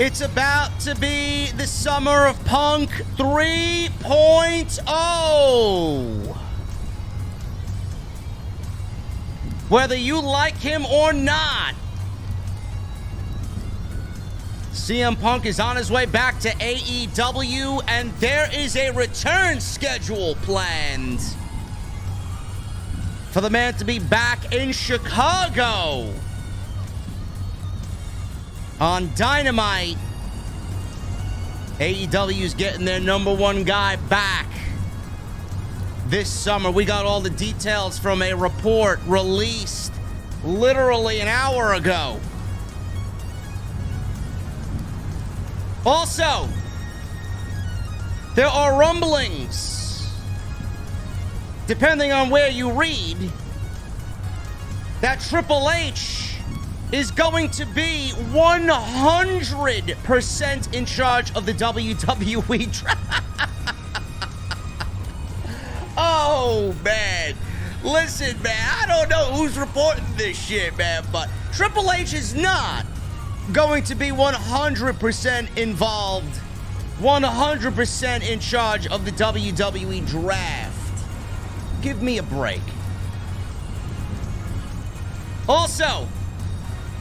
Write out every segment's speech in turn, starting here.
It's about to be the summer of Punk 3.0. Whether you like him or not, CM Punk is on his way back to AEW, and there is a return schedule planned for the man to be back in Chicago on Dynamite. AEW's getting their number one guy back this summer. We got all the details from a report released literally an hour ago. Also, there are rumblings, depending on where you read, that Triple H is going to be 100% in charge of the WWE Draft. Oh, man. Listen, man, I don't know who's reporting this shit, man, but Triple H is not going to be 100% involved, 100% in charge of the WWE Draft. Give me a break. Also,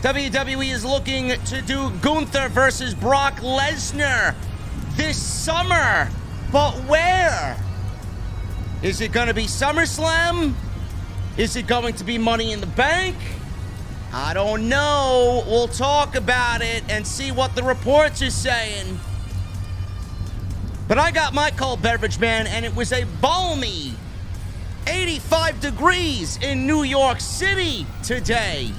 WWE is looking to do Gunther versus Brock Lesnar this summer. But where? Is it going to be SummerSlam? Is it going to be Money in the Bank? I don't know. We'll talk about it and see what the reports are saying. But I got my cold beverage, man, and it was a balmy 85 degrees in New York City today.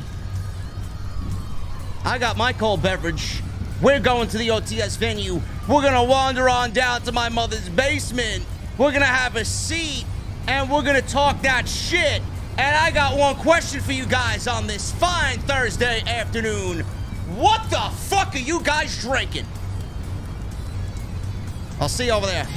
I got my cold beverage. We're going to the OTS venue. We're going to wander on down to my mother's basement. We're going to have a seat, and we're going to talk that shit. And I got one question for you guys on this fine Thursday afternoon. What the fuck are you guys drinking? I'll see you over there.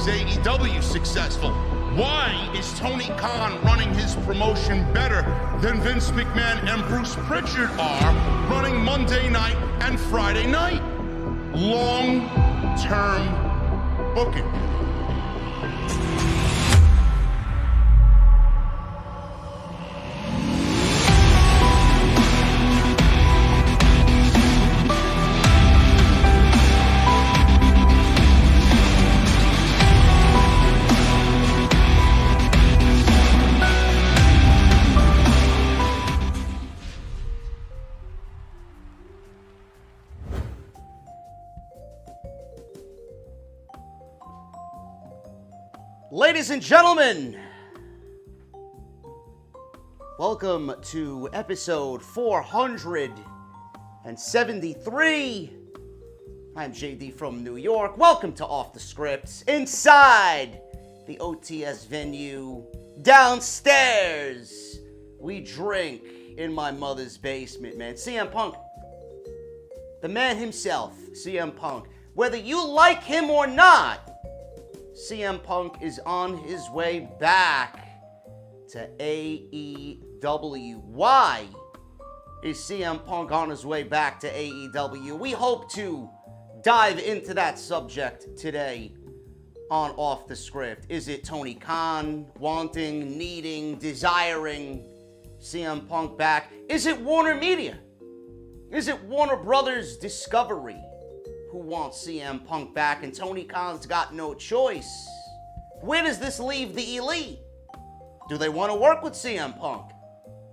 AEW successful? Why is Tony Khan running his promotion better than Vince McMahon and Bruce Pritchard are running Monday night and Friday night? Long-term booking. Ladies and gentlemen, welcome to episode 473. I'm JD from New York. Welcome to Off the Script, inside the OTS venue. Downstairs, we drink in my mother's basement, man. CM Punk the man himself, CM Punk. Whether you like him or not, CM Punk is on his way back to AEW. Why is CM Punk on his way back to AEW? We hope to dive into that subject today on Off the Script. Is it Tony Khan wanting, needing, desiring CM Punk back? Is it Warner Media? Is it Warner Brothers Discovery who wants CM Punk back and Tony Khan's got no choice? Where does this leave the Elite? Do they want to work with CM Punk?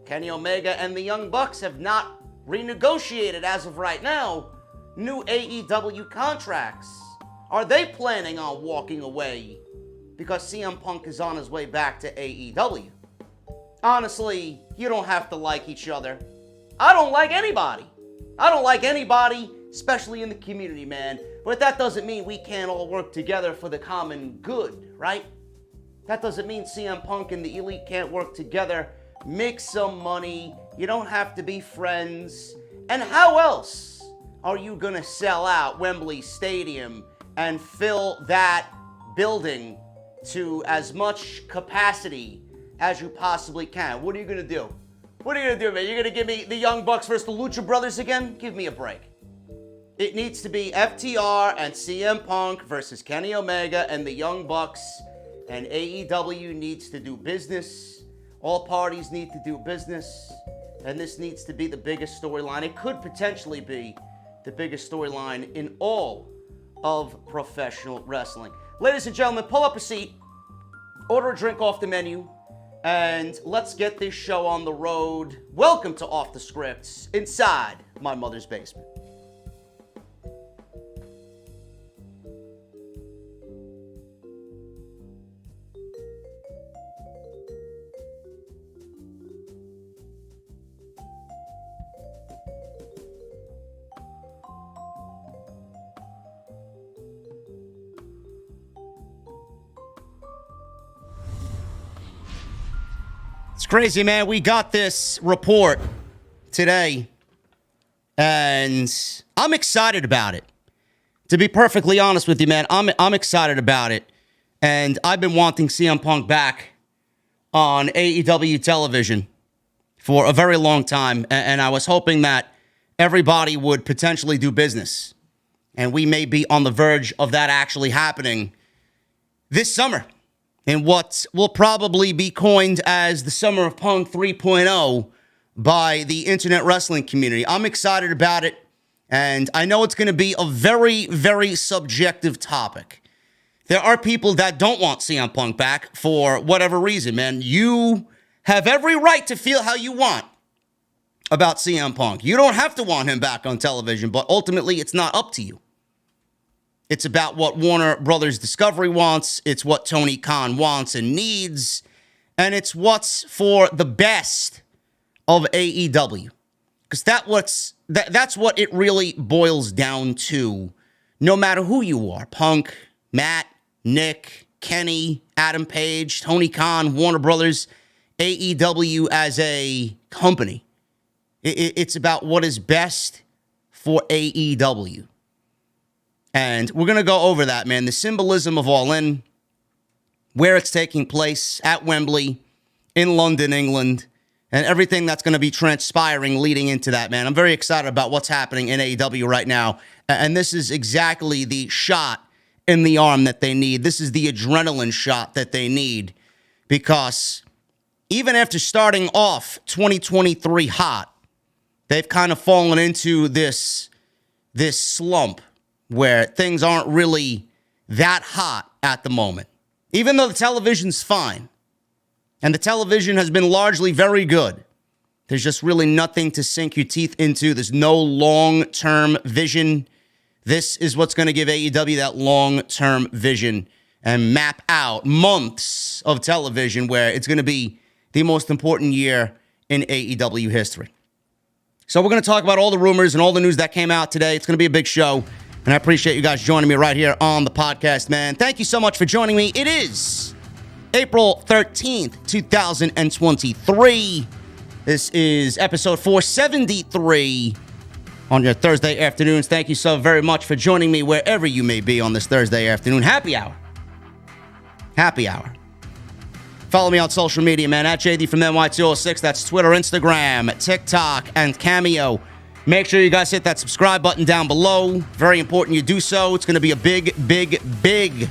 Kenny Omega and the Young Bucks have not renegotiated as of right now new AEW contracts. Are they planning on walking away because CM Punk is on his way back to AEW? Honestly, you don't have to like each other. I don't like anybody. I don't like anybody, especially in the community, man. But that doesn't mean we can't all work together for the common good, right? That doesn't mean CM Punk and the Elite can't work together, make some money. You don't have to be friends. And how else are you going to sell out Wembley Stadium and fill that building to as much capacity as you possibly can? What are you going to do? What are you going to do, man? You're going to give me the Young Bucks versus the Lucha Brothers again? Give me a break. It needs to be FTR and CM Punk versus Kenny Omega and the Young Bucks, and AEW needs to do business. All parties need to do business, and this needs to be the biggest storyline. It could potentially be the biggest storyline in all of professional wrestling. Ladies and gentlemen, pull up a seat, order a drink off the menu, and let's get this show on the road. Welcome to Off the Scripts, inside my mother's basement. It's crazy, man. We got this report today, and I'm excited about it. To be perfectly honest with you, man, I'm excited about it. And I've been wanting CM Punk back on AEW television for a very long time, and I was hoping that everybody would potentially do business. And we may be on the verge of that actually happening this summer, in what will probably be coined as the Summer of Punk 3.0 by the internet wrestling community. I'm excited about it, and I know it's going to be a very, very subjective topic. There are people that don't want CM Punk back for whatever reason, man. You have every right to feel how you want about CM Punk. You don't have to want him back on television, but ultimately it's not up to you. It's about what Warner Brothers Discovery wants. It's what Tony Khan wants and needs. And it's what's for the best of AEW. Because that's what it really boils down to. No matter who you are. Punk, Matt, Nick, Kenny, Adam Page, Tony Khan, Warner Brothers, AEW as a company. It's about what is best for AEW. And we're going to go over that, man. The symbolism of All In, where it's taking place at Wembley, in London, England, and everything that's going to be transpiring leading into that, man. I'm very excited about what's happening in AEW right now. And this is exactly the shot in the arm that they need. This is the adrenaline shot that they need. Because even after starting off 2023 hot, they've kind of fallen into this slump where things aren't really that hot at the moment. Even though the television's fine, and the television has been largely very good, there's just really nothing to sink your teeth into. There's no long-term vision. This is what's going to give AEW that long-term vision and map out months of television where it's going to be the most important year in AEW history. So we're going to talk about all the rumors and all the news that came out today. It's going to be a big show. And I appreciate you guys joining me right here on the podcast, man. Thank you so much for joining me. It is April 13th, 2023. This is episode 473 on your Thursday afternoons. Thank you so very much for joining me wherever you may be on this Thursday afternoon. Happy hour. Happy hour. Follow me on social media, man, at JD from NY206. That's Twitter, Instagram, TikTok, and Cameo. Make sure you guys hit that subscribe button down below. Very important you do so. It's going to be a big, big, big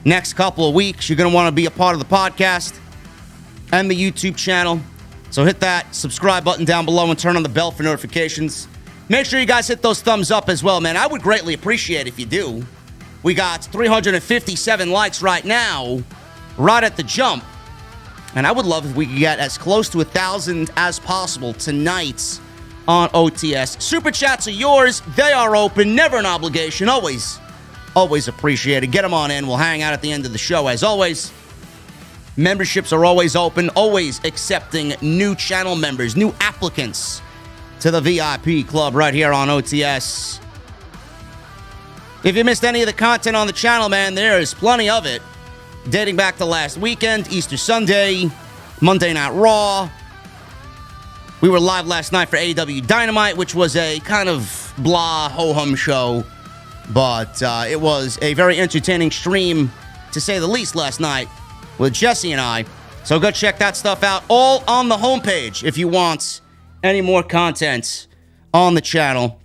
next couple of weeks. You're going to want to be a part of the podcast and the YouTube channel. So hit that subscribe button down below and turn on the bell for notifications. Make sure you guys hit those thumbs up as well, man. I would greatly appreciate it if you do. We got 357 likes right now, right at the jump. And I would love if we could get as close to 1,000 as possible tonight on OTS. Super chats are yours. They are open. Never an obligation. Always appreciated. Get them on in. We'll hang out at the end of the show as always. Memberships are always open, always accepting new channel members, new applicants to the VIP club right here on OTS. If you missed any of the content on the channel, man, there is plenty of it. Dating back to last weekend, Easter Sunday, Monday Night Raw. We were live last night for AEW Dynamite, which was a kind of blah, ho-hum show. But it was a very entertaining stream, to say the least, last night with Jesse and I. So go check that stuff out, all on the homepage if you want any more content on the channel.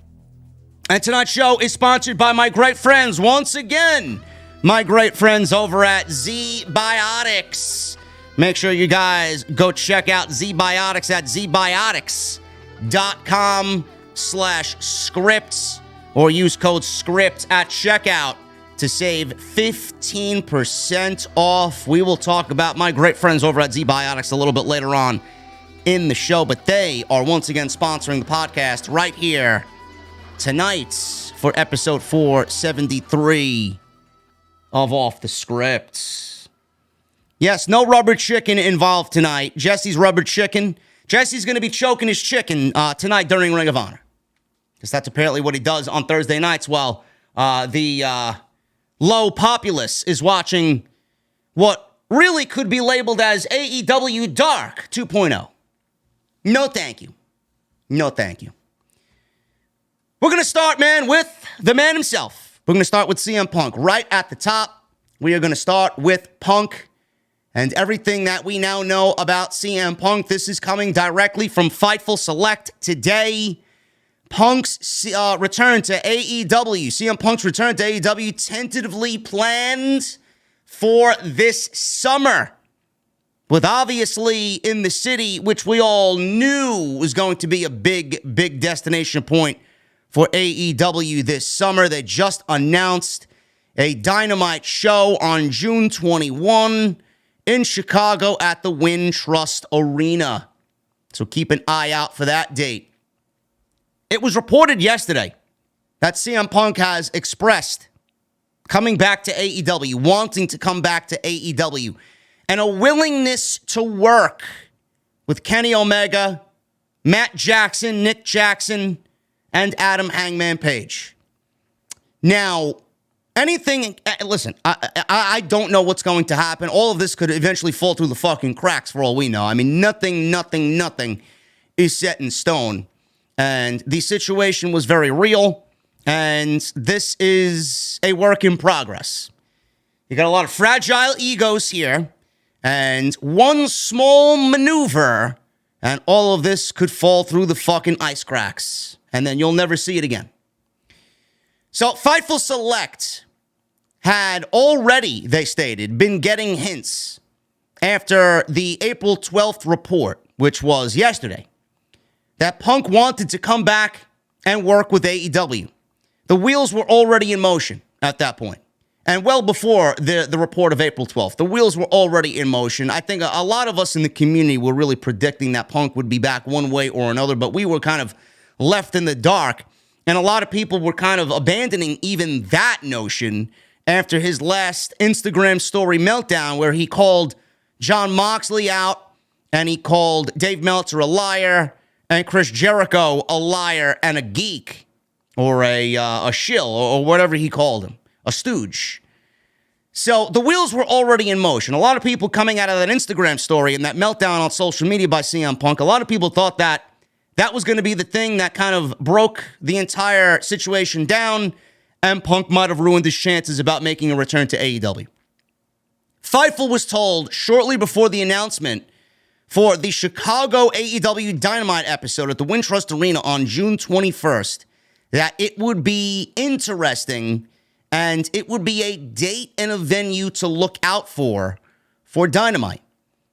And tonight's show is sponsored by my great friends, once again, my great friends over at Z-Biotics. Make sure you guys go check out Z-Biotics at zbiotics.com/scripts or use code SCRIPT at checkout to save 15% off. We will talk about my great friends over at Z-Biotics a little bit later on in the show, but they are once again sponsoring the podcast right here tonight for episode 473 of Off the Script. Yes, no rubber chicken involved tonight. Jesse's rubber chicken. Jesse's going to be choking his chicken tonight during Ring of Honor, because that's apparently what he does on Thursday nights while the low populace is watching what really could be labeled as AEW Dark 2.0. No thank you. No thank you. We're going to start, man, with the man himself. We're going to start with CM Punk. Right at the top, we are going to start with Punk and everything that we now know about CM Punk. This is coming directly from Fightful Select today. Punk's return to AEW. CM Punk's return to AEW tentatively planned for this summer, with obviously in the city, which we all knew was going to be a big, big destination point for AEW this summer. They just announced a Dynamite show on June 21 in Chicago at the Wintrust Arena. So keep an eye out for that date. It was reported yesterday that CM Punk has expressed coming back to AEW, wanting to come back to AEW, and a willingness to work with Kenny Omega, Matt Jackson, Nick Jackson, and Adam Hangman Page. Now, listen, I don't know what's going to happen. All of this could eventually fall through the fucking cracks for all we know. I mean, nothing is set in stone. And the situation was very real, and this is a work in progress. You got a lot of fragile egos here, and one small maneuver, and all of this could fall through the fucking ice cracks, and then you'll never see it again. So Fightful Select had already, they stated, been getting hints after the April 12th report, which was yesterday, that Punk wanted to come back and work with AEW. The wheels were already in motion at that point. And well before the report of April 12th, the wheels were already in motion. I think a lot of us in the community were really predicting that Punk would be back one way or another, but we were kind of left in the dark. And a lot of people were kind of abandoning even that notion after his last Instagram story meltdown, where he called Jon Moxley out and he called Dave Meltzer a liar and Chris Jericho a liar and a geek, or a shill, or whatever he called him, a stooge. So the wheels were already in motion. A lot of people coming out of that Instagram story and that meltdown on social media by CM Punk, a lot of people thought that That was going to be the thing that kind of broke the entire situation down, and Punk might have ruined his chances about making a return to AEW. Fightful was told shortly before the announcement for the Chicago AEW Dynamite episode at the Wintrust Arena on June 21st that it would be interesting and it would be a date and a venue to look out for Dynamite.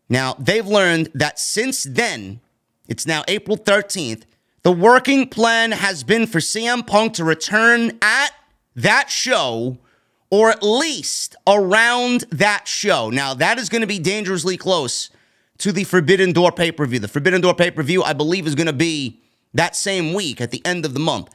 Now, they've learned that since then, it's now April 13th, the working plan has been for CM Punk to return at that show or at least around that show. Now, that is going to be dangerously close to the Forbidden Door pay-per-view. The Forbidden Door pay-per-view, I believe, is going to be that same week at the end of the month.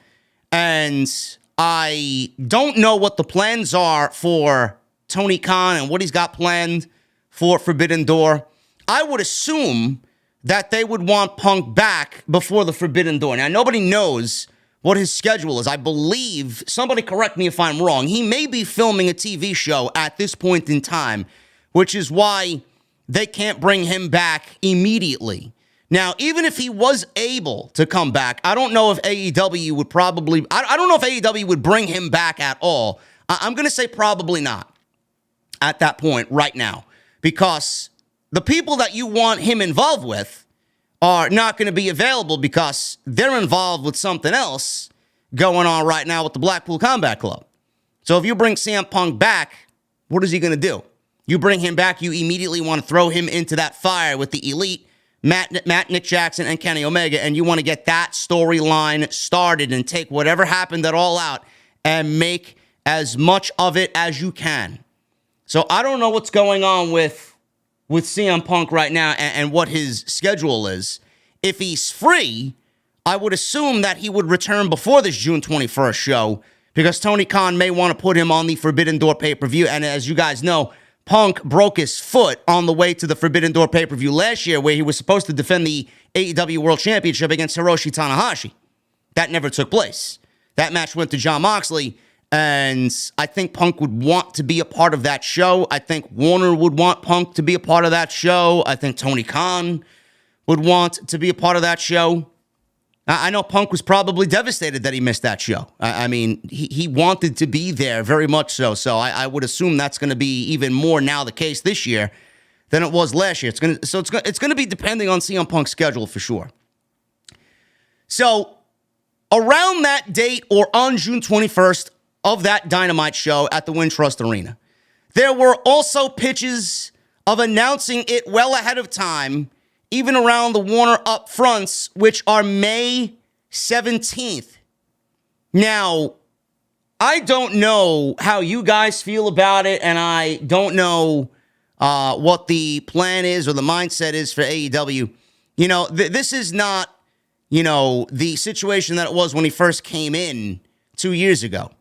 And I don't know what the plans are for Tony Khan and what he's got planned for Forbidden Door. I would assume that they would want Punk back before the Forbidden Door. Now, nobody knows what his schedule is. I believe, somebody correct me if I'm wrong, he may be filming a TV show at this point in time, which is why they can't bring him back immediately. Now, even if he was able to come back, I don't know if AEW would probably, I don't know if AEW would bring him back at all. I'm going to say probably not at that point right now, because the people that you want him involved with are not going to be available because they're involved with something else going on right now with the Blackpool Combat Club. So if you bring CM Punk back, what is he going to do? You bring him back, you immediately want to throw him into that fire with the Elite, Matt, Nick Jackson, and Kenny Omega, and you want to get that storyline started and take whatever happened at All Out and make as much of it as you can. So I don't know what's going on with CM Punk right now and what his schedule is. If he's free, I would assume that he would return before this June 21st show because Tony Khan may want to put him on the Forbidden Door pay-per-view. And as you guys know, Punk broke his foot on the way to the Forbidden Door pay-per-view last year where he was supposed to defend the AEW World Championship against Hiroshi Tanahashi. That never took place. That match went to Jon Moxley. And I think Punk would want to be a part of that show. I think Warner would want Punk to be a part of that show. I think Tony Khan would want to be a part of that show. I know Punk was probably devastated that he missed that show. I mean, he wanted to be there very much so. So I would assume that's going to be even more now the case this year than it was last year. It's going to be depending on CM Punk's schedule for sure. So around that date or on June 21st, of that Dynamite show at the Wintrust Arena, there were also pitches of announcing it well ahead of time, even around the Warner upfronts, which are May 17th. Now, I don't know how you guys feel about it, and I don't know what the plan is or the mindset is for AEW. You know, this is not, the situation that it was when he first came in 2 years ago.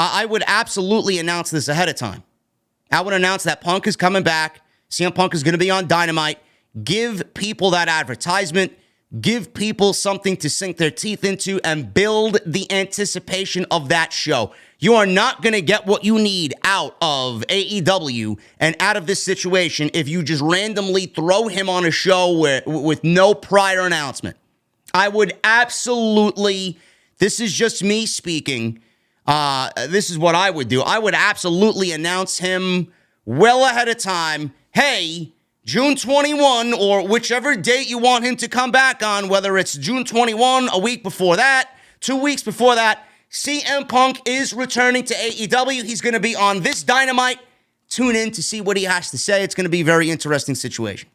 I would absolutely announce this ahead of time. I would announce that Punk is coming back. CM Punk is going to be on Dynamite. Give people that advertisement. Give people something to sink their teeth into and build the anticipation of that show. You are not going to get what you need out of AEW and out of this situation if you just randomly throw him on a show with no prior announcement. I would absolutely, this is just me speaking, this is what I would do. I would absolutely announce him well ahead of time. Hey, June 21 or whichever date you want him to come back on, whether it's June 21, a week before that, 2 weeks before that, CM Punk is returning to AEW. He's going to be on this Dynamite. Tune in to see what he has to say. It's going to be a very interesting situation.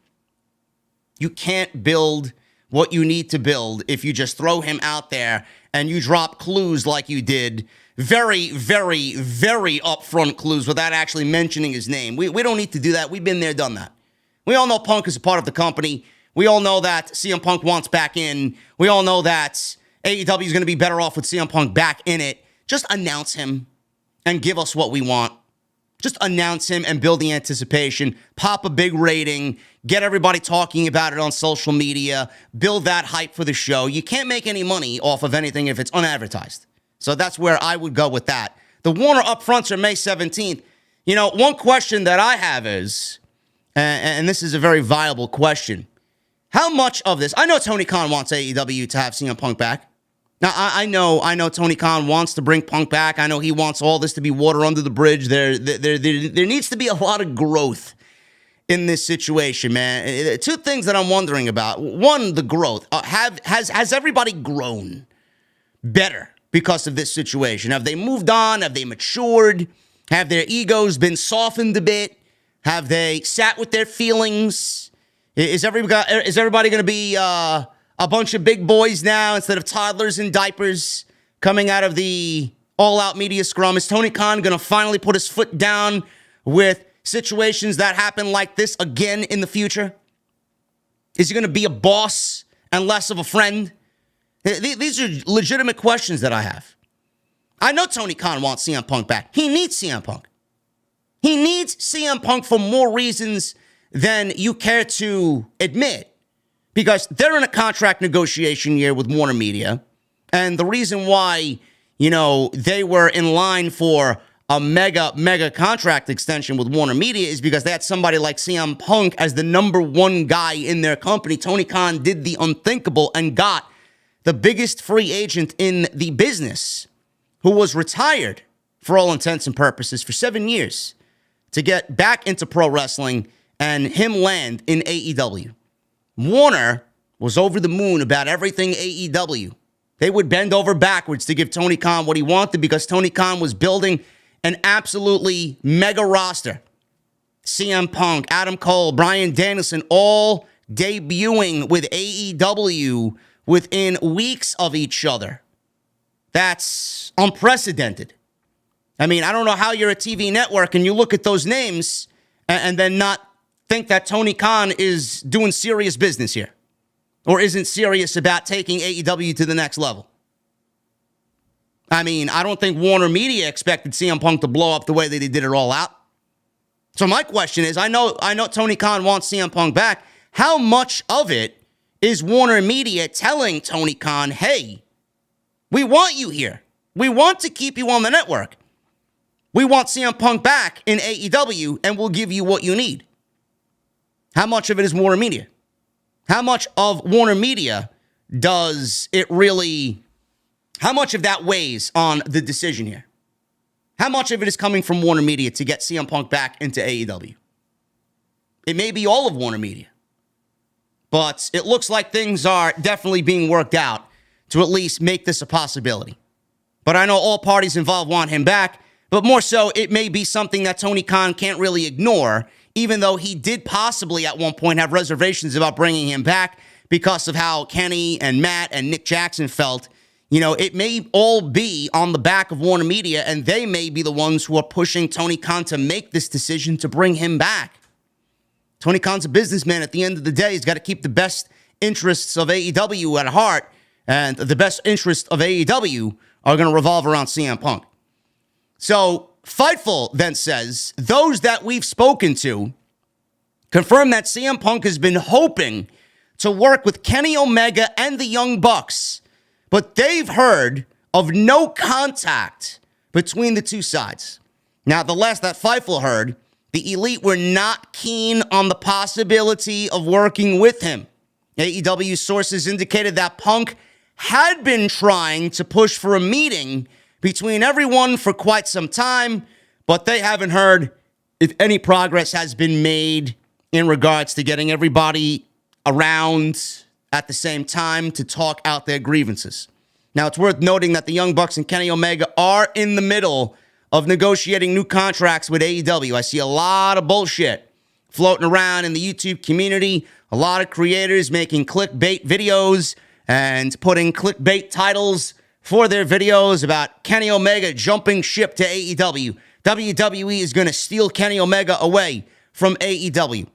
You can't build what you need to build if you just throw him out there and you drop clues like you did. Very, very, very upfront clues without actually mentioning his name. We don't need to do that. We've been there, done that. We all know Punk is a part of the company. We all know that CM Punk wants back in. We all know that AEW is going to be better off with CM Punk back in it. Just announce him and give us what we want. Just announce him and build the anticipation. Pop a big rating. Get everybody talking about it on social media. Build that hype for the show. You can't make any money off of anything if it's unadvertised. So that's where I would go with that. The Warner upfronts are May 17th. One question that I have is, and this is a very viable question, How much of this? I know Tony Khan wants AEW to have CM Punk back. Now, I know Tony Khan wants to bring Punk back. I know he wants all this to be water under the bridge. There needs to be a lot of growth in this situation, man. Two things that I'm wondering about. One, the growth. Has everybody grown better because of this situation? Have they moved on? Have they matured? Have their egos been softened a bit? Have they sat with their feelings? Is everybody going to be a bunch of big boys now instead of toddlers in diapers coming out of the all-out media scrum? Is Tony Khan going to finally put his foot down with situations that happen like this again in the future? Is he going to be a boss and less of a friend? These are legitimate questions that I have. I know Tony Khan wants CM Punk back. He needs CM Punk. He needs CM Punk for more reasons than you care to admit, because they're in a contract negotiation year with Warner Media. And the reason why, they were in line for a mega contract extension with Warner Media is because they had somebody like CM Punk as the number one guy in their company. Tony Khan did the unthinkable and got the biggest free agent in the business, who was retired for all intents and purposes for 7 years, to get back into pro wrestling and him land in AEW. Warner was over the moon about everything AEW. They would bend over backwards to give Tony Khan what he wanted because Tony Khan was building an absolutely mega roster. CM Punk, Adam Cole, Bryan Danielson, all debuting with AEW within weeks of each other. That's unprecedented. I mean, I don't know how you're a TV network and you look at those names and then not think that Tony Khan is doing serious business here or isn't serious about taking AEW to the next level. I mean, I don't think Warner Media expected CM Punk to blow up the way that he did it all out. So my question is, I know Tony Khan wants CM Punk back. How much of it is Warner Media telling Tony Khan, hey, we want you here. We want to keep you on the network. We want CM Punk back in AEW, and we'll give you what you need. How much of it is Warner Media? How much of Warner Media does it really... How much of that weighs on the decision here? How much of it is coming from Warner Media to get CM Punk back into AEW? It may be all of Warner Media. But it looks like things are definitely being worked out to at least make this a possibility. But I know all parties involved want him back. But more so, it may be something that Tony Khan can't really ignore, even though he did possibly at one point have reservations about bringing him back because of how Kenny and Matt and Nick Jackson felt. It may all be on the back of Warner Media, and they may be the ones who are pushing Tony Khan to make this decision to bring him back. Tony Khan's a businessman. At the end of the day, he's got to keep the best interests of AEW at heart, and the best interests of AEW are going to revolve around CM Punk. So, Fightful then says, those that we've spoken to confirm that CM Punk has been hoping to work with Kenny Omega and the Young Bucks, but they've heard of no contact between the two sides. Now, the last that Fightful heard, the Elite were not keen on the possibility of working with him. AEW sources indicated that Punk had been trying to push for a meeting between everyone for quite some time, but they haven't heard if any progress has been made in regards to getting everybody around at the same time to talk out their grievances. Now, it's worth noting that the Young Bucks and Kenny Omega are in the middle of negotiating new contracts with AEW. I see a lot of bullshit floating around in the YouTube community, a lot of creators making clickbait videos and putting clickbait titles for their videos about Kenny Omega jumping ship to AEW. WWE is going to steal Kenny Omega away from AEW.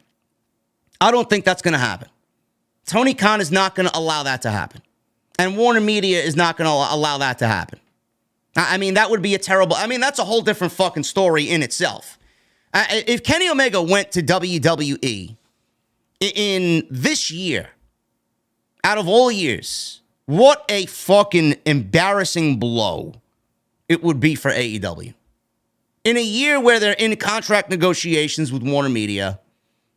I don't think that's going to happen. Tony Khan is not going to allow that to happen. And Warner Media is not going to allow that to happen. I mean, that would be a terrible... I mean, that's a whole different fucking story in itself. If Kenny Omega went to WWE in this year, out of all years, what a fucking embarrassing blow it would be for AEW. In a year where they're in contract negotiations with Warner Media,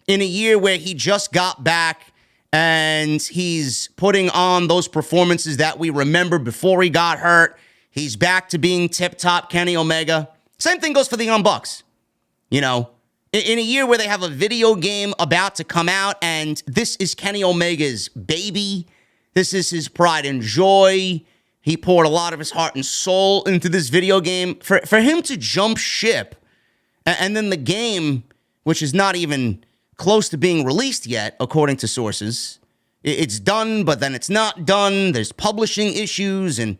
in a year where he just got back and he's putting on those performances that we remember before he got hurt. He's back to being tip-top Kenny Omega. Same thing goes for the Young Bucks. You know, in a year where they have a video game about to come out, and this is Kenny Omega's baby. This is his pride and joy. He poured a lot of his heart and soul into this video game. For him to jump ship, and then the game, which is not even close to being released yet, according to sources, it's done, but then it's not done. There's publishing issues and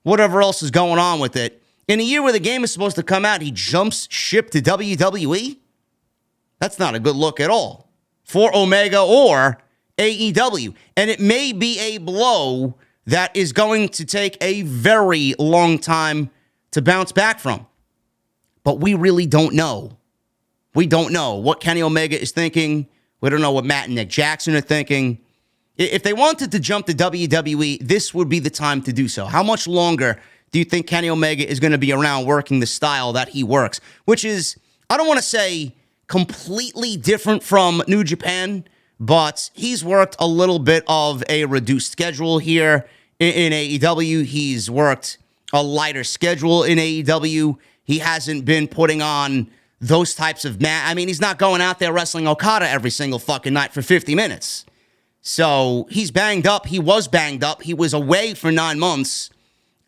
whatever else is going on with it. In a year where the game is supposed to come out, he jumps ship to WWE? That's not a good look at all for Omega or AEW. And it may be a blow that is going to take a very long time to bounce back from. But we really don't know. We don't know what Kenny Omega is thinking. We don't know what Matt and Nick Jackson are thinking. If they wanted to jump to WWE, this would be the time to do so. How much longer do you think Kenny Omega is going to be around working the style that he works? Which is, I don't want to say completely different from New Japan, but he's worked a little bit of a reduced schedule here in AEW. He's worked a lighter schedule in AEW. He hasn't been putting on those types of I mean, he's not going out there wrestling Okada every single fucking night for 50 minutes. So he's banged up. He was banged up. He was away for 9 months,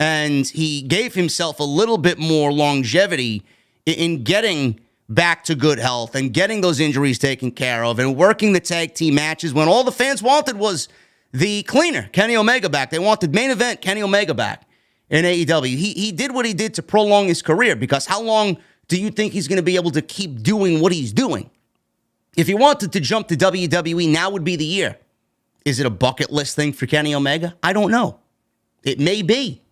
and he gave himself a little bit more longevity in getting back to good health and getting those injuries taken care of and working the tag team matches when all the fans wanted was the cleaner, Kenny Omega, back. They wanted main event Kenny Omega back in AEW. He did what he did to prolong his career, because how long do you think he's going to be able to keep doing what he's doing? If he wanted to jump to WWE, now would be the year. Is it a bucket list thing for Kenny Omega? I don't know. It may be.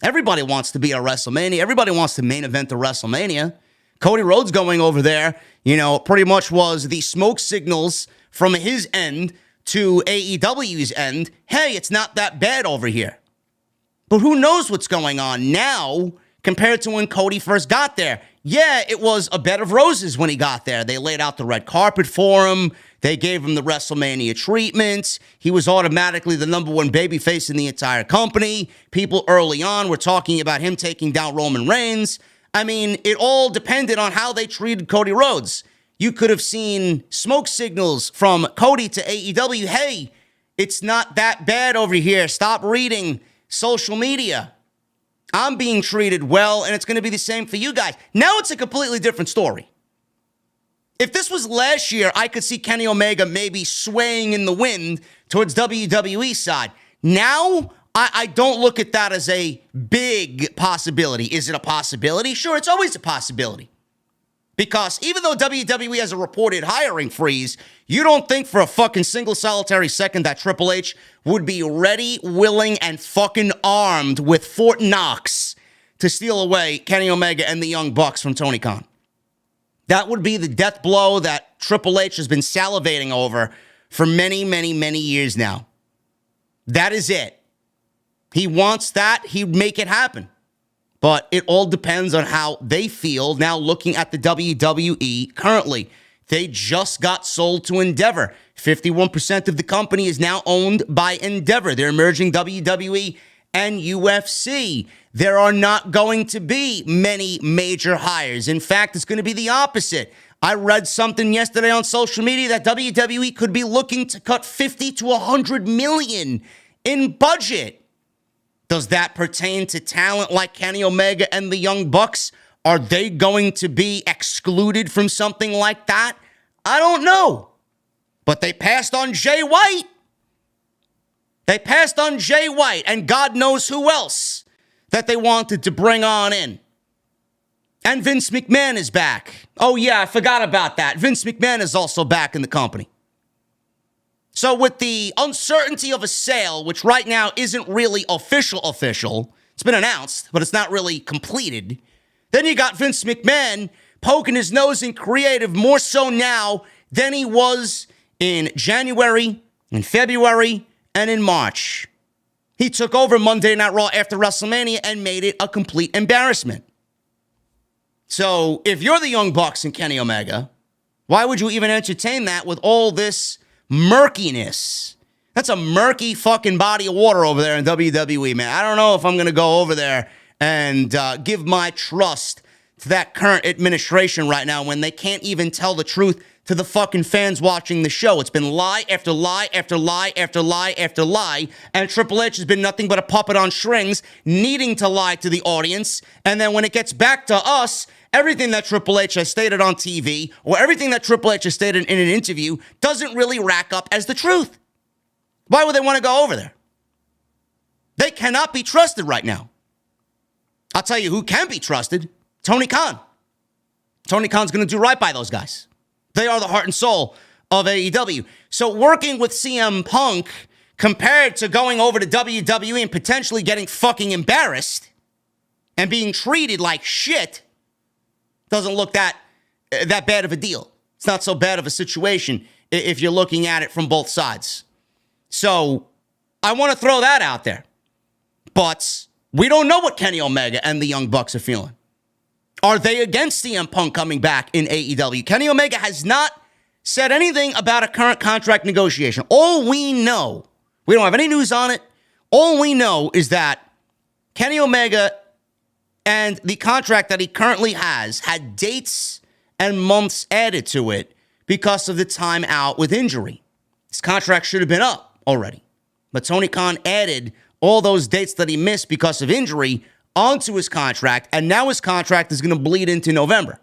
Everybody wants to be at WrestleMania. Everybody wants to main event the WrestleMania. Cody Rhodes going over there, pretty much was the smoke signals from his end to AEW's end. Hey, it's not that bad over here. But who knows what's going on now compared to when Cody first got there? Yeah, it was a bed of roses when he got there. They laid out the red carpet for him. They gave him the WrestleMania treatment. He was automatically the number one babyface in the entire company. People early on were talking about him taking down Roman Reigns. I mean, it all depended on how they treated Cody Rhodes. You could have seen smoke signals from Cody to AEW. Hey, it's not that bad over here. Stop reading social media. I'm being treated well, and it's going to be the same for you guys. Now it's a completely different story. If this was last year, I could see Kenny Omega maybe swaying in the wind towards WWE's side. Now, I don't look at that as a big possibility. Is it a possibility? Sure, it's always a possibility. Because even though WWE has a reported hiring freeze, you don't think for a fucking single solitary second that Triple H would be ready, willing, and fucking armed with Fort Knox to steal away Kenny Omega and the Young Bucks from Tony Khan. That would be the death blow that Triple H has been salivating over for many, many, many years now. That is it. He wants that. He'd make it happen. But it all depends on how they feel now looking at the WWE currently. They just got sold to Endeavor. 51% of the company is now owned by Endeavor. They're merging WWE and UFC. There are not going to be many major hires. In fact, it's going to be the opposite. I read something yesterday on social media that WWE could be looking to cut 50 to 100 million in budget. Does that pertain to talent like Kenny Omega and the Young Bucks? Are they going to be excluded from something like that? I don't know. But they passed on Jay White. They passed on Jay White and God knows who else that they wanted to bring on in. And Vince McMahon is back. Oh yeah, I forgot about that. Vince McMahon is also back in the company. So with the uncertainty of a sale, which right now isn't really official, it's been announced, but it's not really completed. Then you got Vince McMahon poking his nose in creative more so now than he was in January, in February, and in March. He took over Monday Night Raw after WrestleMania and made it a complete embarrassment. So if you're the Young Bucks and Kenny Omega, why would you even entertain that with all this murkiness That's a murky fucking body of water over there in WWE, man. I don't know if I'm going to go over there and give my trust to that current administration right now when they can't even tell the truth to the fucking fans watching the show. It's been lie after lie after lie after lie after lie, and Triple H has been nothing but a puppet on strings, needing to lie to the audience, and then when it gets back to us, everything that Triple H has stated on TV or everything that Triple H has stated in an interview doesn't really rack up as the truth. Why would they want to go over there? They cannot be trusted right now. I'll tell you who can be trusted. Tony Khan. Tony Khan's going to do right by those guys. They are the heart and soul of AEW. So working with CM Punk compared to going over to WWE and potentially getting fucking embarrassed and being treated like shit doesn't look that bad of a deal. It's not so bad of a situation if you're looking at it from both sides. So I want to throw that out there. But we don't know what Kenny Omega and the Young Bucks are feeling. Are they against CM Punk coming back in AEW? Kenny Omega has not said anything about a current contract negotiation. All we know, we don't have any news on it. All we know is that Kenny Omega and the contract that he currently has had dates and months added to it because of the time out with injury. His contract should have been up already. But Tony Khan added all those dates that he missed because of injury onto his contract, and now his contract is going to bleed into November.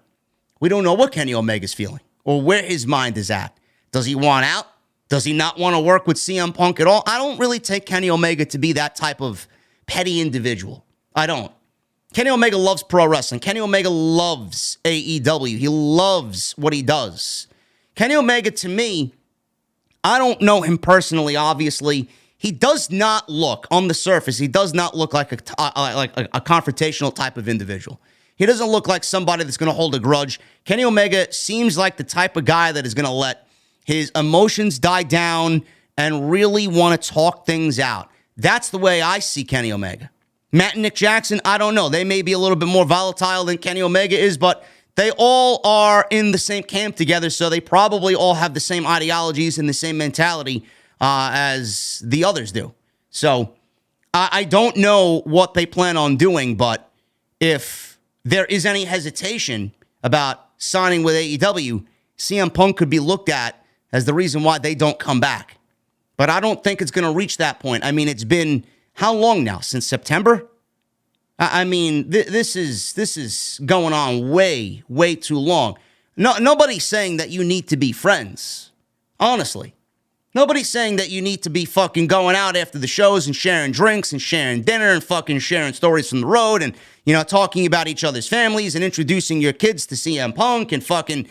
We don't know what Kenny Omega's feeling or where his mind is at. Does he want out? Does he not want to work with CM Punk at all? I don't really take Kenny Omega to be that type of petty individual. I don't. Kenny Omega loves pro wrestling. Kenny Omega loves AEW. He loves what he does. Kenny Omega, to me, I don't know him personally, obviously. He does not look, on the surface, he does not look like a confrontational type of individual. He doesn't look like somebody that's going to hold a grudge. Kenny Omega seems like the type of guy that is going to let his emotions die down and really want to talk things out. That's the way I see Kenny Omega. Matt and Nick Jackson, I don't know. They may be a little bit more volatile than Kenny Omega is, but they all are in the same camp together, so they probably all have the same ideologies and the same mentality as the others do. So I don't know what they plan on doing, but if there is any hesitation about signing with AEW, CM Punk could be looked at as the reason why they don't come back. But I don't think it's going to reach that point. I mean, it's been how long now? Since September? I mean, this is going on way, way too long. Nobody's saying that you need to be friends. Honestly. Nobody's saying that you need to be fucking going out after the shows and sharing drinks and sharing dinner and fucking sharing stories from the road and, talking about each other's families and introducing your kids to CM Punk and fucking,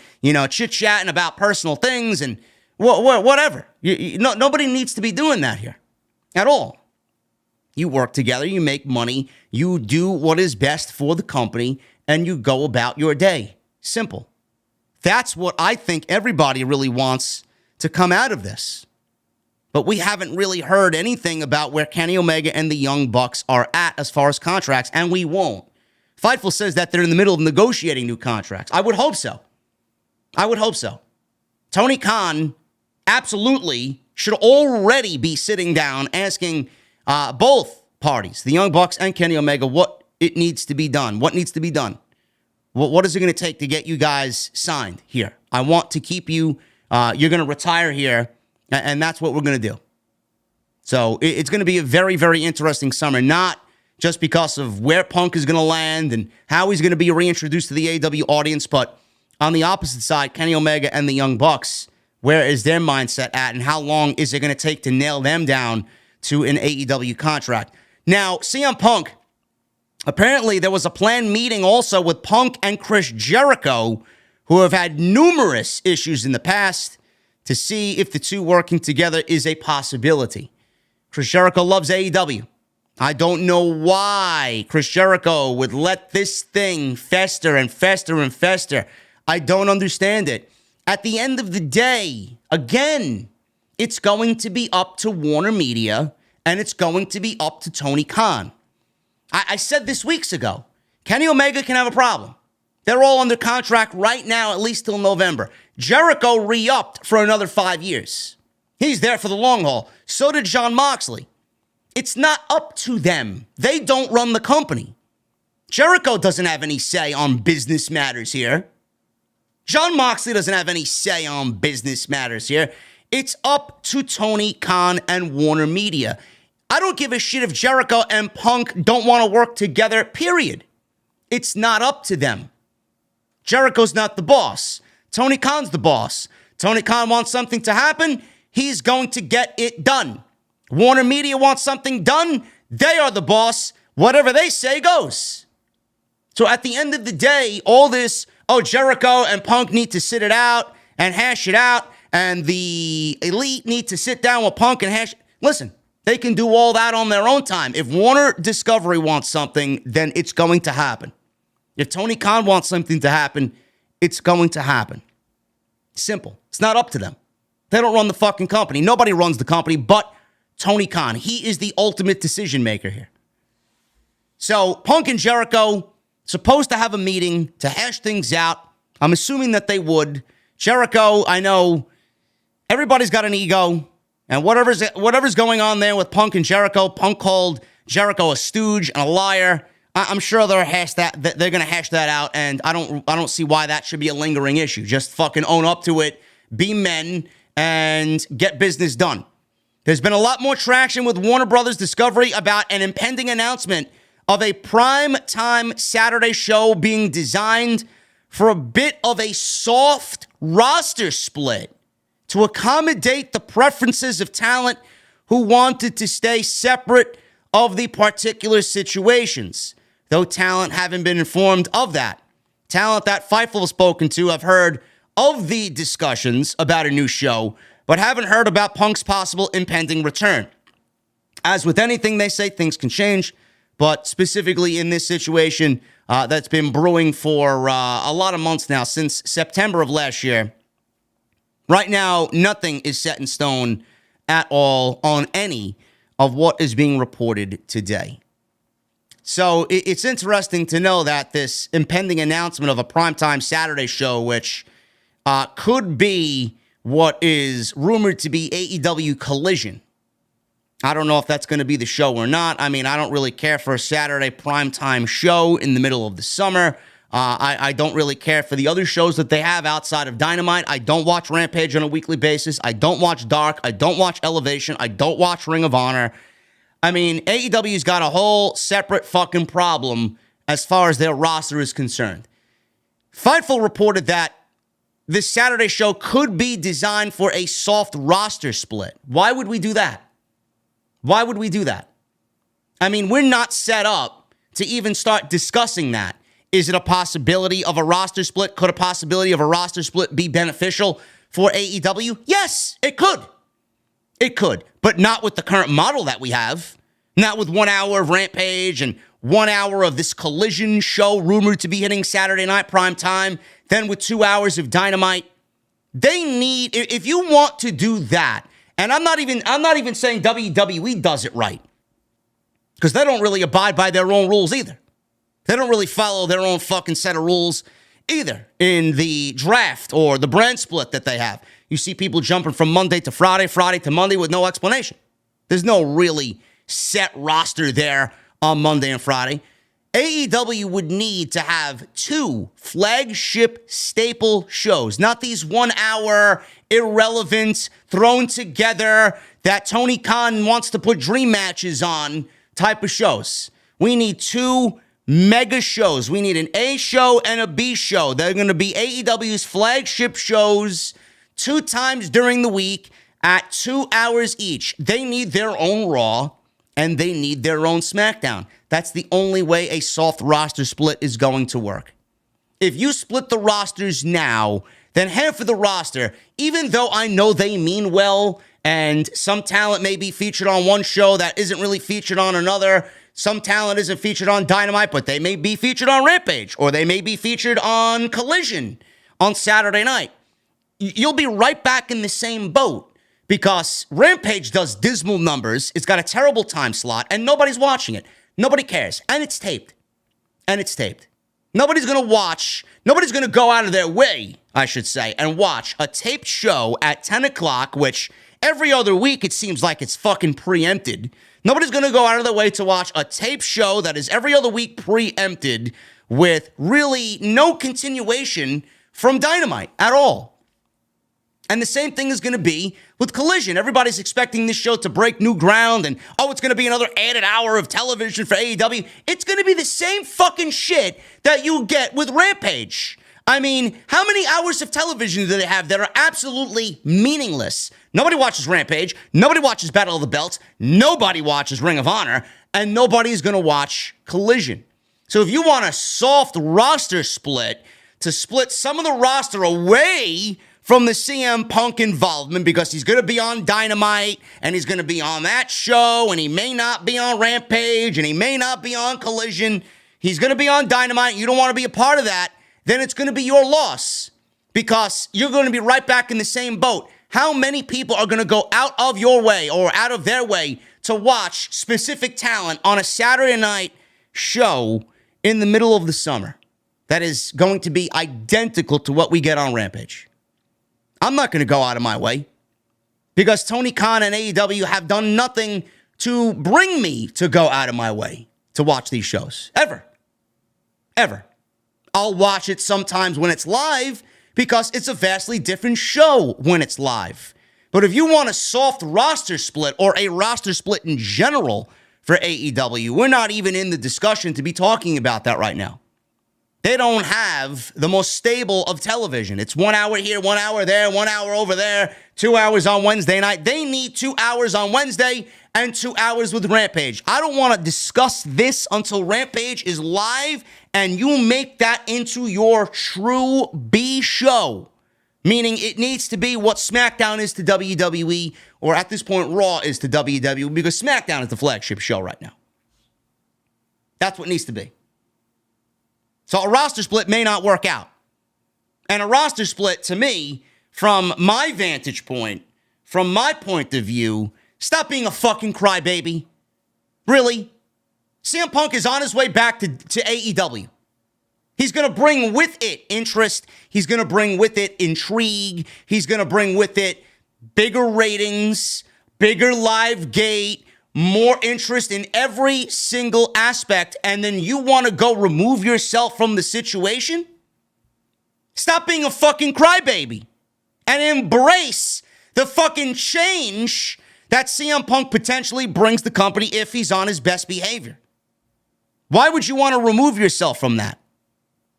chit-chatting about personal things and whatever. Nobody needs to be doing that here at all. You work together, you make money, you do what is best for the company, and you go about your day. Simple. That's what I think everybody really wants to come out of this. But we haven't really heard anything about where Kenny Omega and the Young Bucks are at as far as contracts, and we won't. Fightful says that they're in the middle of negotiating new contracts. I would hope so. Tony Khan absolutely should already be sitting down asking both parties, the Young Bucks and Kenny Omega, what it needs to be done. What needs to be done? What is it going to take to get you guys signed here? I want to keep you. You're going to retire here, and that's what we're going to do. So it's going to be a very, very interesting summer, not just because of where Punk is going to land and how he's going to be reintroduced to the AEW audience, but on the opposite side, Kenny Omega and the Young Bucks, where is their mindset at, and how long is it going to take to nail them down to an AEW contract? Now, CM Punk, apparently there was a planned meeting also with Punk and Chris Jericho, who have had numerous issues in the past, to see if the two working together is a possibility. Chris Jericho loves AEW. I don't know why Chris Jericho would let this thing fester and fester and fester. I don't understand it. At the end of the day, again, it's going to be up to Warner Media, and it's going to be up to Tony Khan. I said this weeks ago, Kenny Omega can have a problem. They're all under contract right now, at least till November. Jericho re-upped for another 5 years. He's there for the long haul. So did Jon Moxley. It's not up to them. They don't run the company. Jericho doesn't have any say on business matters here. Jon Moxley doesn't have any say on business matters here. It's up to Tony Khan and Warner Media. I don't give a shit if Jericho and Punk don't want to work together, period. It's not up to them. Jericho's not the boss. Tony Khan's the boss. Tony Khan wants something to happen, he's going to get it done. Warner Media wants something done, they are the boss. Whatever they say goes. So at the end of the day, all this, Jericho and Punk need to sit it out and hash it out, and the Elite need to sit down with Punk and hash. Listen, they can do all that on their own time. If Warner Discovery wants something, then it's going to happen. If Tony Khan wants something to happen, it's going to happen. Simple. It's not up to them. They don't run the fucking company. Nobody runs the company but Tony Khan. He is the ultimate decision maker here. So Punk and Jericho supposed to have a meeting to hash things out. I'm assuming that they would. Jericho, I know everybody's got an ego, and whatever's going on there with Punk and Jericho, Punk called Jericho a stooge and a liar. I'm sure they're going to hash that out, and I don't see why that should be a lingering issue. Just fucking own up to it, be men, and get business done. There's been a lot more traction with Warner Brothers Discovery about an impending announcement of a prime time Saturday show being designed for a bit of a soft roster split to accommodate the preferences of talent who wanted to stay separate of the particular situations, though talent haven't been informed of that. Talent that Fightful has spoken to have heard of the discussions about a new show, but haven't heard about Punk's possible impending return. As with anything, they say things can change, but specifically in this situation that's been brewing for a lot of months now, since September of last year, right now, nothing is set in stone at all on any of what is being reported today. So it's interesting to know that this impending announcement of a primetime Saturday show, which could be what is rumored to be AEW Collision. I don't know if that's going to be the show or not. I mean, I don't really care for a Saturday primetime show in the middle of the summer. I don't really care for the other shows that they have outside of Dynamite. I don't watch Rampage on a weekly basis. I don't watch Dark. I don't watch Elevation. I don't watch Ring of Honor. I mean, AEW's got a whole separate fucking problem as far as their roster is concerned. Fightful reported that this Saturday show could be designed for a soft roster split. Why would we do that? Why would we do that? I mean, we're not set up to even start discussing that. Is it a possibility of a roster split? Could a possibility of a roster split be beneficial for AEW? Yes, it could. It could, but not with the current model that we have. Not with 1 hour of Rampage and 1 hour of this Collision show rumored to be hitting Saturday night prime time. Then with 2 hours of Dynamite. They need, if you want to do that, and I'm not even saying WWE does it right, because they don't really abide by their own rules either. They don't really follow their own fucking set of rules either in the draft or the brand split that they have. You see people jumping from Monday to Friday, Friday to Monday with no explanation. There's no really set roster there on Monday and Friday. AEW would need to have 2 flagship staple shows, not these 1 hour irrelevant, thrown together that Tony Khan wants to put dream matches on type of shows. We need 2 mega shows. We need an A show and a B show. They're going to be AEW's flagship shows 2 times during the week at 2 hours each. They need their own Raw and they need their own SmackDown. That's the only way a soft roster split is going to work. If you split the rosters now, then half of the roster, even though I know they mean well and some talent may be featured on one show that isn't really featured on another, some talent isn't featured on Dynamite, but they may be featured on Rampage, or they may be featured on Collision on Saturday night. You'll be right back in the same boat because Rampage does dismal numbers. It's got a terrible time slot, and nobody's watching it. Nobody cares, and it's taped. Nobody's going to go out of their way, I should say, and watch a taped show at 10 o'clock, which Every other week, it seems like it's fucking preempted. Nobody's going to go out of their way to watch a tape show that is every other week preempted with really no continuation from Dynamite at all. And the same thing is going to be with Collision. Everybody's expecting this show to break new ground and, it's going to be another added hour of television for AEW. It's going to be the same fucking shit that you get with Rampage. I mean, how many hours of television do they have that are absolutely meaningless? Nobody watches Rampage. Nobody watches Battle of the Belts. Nobody watches Ring of Honor. And nobody's going to watch Collision. So if you want a soft roster split to split some of the roster away from the CM Punk involvement because he's going to be on Dynamite and he's going to be on that show and he may not be on Rampage and he may not be on Collision. He's going to be on Dynamite. You don't want to be a part of that. Then it's going to be your loss because you're going to be right back in the same boat. How many people are going to go out of your way or out of their way to watch specific talent on a Saturday night show in the middle of the summer that is going to be identical to what we get on Rampage? I'm not going to go out of my way because Tony Khan and AEW have done nothing to bring me to go out of my way to watch these shows. Ever. I'll watch it sometimes when it's live because it's a vastly different show when it's live. But if you want a soft roster split or a roster split in general for AEW, we're not even in the discussion to be talking about that right now. They don't have the most stable of television. It's 1 hour here, 1 hour there, 1 hour over there, 2 hours on Wednesday night. They need 2 hours on Wednesday and 2 hours with Rampage. I don't want to discuss this until Rampage is live and you make that into your true B show. Meaning it needs to be what SmackDown is to WWE, or at this point Raw is to WWE, because SmackDown is the flagship show right now. That's what it needs to be. So a roster split may not work out. And a roster split, to me, from my vantage point, from my point of view, stop being a fucking crybaby. Really? CM Punk is on his way back to AEW. He's going to bring with it interest. He's going to bring with it intrigue. He's going to bring with it bigger ratings, bigger live gate, more interest in every single aspect, and then you want to go remove yourself from the situation? Stop being a fucking crybaby and embrace the fucking change that CM Punk potentially brings the company if he's on his best behavior. Why would you want to remove yourself from that?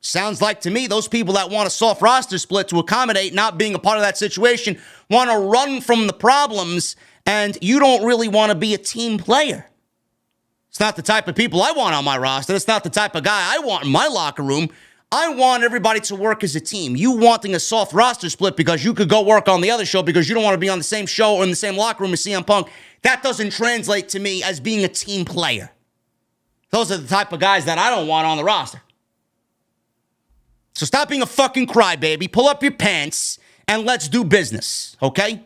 Sounds like to me those people that want a soft roster split to accommodate not being a part of that situation want to run from the problems, and you don't really want to be a team player. It's not the type of people I want on my roster. It's not the type of guy I want in my locker room. I want everybody to work as a team. You wanting a soft roster split because you could go work on the other show because you don't want to be on the same show or in the same locker room as CM Punk, that doesn't translate to me as being a team player. Those are the type of guys that I don't want on the roster. So stop being a fucking crybaby, pull up your pants, and let's do business, okay?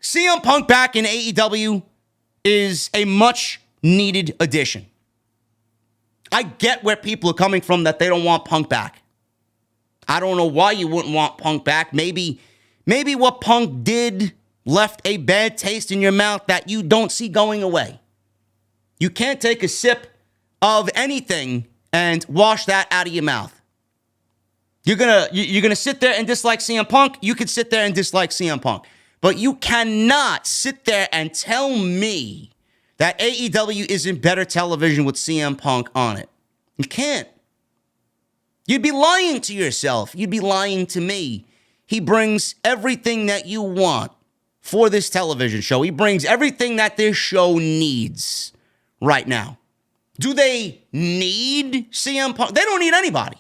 CM Punk back in AEW is a much-needed addition. I get where people are coming from that they don't want Punk back. I don't know why you wouldn't want Punk back. Maybe what Punk did left a bad taste in your mouth that you don't see going away. You can't take a sip of anything and wash that out of your mouth. You're gonna sit there and dislike CM Punk. You could sit there and dislike CM Punk. But you cannot sit there and tell me that AEW isn't better television with CM Punk on it. You can't. You'd be lying to yourself. You'd be lying to me. He brings everything that you want for this television show. He brings everything that this show needs right now. Do they need CM Punk? They don't need anybody.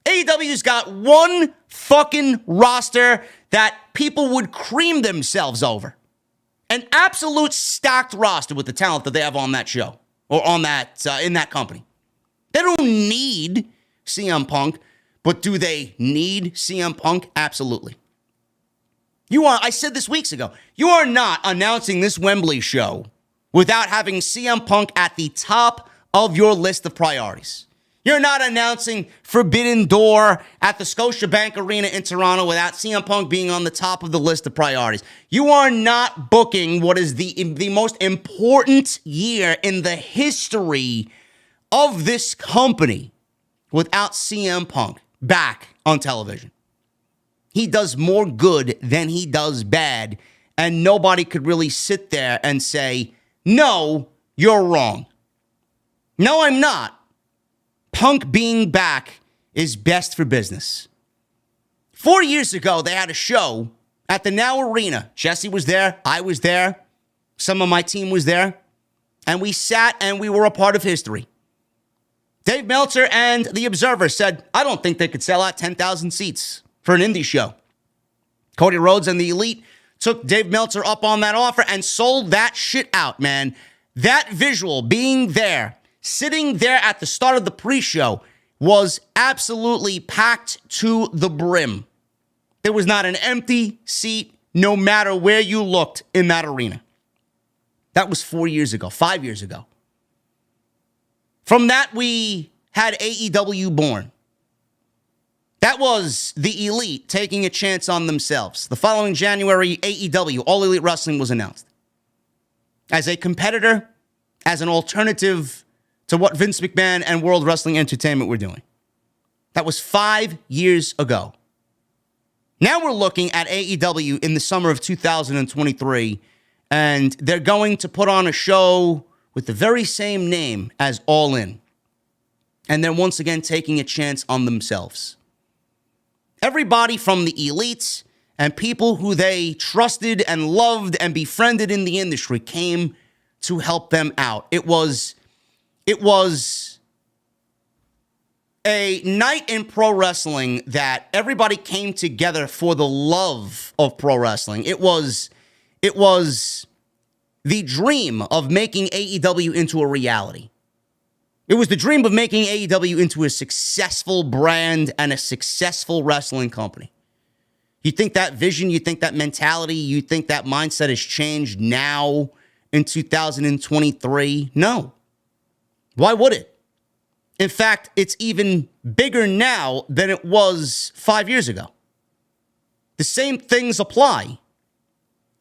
AEW's got one fucking roster that people would cream themselves over. An absolute stacked roster with the talent that they have on that show or on that in that company. They don't need CM Punk, but do they need CM Punk? Absolutely. I said this weeks ago, you are not announcing this Wembley show without having CM Punk at the top of your list of priorities. You're not announcing Forbidden Door at the Scotiabank Arena in Toronto without CM Punk being on the top of the list of priorities. You are not booking what is the most important year in the history of this company without CM Punk back on television. He does more good than he does bad, and nobody could really sit there and say, no, you're wrong. No, I'm not. Punk being back is best for business. 4 years ago, they had a show at the Now Arena. Jesse was there. I was there. Some of my team was there. And we sat and we were a part of history. Dave Meltzer and The Observer said, I don't think they could sell out 10,000 seats for an indie show. Cody Rhodes and the Elite took Dave Meltzer up on that offer and sold that shit out, man. That visual being there, sitting there at the start of the pre-show, was absolutely packed to the brim. There was not an empty seat, no matter where you looked in that arena. That was 4 years ago, 5 years ago. From that, we had AEW born. That was the Elite taking a chance on themselves. The following January, AEW, All Elite Wrestling, was announced. As a competitor, as an alternative to what Vince McMahon and World Wrestling Entertainment were doing. That was 5 years ago. Now we're looking at AEW in the summer of 2023, and they're going to put on a show with the very same name as All In. And they're once again taking a chance on themselves. Everybody from the elites and people who they trusted and loved and befriended in the industry came to help them out. It was a night in pro wrestling that everybody came together for the love of pro wrestling. It was the dream of making AEW into a reality. It was the dream of making AEW into a successful brand and a successful wrestling company. You think that vision, you think that mentality, you think that mindset has changed now in 2023? No. Why would it? In fact, it's even bigger now than it was 5 years ago. The same things apply.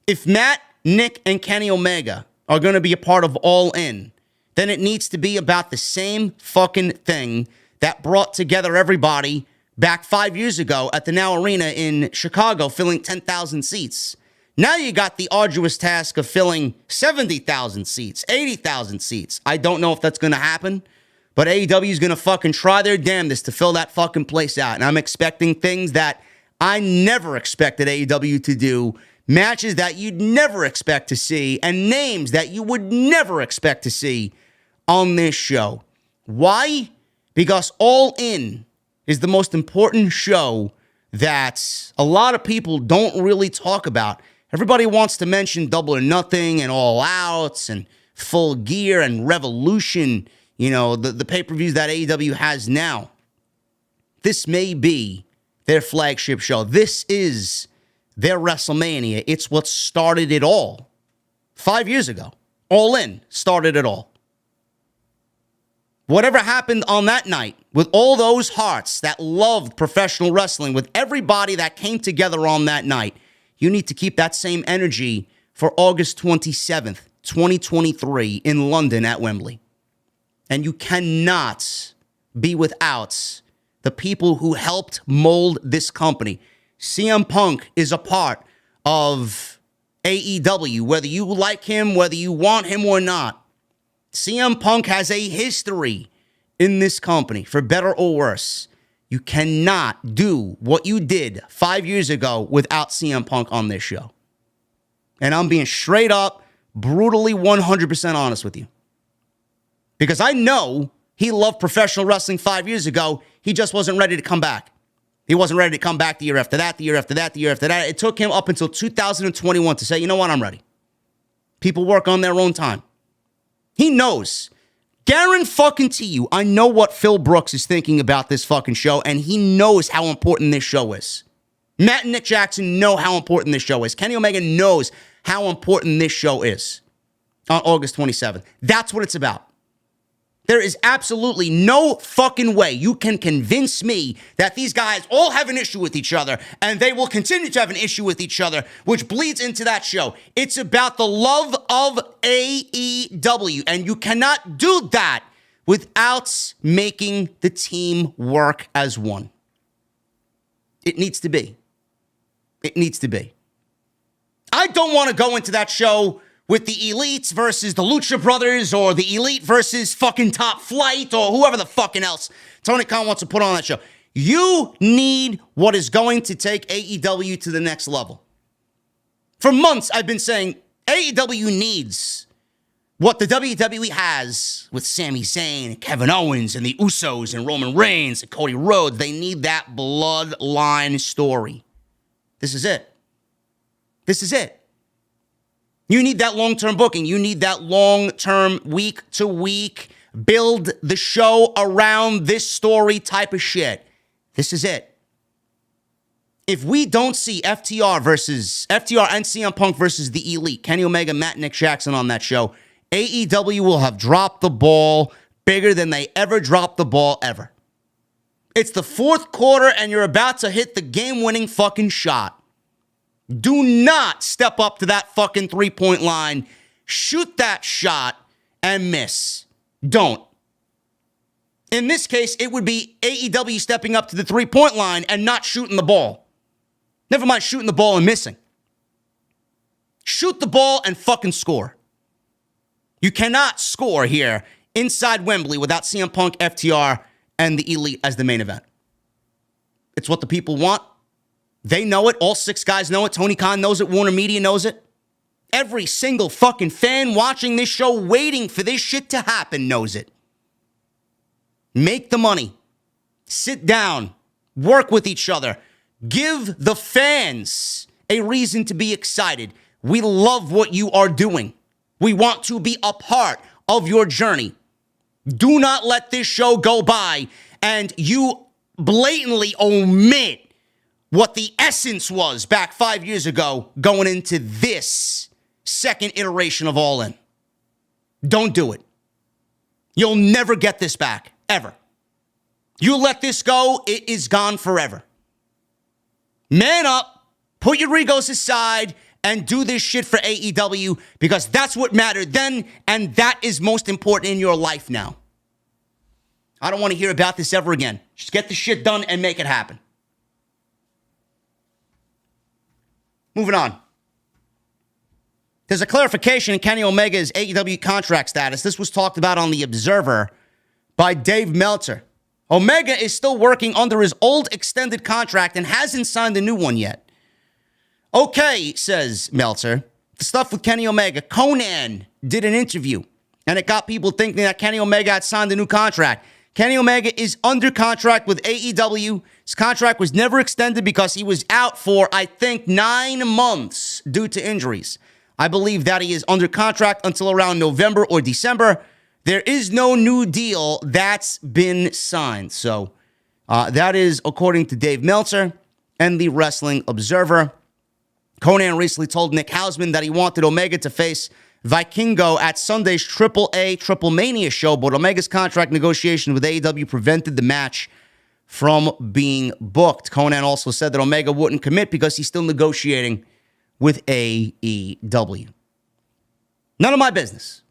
If Matt, Nick, and Kenny Omega are going to be a part of All In, then it needs to be about the same fucking thing that brought together everybody back 5 years ago at the Now Arena in Chicago, filling 10,000 seats. Now you got the arduous task of filling 70,000 seats, 80,000 seats. I don't know if that's going to happen, but AEW is going to fucking try their damnedest to fill that fucking place out. And I'm expecting things that I never expected AEW to do, matches that you'd never expect to see, and names that you would never expect to see on this show. Why? Because All In is the most important show that a lot of people don't really talk about. Everybody wants to mention Double or Nothing and All Outs and Full Gear and Revolution, you know, the pay-per-views that AEW has now. This may be their flagship show. This is their WrestleMania. It's what started it all. 5 years ago, All In started it all. Whatever happened on that night, with all those hearts that loved professional wrestling, with everybody that came together on that night, you need to keep that same energy for August 27th, 2023 in London at Wembley. And you cannot be without the people who helped mold this company. CM Punk is a part of AEW, whether you like him, whether you want him or not. CM Punk has a history in this company, for better or worse. You cannot do what you did 5 years ago without CM Punk on this show. And I'm being straight up, brutally 100% honest with you. Because I know he loved professional wrestling 5 years ago. He just wasn't ready to come back. He wasn't ready to come back the year after that, the year after that, the year after that. It took him up until 2021 to say, you know what, I'm ready. People work on their own time. He knows. Guarantee you, I know what Phil Brooks is thinking about this fucking show, and he knows how important this show is. Matt and Nick Jackson know how important this show is. Kenny Omega knows how important this show is on August 27th. That's what it's about. There is absolutely no fucking way you can convince me that these guys all have an issue with each other and they will continue to have an issue with each other, which bleeds into that show. It's about the love of AEW, and you cannot do that without making the team work as one. It needs to be. It needs to be. I don't want to go into that show with the Elites versus the Lucha Brothers or the Elite versus fucking Top Flight or whoever the fucking else Tony Khan wants to put on that show. You need what is going to take AEW to the next level. For months, I've been saying AEW needs what the WWE has with Sami Zayn and Kevin Owens and the Usos and Roman Reigns and Cody Rhodes. They need that bloodline story. This is it. This is it. You need that long-term booking. You need that long-term, week-to-week, build the show around this story type of shit. This is it. If we don't see FTR and CM Punk versus the Elite, Kenny Omega, Matt, Nick Jackson on that show, AEW will have dropped the ball bigger than they ever dropped the ball ever. It's the fourth quarter and you're about to hit the game-winning fucking shot. Do not step up to that fucking three-point line, shoot that shot, and miss. Don't. In this case, it would be AEW stepping up to the three-point line and not shooting the ball. Never mind shooting the ball and missing. Shoot the ball and fucking score. You cannot score here inside Wembley without CM Punk, FTR, and the Elite as the main event. It's what the people want. They know it. All six guys know it. Tony Khan knows it. Warner Media knows it. Every single fucking fan watching this show waiting for this shit to happen knows it. Make the money. Sit down. Work with each other. Give the fans a reason to be excited. We love what you are doing. We want to be a part of your journey. Do not let this show go by and you blatantly omit what the essence was back 5 years ago going into this second iteration of All In. Don't do it. You'll never get this back, ever. You let this go, it is gone forever. Man up, put your egos aside, and do this shit for AEW because that's what mattered then, and that is most important in your life now. I don't want to hear about this ever again. Just get the shit done and make it happen. Moving on. There's a clarification in Kenny Omega's AEW contract status. This was talked about on The Observer by Dave Meltzer. Omega is still working under his old extended contract and hasn't signed a new one yet. Okay, says Meltzer. The stuff with Kenny Omega. Conan did an interview, and it got people thinking that Kenny Omega had signed a new contract. Kenny Omega is under contract with AEW. His contract was never extended because he was out for, I think, 9 months due to injuries. I believe that he is under contract until around November or December. There is no new deal that's been signed. So that is according to Dave Meltzer and the Wrestling Observer. Conan recently told Nick Hausman that he wanted Omega to face Vikingo at Sunday's AAA Triple Mania show, but Omega's contract negotiation with AEW prevented the match from being booked. Conan also said that Omega wouldn't commit because he's still negotiating with AEW. None of my business.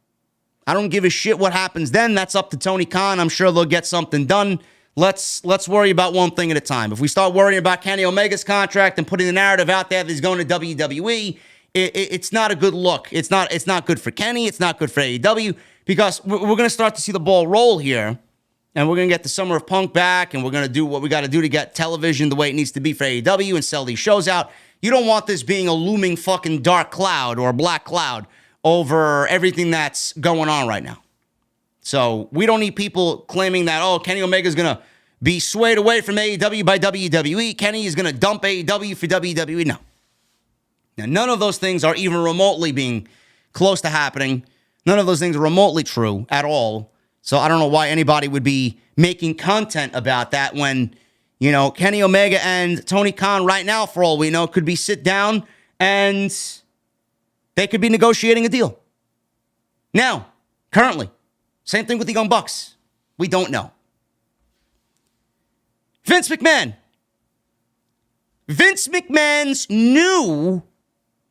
I don't give a shit what happens then. That's up to Tony Khan. I'm sure they'll get something done. Let's worry about one thing at a time. If we start worrying about Kenny Omega's contract and putting the narrative out there that he's going to WWE, it's not a good look. It's not good for Kenny. It's not good for AEW because we're going to start to see the ball roll here, and we're going to get the Summer of Punk back, and we're going to do what we got to do to get television the way it needs to be for AEW and sell these shows out. You don't want this being a looming fucking dark cloud or a black cloud over everything that's going on right now. So we don't need people claiming that, oh, Kenny Omega's going to be swayed away from AEW by WWE. Kenny is going to dump AEW for WWE. No. Now, none of those things are even remotely being close to happening. None of those things are remotely true at all. So I don't know why anybody would be making content about that when, you know, Kenny Omega and Tony Khan right now, for all we know, could be sit down and they could be negotiating a deal. Now, currently. Same thing with the Young Bucks. We don't know. Vince McMahon. Vince McMahon's new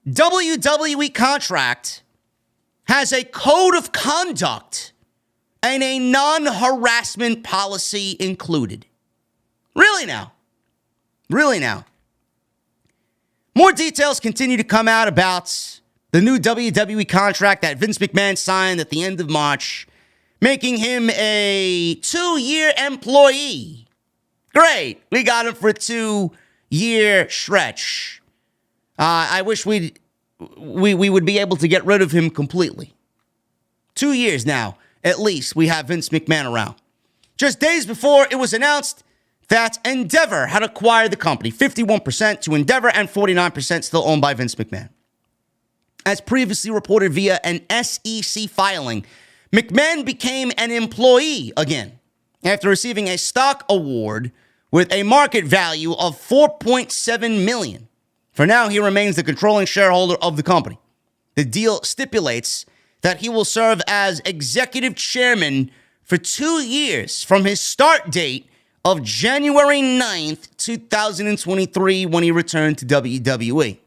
WWE contract has a code of conduct and a non-harassment policy included. Really now? Really now? More details continue to come out about the new WWE contract that Vince McMahon signed at the end of March, making him a 2-year employee. Great. We got him for a 2-year stretch. I wish we would be able to get rid of him completely. 2 years now, at least, we have Vince McMahon around. Just days before, it was announced that Endeavor had acquired the company, 51% to Endeavor and 49% still owned by Vince McMahon. As previously reported via an SEC filing, McMahon became an employee again after receiving a stock award with a market value of $4.7 million. For now, he remains the controlling shareholder of the company. The deal stipulates that he will serve as executive chairman for 2 years from his start date of January 9th, 2023, when he returned to WWE.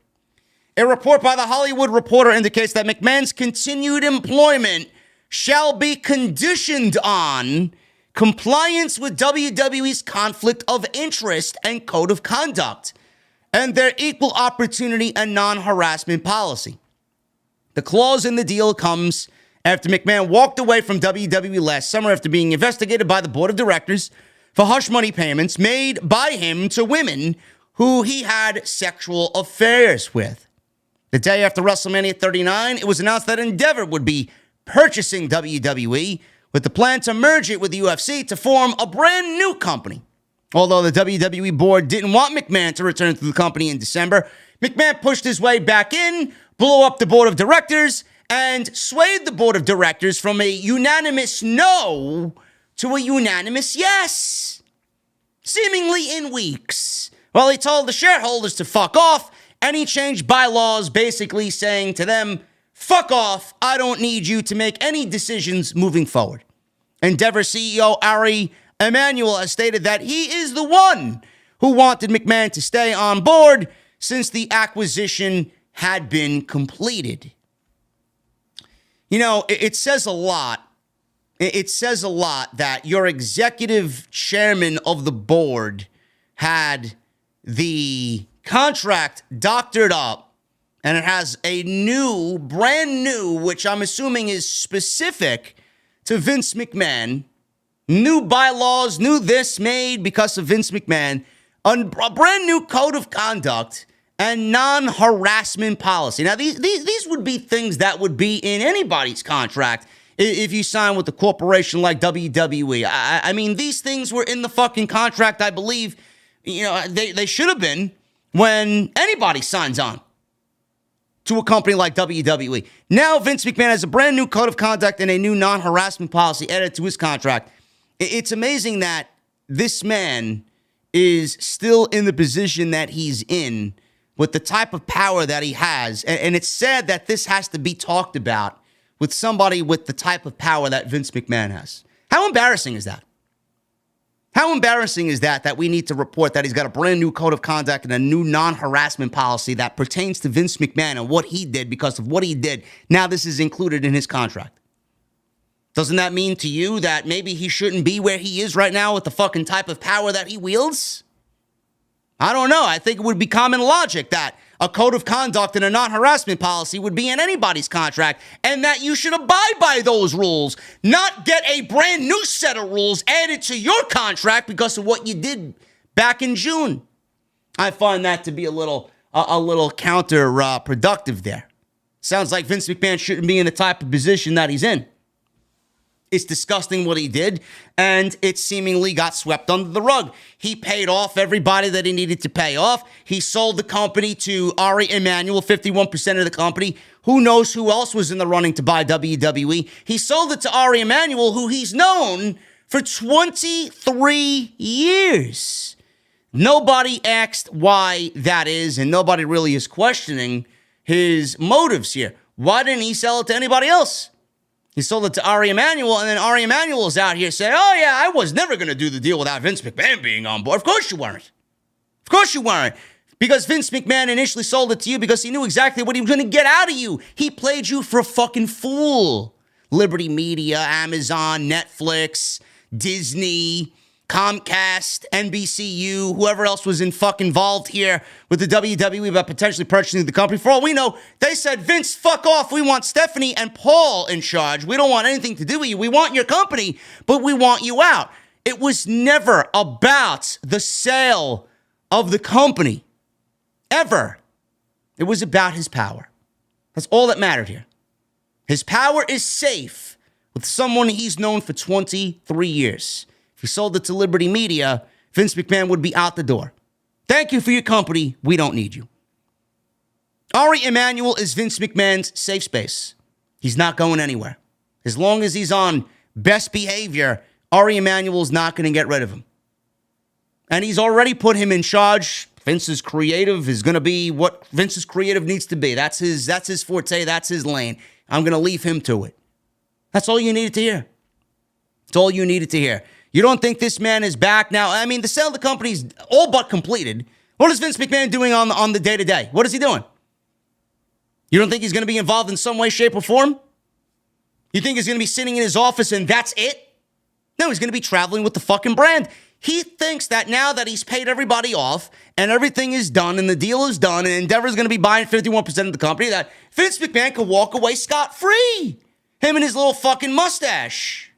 A report by The Hollywood Reporter indicates that McMahon's continued employment shall be conditioned on compliance with WWE's conflict of interest and code of conduct and their equal opportunity and non-harassment policy. The clause in the deal comes after McMahon walked away from WWE last summer after being investigated by the board of directors for hush money payments made by him to women who he had sexual affairs with. The day after WrestleMania 39, it was announced that Endeavor would be purchasing WWE with the plan to merge it with the UFC to form a brand new company. Although the WWE board didn't want McMahon to return to the company in December, McMahon pushed his way back in, blew up the board of directors, and swayed the board of directors from a unanimous no to a unanimous yes, seemingly in weeks. Well, he told the shareholders to fuck off, and he changed bylaws basically saying to them, fuck off, I don't need you to make any decisions moving forward. Endeavor CEO Ari Emanuel has stated that he is the one who wanted McMahon to stay on board since the acquisition had been completed. You know, it says a lot. It says a lot that your executive chairman of the board had the contract doctored up, and it has a new, brand new, which I'm assuming is specific to Vince McMahon, new bylaws, new this made because of Vince McMahon, a brand new code of conduct and non-harassment policy. Now, these would be things that would be in anybody's contract if you sign with a corporation like WWE. I mean, these things were in the fucking contract, I believe. You know, they should have been when anybody signs on to a company like WWE. Now, Vince McMahon has a brand new code of conduct and a new non-harassment policy added to his contract. It's amazing that this man is still in the position that he's in with the type of power that he has. And it's sad that this has to be talked about with somebody with the type of power that Vince McMahon has. How embarrassing is that? How embarrassing is that we need to report that he's got a brand new code of conduct and a new non-harassment policy that pertains to Vince McMahon and what he did because of what he did. Now this is included in his contract. Doesn't that mean to you that maybe he shouldn't be where he is right now with the fucking type of power that he wields? I don't know. I think it would be common logic that a code of conduct and a non-harassment policy would be in anybody's contract and that you should abide by those rules, not get a brand new set of rules added to your contract because of what you did back in June. I find that to be a little counterproductive there. Sounds like Vince McMahon shouldn't be in the type of position that he's in. It's disgusting what he did, and it seemingly got swept under the rug. He paid off everybody that he needed to pay off. He sold the company to Ari Emanuel, 51% of the company. Who knows who else was in the running to buy WWE? He sold it to Ari Emanuel, who he's known for 23 years. Nobody asked why that is, and nobody really is questioning his motives here. Why didn't he sell it to anybody else? He sold it to Ari Emanuel, and then Ari Emanuel's out here saying, oh, yeah, I was never going to do the deal without Vince McMahon being on board. Of course you weren't. Of course you weren't. Because Vince McMahon initially sold it to you because he knew exactly what he was going to get out of you. He played you for a fucking fool. Liberty Media, Amazon, Netflix, Disney, Comcast, NBCU, whoever else was involved here with the WWE about potentially purchasing the company. For all we know, they said, Vince, fuck off. We want Stephanie and Paul in charge. We don't want anything to do with you. We want your company, but we want you out. It was never about the sale of the company. Ever. It was about his power. That's all that mattered here. His power is safe with someone he's known for 23 years. If he sold it to Liberty Media, Vince McMahon would be out the door. Thank you for your company. We don't need you. Ari Emanuel is Vince McMahon's safe space. He's not going anywhere. As long as he's on best behavior, Ari Emanuel's not going to get rid of him. And he's already put him in charge. Vince's creative is going to be what Vince's creative needs to be. That's his forte. That's his lane. I'm going to leave him to it. That's all you needed to hear. That's all you needed to hear. You don't think this man is back now? I mean, the sale of the company's all but completed. What is Vince McMahon doing on the day-to-day? What is he doing? You don't think he's going to be involved in some way, shape, or form? You think he's going to be sitting in his office and that's it? No, he's going to be traveling with the fucking brand. He thinks that now that he's paid everybody off and everything is done and the deal is done and Endeavor's going to be buying 51% of the company, that Vince McMahon could walk away scot-free. Him and his little fucking mustache.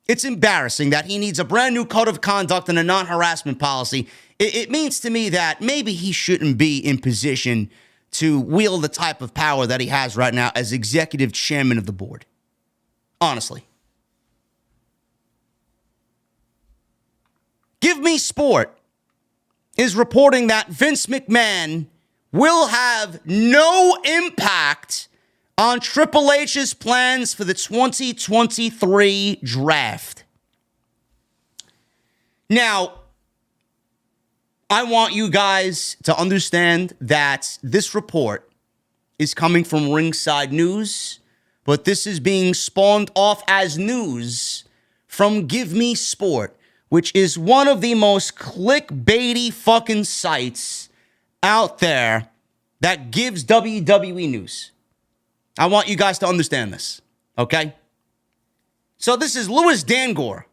It's embarrassing that he needs a brand new code of conduct and a non-harassment policy. It means to me that maybe he shouldn't be in position to wield the type of power that he has right now as executive chairman of the board. Honestly. Give Me Sport is reporting that Vince McMahon will have no impact on Triple H's plans for the 2023 draft. Now, I want you guys to understand that this report is coming from Ringside News, but this is being spawned off as news from Give Me Sport, which is one of the most clickbaity fucking sites out there that gives WWE news. I want you guys to understand this, okay? So this is Louis Dangor,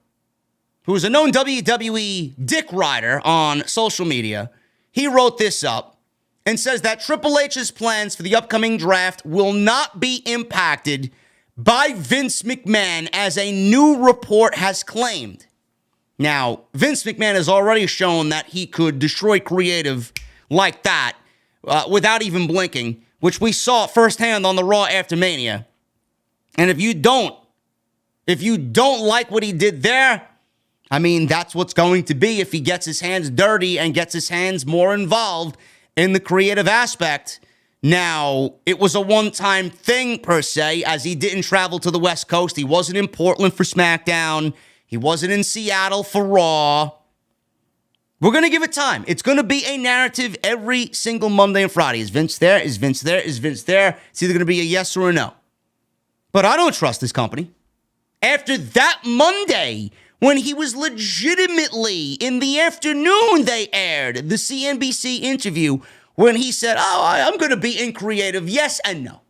who is a known WWE dick rider on social media. He wrote this up and says that Triple H's plans for the upcoming draft will not be impacted by Vince McMahon, as a new report has claimed. Now, Vince McMahon has already shown that he could destroy creative like that without even blinking, which we saw firsthand on the Raw after Mania. And if you don't like what he did there, I mean, that's what's going to be if he gets his hands dirty and gets his hands more involved in the creative aspect. Now, it was a one-time thing, per se, as he didn't travel to the West Coast. He wasn't in Portland for SmackDown. He wasn't in Seattle for Raw. We're going to give it time. It's going to be a narrative every single Monday and Friday. Is Vince there? Is Vince there? Is Vince there? It's either going to be a yes or a no. But I don't trust this company. After that Monday, when he was legitimately, in the afternoon, they aired the CNBC interview when he said, I'm going to be in creative, yes and no.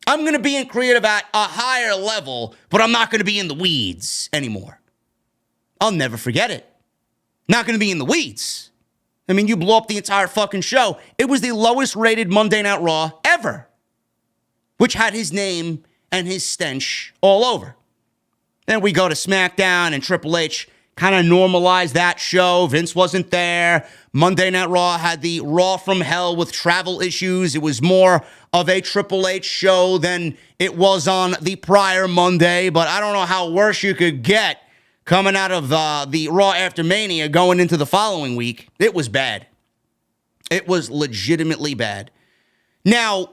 I'm going to be in creative at a higher level, but I'm not going to be in the weeds anymore. I'll never forget it. Not going to be in the weeds. I mean, you blow up the entire fucking show. It was the lowest rated Monday Night Raw ever, which had his name and his stench all over. Then we go to SmackDown and Triple H kind of normalized that show. Vince wasn't there. Monday Night Raw had the Raw from Hell with travel issues. It was more of a Triple H show than it was on the prior Monday, but I don't know how worse you could get coming out of the Raw after Mania going into the following week. It was bad. It was legitimately bad. Now,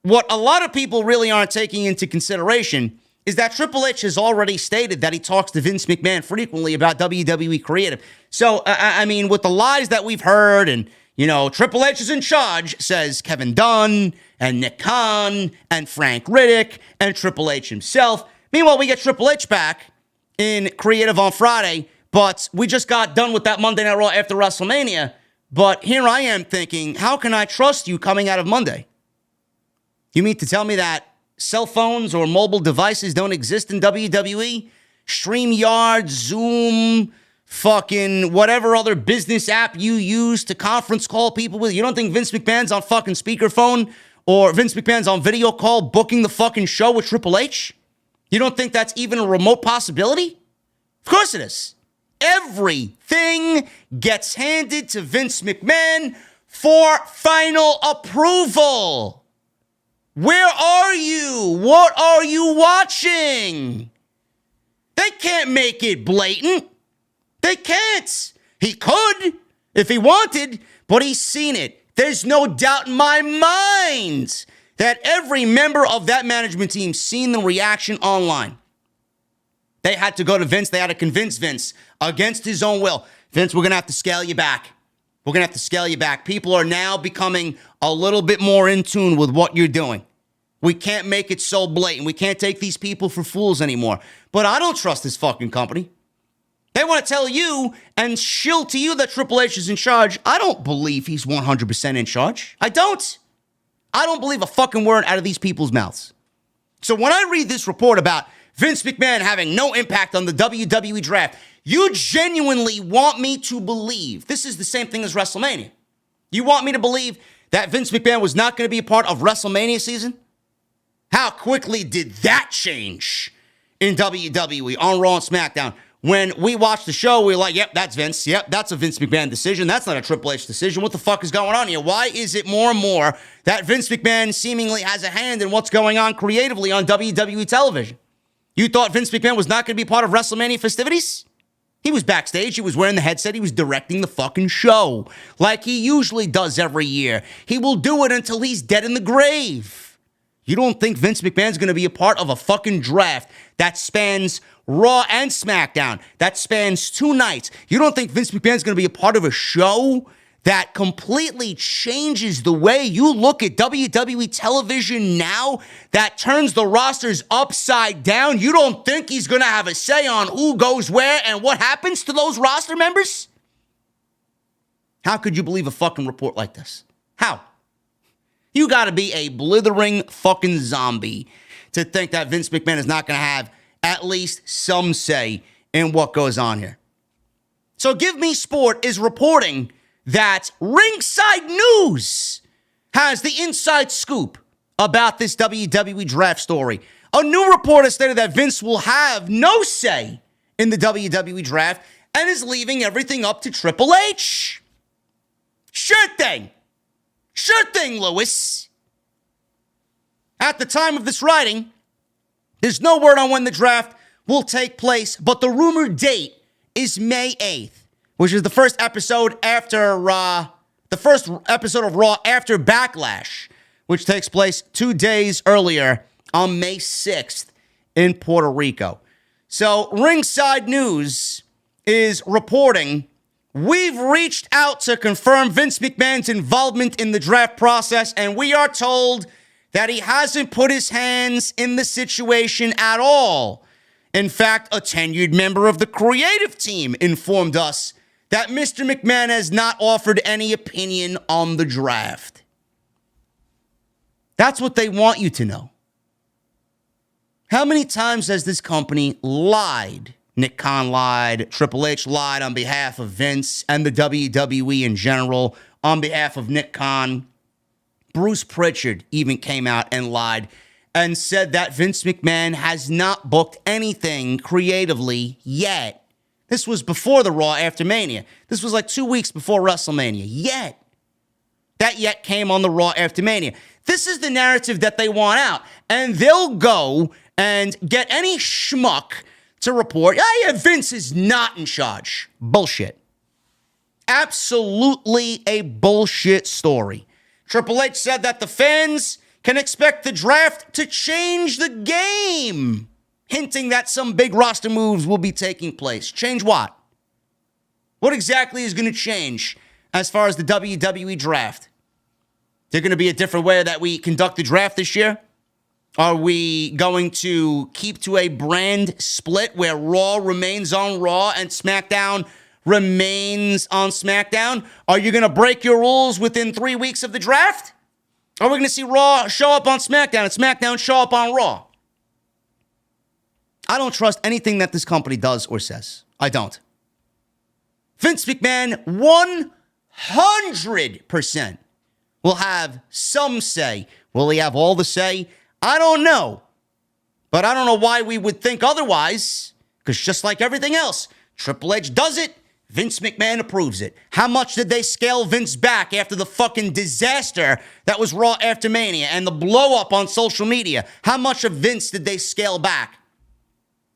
what a lot of people really aren't taking into consideration is that Triple H has already stated that he talks to Vince McMahon frequently about WWE creative. So, I mean, with the lies that we've heard and, You know, Triple H is in charge, says Kevin Dunn and Nick Khan and Frank Riddick and Triple H himself. Meanwhile, we get Triple H back in Creative on Friday, but we just got done with that Monday Night Raw after WrestleMania. But here I am thinking, how can I trust you coming out of Monday? You mean to tell me that cell phones or mobile devices don't exist in WWE? StreamYard, Zoom, fucking whatever other business app you use to conference call people with. You don't think Vince McMahon's on fucking speakerphone or Vince McMahon's on video call booking the fucking show with Triple H? You don't think that's even a remote possibility? Of course it is. Everything gets handed to Vince McMahon for final approval. Where are you? What are you watching? They can't make it blatant. They can't. He could if he wanted, but he's seen it. There's no doubt in my mind that every member of that management team seen the reaction online. They had to go to Vince. They had to convince Vince against his own will. Vince, we're going to have to scale you back. We're going to have to scale you back. People are now becoming a little bit more in tune with what you're doing. We can't make it so blatant. We can't take these people for fools anymore. But I don't trust this fucking company. They want to tell you and shill to you that Triple H is in charge. I don't believe he's 100% in charge. I don't. I don't believe a fucking word out of these people's mouths. So when I read this report about Vince McMahon having no impact on the WWE Draft, you genuinely want me to believe this is the same thing as WrestleMania. You want me to believe that Vince McMahon was not going to be a part of WrestleMania season? How quickly did that change in WWE on Raw and SmackDown? When we watched the show, we were like, yep, that's Vince. Yep, that's a Vince McMahon decision. That's not a Triple H decision. What the fuck is going on here? Why is it more and more that Vince McMahon seemingly has a hand in what's going on creatively on WWE television? You thought Vince McMahon was not going to be part of WrestleMania festivities? He was backstage. He was wearing the headset. He was directing the fucking show like he usually does every year. He will do it until he's dead in the grave. You don't think Vince McMahon's going to be a part of a fucking draft that spans Raw and SmackDown, that spans 2 nights? You don't think Vince McMahon's going to be a part of a show that completely changes the way you look at WWE television now, that turns the rosters upside down? You don't think he's going to have a say on who goes where and what happens to those roster members? How could you believe a fucking report like this? How? You got to be a blithering fucking zombie to think that Vince McMahon is not going to have at least some say in what goes on here. So Give Me Sport is reporting that Ringside News has the inside scoop about this WWE Draft story. A new report has stated that Vince will have no say in the WWE Draft and is leaving everything up to Triple H. Sure thing. Sure thing, Lewis. At the time of this writing, there's no word on when the draft will take place, but the rumored date is May 8th, which is the first episode after the first episode of Raw after Backlash, which takes place 2 days earlier on May 6th in Puerto Rico. So Ringside News is reporting, we've reached out to confirm Vince McMahon's involvement in the draft process, and we are told that he hasn't put his hands in the situation at all. In fact, a tenured member of the creative team informed us that Mr. McMahon has not offered any opinion on the draft. That's what they want you to know. How many times has this company lied? Nick Khan lied, Triple H lied on behalf of Vince and the WWE in general, on behalf of Nick Khan. Bruce Pritchard even came out and lied and said that Vince McMahon has not booked anything creatively yet. This was before the Raw after Mania. This was like 2 weeks before WrestleMania. Yet. That yet came on the Raw after Mania. This is the narrative that they want out. And they'll go and get any schmuck to report, yeah, Vince is not in charge. Bullshit. Absolutely a bullshit story. Triple H said that the fans can expect the draft to change the game, hinting that some big roster moves will be taking place. Change what? What exactly is going to change as far as the WWE Draft? There going to be a different way that we conduct the draft this year? Are we going to keep to a brand split where Raw remains on Raw and SmackDown remains on SmackDown? Are you going to break your rules within 3 weeks of the draft? Are we going to see Raw show up on SmackDown and SmackDown show up on Raw? I don't trust anything that this company does or says. I don't. Vince McMahon, 100% will have some say. Will he have all the say? I don't know. But I don't know why we would think otherwise, because just like everything else, Triple H does it, Vince McMahon approves it. How much did they scale Vince back after the fucking disaster that was Raw after Mania and the blow up on social media? How much of Vince did they scale back?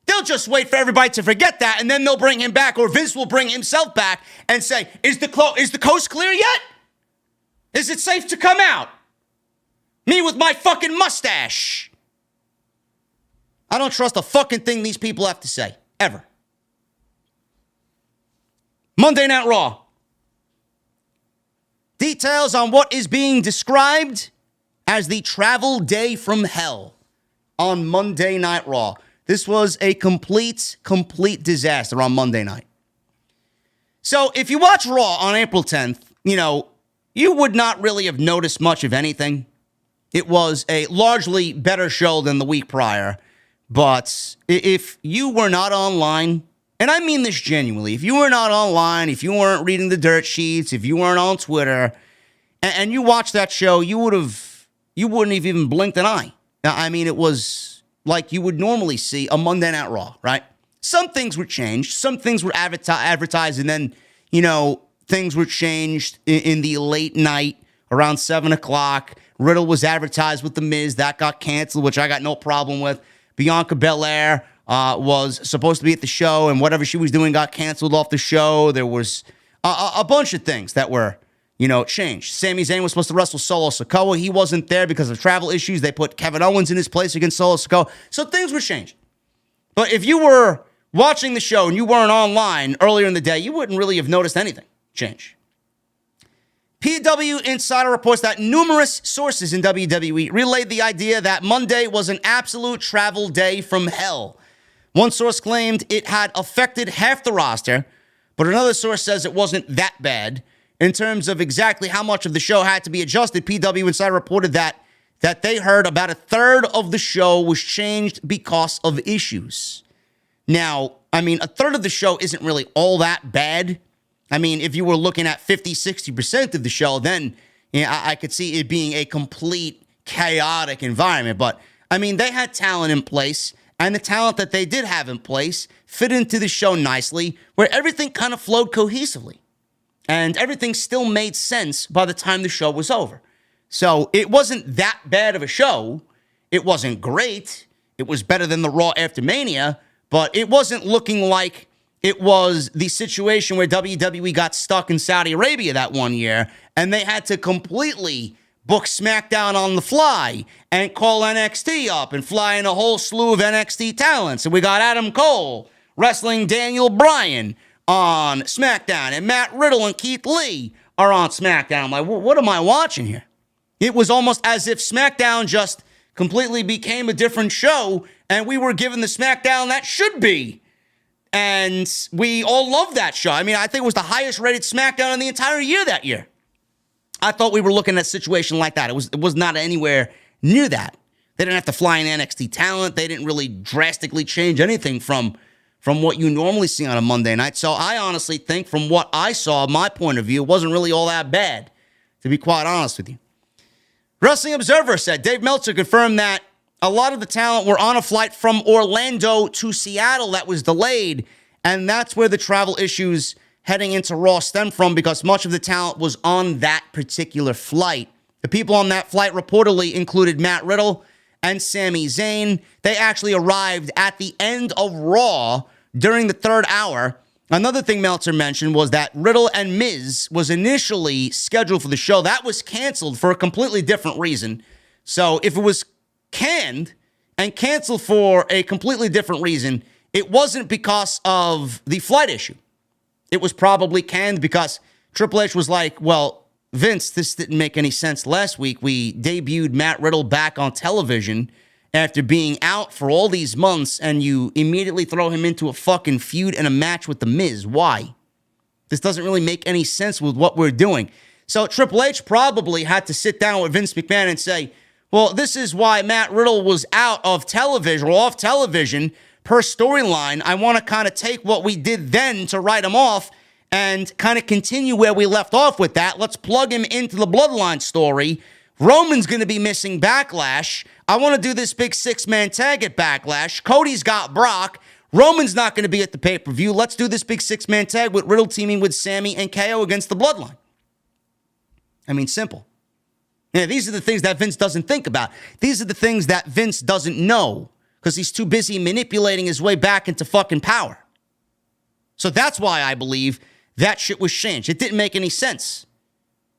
They'll just wait for everybody to forget that, and then they'll bring him back, or Vince will bring himself back and say, is the coast clear yet? Is it safe to come out? Me with my fucking mustache. I don't trust a fucking thing these people have to say, ever. Monday Night Raw. Details on what is being described as the travel day from hell on Monday Night Raw. This was a complete disaster on Monday night. So if you watch Raw on April 10th, you would not really have noticed much of anything. It was a largely better show than the week prior. But if you were not online, and I mean this genuinely, if you were not online, if you weren't reading the dirt sheets, if you weren't on Twitter, and you watched that show, you wouldn't have even blinked an eye. I mean, it was like you would normally see a Monday Night Raw, right? Some things were changed. Some things were advertised, and then, things were changed in the late night around 7 o'clock. Riddle was advertised with The Miz. That got canceled, which I got no problem with. Bianca Belair was supposed to be at the show, and whatever she was doing got canceled off the show. There was a bunch of things that were changed. Sami Zayn was supposed to wrestle Solo Sikoa. He wasn't there because of travel issues. They put Kevin Owens in his place against Solo Sikoa. So things were changed. But if you were watching the show and you weren't online earlier in the day, you wouldn't really have noticed anything change. PW Insider reports that numerous sources in WWE relayed the idea that Monday was an absolute travel day from hell. One source claimed it had affected half the roster, but another source says it wasn't that bad. In terms of exactly how much of the show had to be adjusted, PW Insider reported that they heard about a third of the show was changed because of issues. Now, I mean, a third of the show isn't really all that bad. I mean, if you were looking at 50, 60% of the show, then I could see it being a complete chaotic environment. But, I mean, they had talent in place, and the talent that they did have in place fit into the show nicely, where everything kind of flowed cohesively. And everything still made sense by the time the show was over. So it wasn't that bad of a show. It wasn't great. It was better than the Raw after Mania, but it wasn't looking like it was the situation where WWE got stuck in Saudi Arabia that one year, and they had to completely book SmackDown on the fly and call NXT up and fly in a whole slew of NXT talents. And we got Adam Cole wrestling Daniel Bryan on SmackDown, and Matt Riddle and Keith Lee are on SmackDown. I'm like, what am I watching here? It was almost as if SmackDown just completely became a different show, and we were given the SmackDown that should be. And we all loved that show. I mean, I think it was the highest rated SmackDown in the entire year that year. I thought we were looking at a situation like that. It was not anywhere near that. They didn't have to fly in NXT talent. They didn't really drastically change anything from what you normally see on a Monday night. So I honestly think from what I saw, my point of view, it wasn't really all that bad, to be quite honest with you. Wrestling Observer said Dave Meltzer confirmed that a lot of the talent were on a flight from Orlando to Seattle that was delayed, and that's where the travel issues heading into Raw stem from, because much of the talent was on that particular flight. The people on that flight reportedly included Matt Riddle and Sami Zayn. They actually arrived at the end of Raw during the third hour. Another thing Meltzer mentioned was that Riddle and Miz was initially scheduled for the show. That was canceled for a completely different reason. So if it was canned and canceled for a completely different reason, it wasn't because of the flight issue. It was probably canned because Triple H was like, well, Vince, this didn't make any sense last week. We debuted Matt Riddle back on television after being out for all these months, and you immediately throw him into a fucking feud and a match with The Miz. Why? This doesn't really make any sense with what we're doing. So Triple H probably had to sit down with Vince McMahon and say, well, this is why Matt Riddle was out of television or off television per storyline. I want to kind of take what we did then to write him off and kind of continue where we left off with that. Let's plug him into the Bloodline story. Roman's going to be missing Backlash. I want to do this big six-man tag at Backlash. Cody's got Brock. Roman's not going to be at the pay-per-view. Let's do this big six-man tag with Riddle teaming with Sammy and KO against the Bloodline. I mean, simple. Yeah, these are the things that Vince doesn't think about. These are the things that Vince doesn't know because he's too busy manipulating his way back into fucking power. So that's why I believe that shit was changed. It didn't make any sense.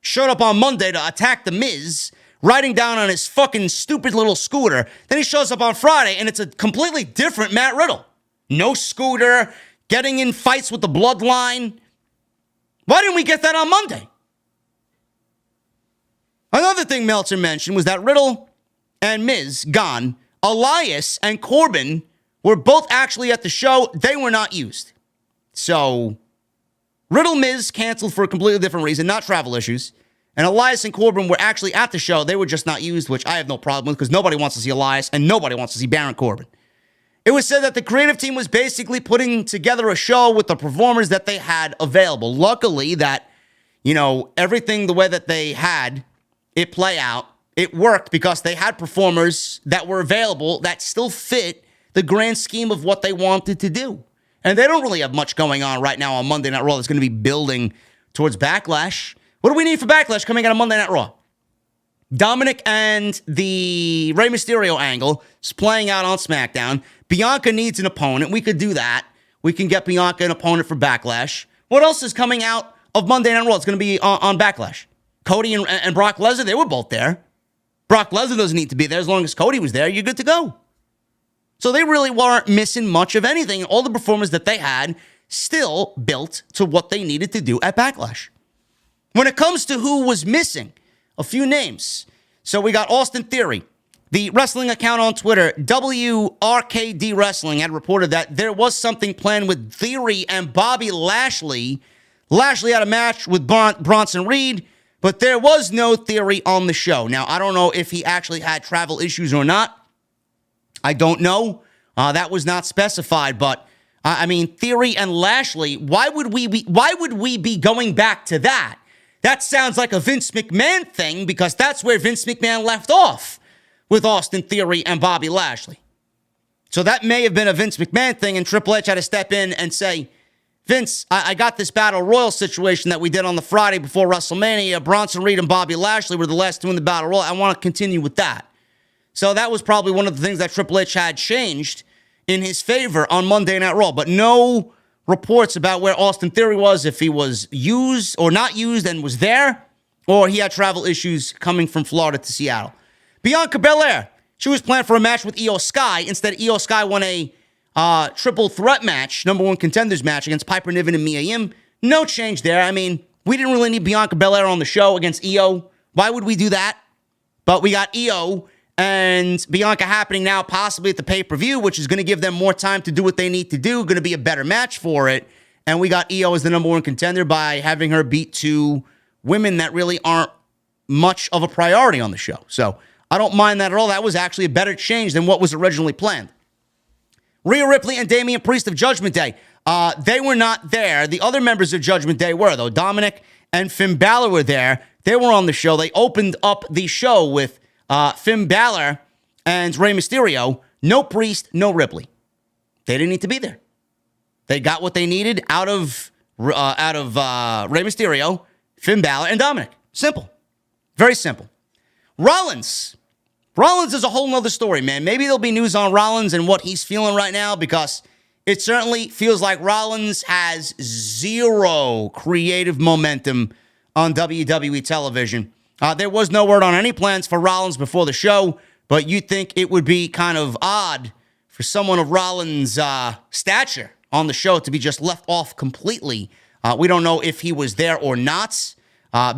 Showed up on Monday to attack The Miz, riding down on his fucking stupid little scooter. Then he shows up on Friday, and it's a completely different Matt Riddle. No scooter, getting in fights with the Bloodline. Why didn't we get that on Monday? Another thing Meltzer mentioned was that Riddle and Miz gone. Elias and Corbin were both actually at the show. They were not used. So Riddle Miz canceled for a completely different reason, not travel issues. And Elias and Corbin were actually at the show. They were just not used, which I have no problem with because nobody wants to see Elias and nobody wants to see Baron Corbin. It was said that the creative team was basically putting together a show with the performers that they had available. Luckily that, everything the way that they had it play out, it worked because they had performers that were available that still fit the grand scheme of what they wanted to do. And they don't really have much going on right now on Monday Night Raw that's going to be building towards Backlash. What do we need for Backlash coming out of Monday Night Raw? Dominic and the Rey Mysterio angle is playing out on SmackDown. Bianca needs an opponent. We could do that. We can get Bianca an opponent for Backlash. What else is coming out of Monday Night Raw? It's going to be on Backlash. Cody and Brock Lesnar, they were both there. Brock Lesnar doesn't need to be there. As long as Cody was there, you're good to go. So they really weren't missing much of anything. All the performers that they had still built to what they needed to do at Backlash. When it comes to who was missing, a few names. So we got Austin Theory. The wrestling account on Twitter, WRKD Wrestling, had reported that there was something planned with Theory and Bobby Lashley. Lashley had a match with Bronson Reed, but there was no Theory on the show. Now, I don't know if he actually had travel issues or not. I don't know. That was not specified, but Theory and Lashley, why would we be going back to that? That sounds like a Vince McMahon thing because that's where Vince McMahon left off with Austin Theory and Bobby Lashley. So that may have been a Vince McMahon thing, and Triple H had to step in and say, Vince, I got this Battle Royal situation that we did on the Friday before WrestleMania. Bronson Reed and Bobby Lashley were the last two in the Battle Royal. I want to continue with that. So that was probably one of the things that Triple H had changed in his favor on Monday Night Raw. But no reports about where Austin Theory was, if he was used or not used and was there, or he had travel issues coming from Florida to Seattle. Bianca Belair, she was planned for a match with Io Sky. Instead, Io Sky won a triple threat match, number one contenders match against Piper Niven and Mia Yim. No change there. We didn't really need Bianca Belair on the show against Io. Why would we do that? But we got Io and Bianca happening now, possibly at the pay-per-view, which is going to give them more time to do what they need to do. Going to be a better match for it. And we got Io as the number one contender by having her beat two women that really aren't much of a priority on the show. So I don't mind that at all. That was actually a better change than what was originally planned. Rhea Ripley and Damian Priest of Judgment Day. They were not there. The other members of Judgment Day were, though. Dominic and Finn Balor were there. They were on the show. They opened up the show with Finn Balor and Rey Mysterio. No Priest, no Ripley. They didn't need to be there. They got what they needed out of Rey Mysterio, Finn Balor, and Dominic. Simple. Very simple. Rollins is a whole nother story, man. Maybe there'll be news on Rollins and what he's feeling right now because it certainly feels like Rollins has zero creative momentum on WWE television. There was no word on any plans for Rollins before the show, but you'd think it would be kind of odd for someone of Rollins' stature on the show to be just left off completely We don't know if he was there or not.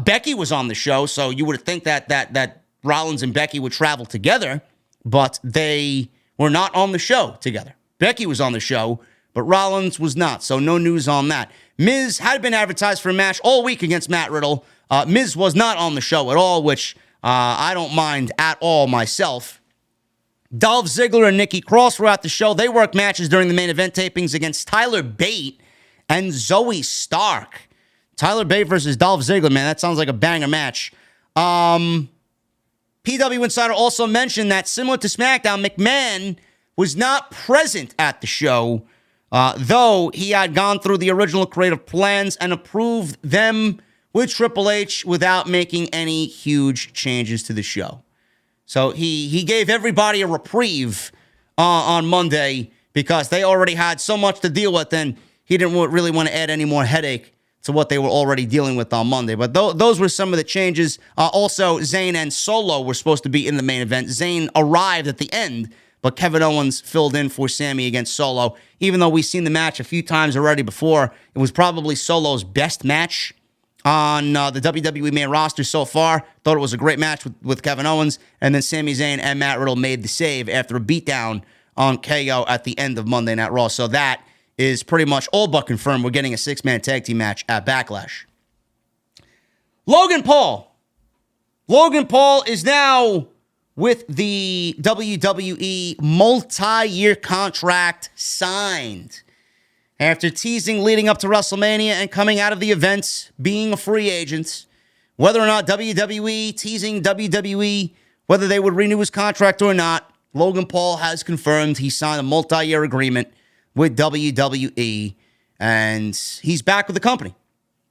Becky was on the show, so you would think that Rollins and Becky would travel together, but they were not on the show together. Becky was on the show, but Rollins was not, so no news on that. Miz had been advertised for a match all week against Matt Riddle. Miz was not on the show at all, which I don't mind at all myself. Dolph Ziggler and Nikki Cross were at the show. They worked matches during the main event tapings against Tyler Bate and Zoe Stark. Tyler Bate versus Dolph Ziggler, man, that sounds like a banger match. PW Insider also mentioned that similar to SmackDown, McMahon was not present at the show, though he had gone through the original creative plans and approved them with Triple H without making any huge changes to the show. So he gave everybody a reprieve on Monday because they already had so much to deal with, and he didn't really want to add any more headache to what they were already dealing with on Monday. But those were some of the changes. Also, Zayn and Solo were supposed to be in the main event. Zayn arrived at the end, but Kevin Owens filled in for Sammy against Solo. Even though we've seen the match a few times already before, it was probably Solo's best match on the WWE main roster so far. Thought it was a great match with Kevin Owens. And then Sami Zayn and Matt Riddle made the save after a beatdown on KO at the end of Monday Night Raw. So that is pretty much all but confirmed. We're getting a 6-man tag team match at Backlash. Logan Paul. Logan Paul is now with the WWE multi-year contract signed. After teasing leading up to WrestleMania and coming out of the event, being a free agent, whether or not WWE teasing WWE, whether they would renew his contract or not, Logan Paul has confirmed he signed a multi-year agreement with WWE, and he's back with the company.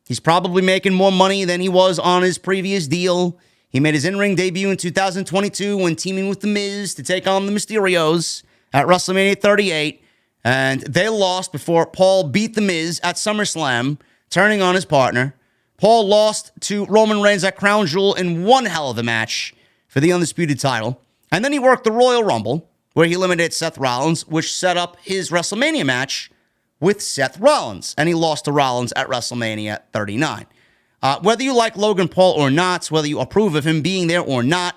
He's probably making more money than he was on his previous deal. He made his in-ring debut in 2022 when teaming with The Miz to take on the Mysterios at WrestleMania 38. And they lost before Paul beat The Miz at SummerSlam, turning on his partner. Paul lost to Roman Reigns at Crown Jewel in one hell of a match for the Undisputed title. And then he worked the Royal Rumble, where he eliminated Seth Rollins, which set up his WrestleMania match with Seth Rollins. And he lost to Rollins at WrestleMania 39. Whether you like Logan Paul or not, whether you approve of him being there or not,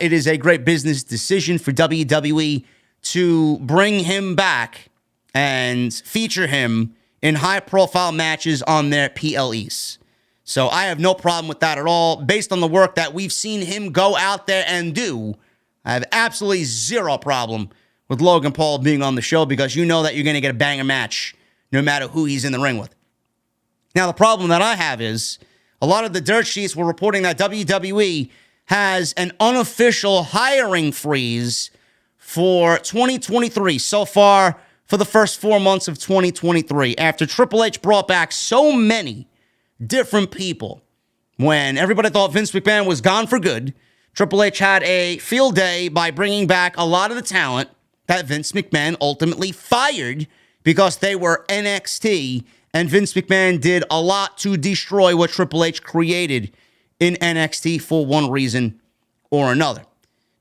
it is a great business decision for WWE to bring him back and feature him in high-profile matches on their PLEs. So I have no problem with that at all. Based on the work that we've seen him go out there and do, I have absolutely zero problem with Logan Paul being on the show because you know that you're going to get a banger match no matter who he's in the ring with. Now, the problem that I have is a lot of the dirt sheets were reporting that WWE has an unofficial hiring freeze for 2023 so far for the first 4 months of 2023 after Triple H brought back so many different people. When everybody thought Vince McMahon was gone for good, Triple H had a field day by bringing back a lot of the talent that Vince McMahon ultimately fired because they were NXT, and Vince McMahon did a lot to destroy what Triple H created in NXT for one reason or another.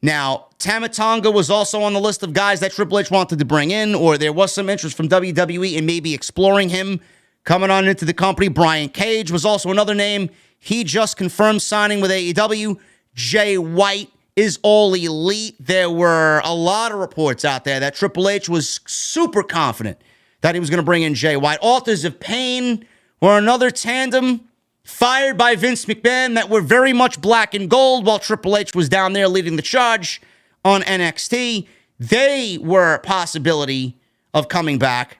Now, Tama Tonga was also on the list of guys that Triple H wanted to bring in, or there was some interest from WWE in maybe exploring him coming on into the company. Brian Cage was also another name. He just confirmed signing with AEW. Jay White is all elite. There were a lot of reports out there that Triple H was super confident that he was going to bring in Jay White. Authors of Pain were another tandem fired by Vince McMahon that were very much black and gold while Triple H was down there leading the charge on NXT. They were a possibility of coming back.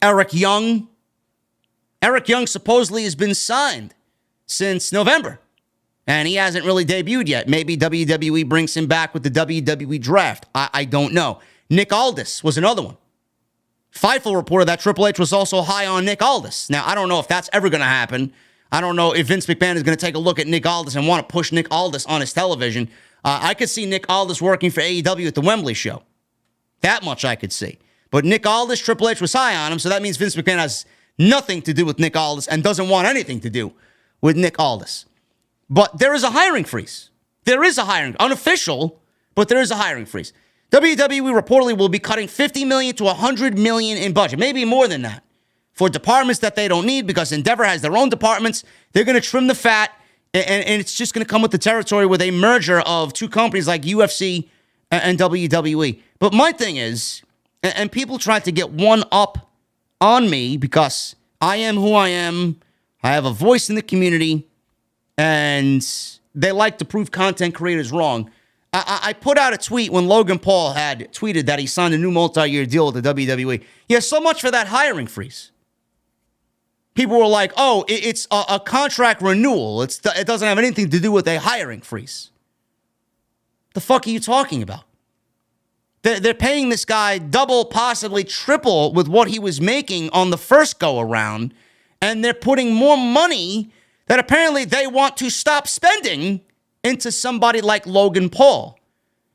Eric Young supposedly has been signed since November, and he hasn't really debuted yet. Maybe WWE brings him back with the WWE Draft. I don't know. Nick Aldis was another one. Fightful reported that Triple H was also high on Nick Aldis. Now, I don't know if that's ever going to happen. I don't know if Vince McMahon is going to take a look at Nick Aldis and want to push Nick Aldis on his television. I could see Nick Aldis working for AEW at the Wembley show. That much I could see. But Nick Aldis, Triple H was high on him, so that means Vince McMahon has nothing to do with Nick Aldis and doesn't want anything to do with Nick Aldis. But there is a hiring freeze. There is a hiring, unofficial, but there is a hiring freeze. WWE reportedly will be cutting $50 million to $100 million in budget, maybe more than that, for departments that they don't need because Endeavor has their own departments. They're going to trim the fat, and it's just going to come with the territory with a merger of two companies like UFC and WWE. But my thing is, and people try to get one up on me because I am who I am. I have a voice in the community, and they like to prove content creators wrong. I put out a tweet when Logan Paul had tweeted that he signed a new multi-year deal with the WWE. Yeah, so much for that hiring freeze. People were like, oh, it's a contract renewal. It doesn't have anything to do with a hiring freeze. The fuck are you talking about? They're paying this guy double, possibly triple with what he was making on the first go-around, and they're putting more money that apparently they want to stop spending into somebody like Logan Paul.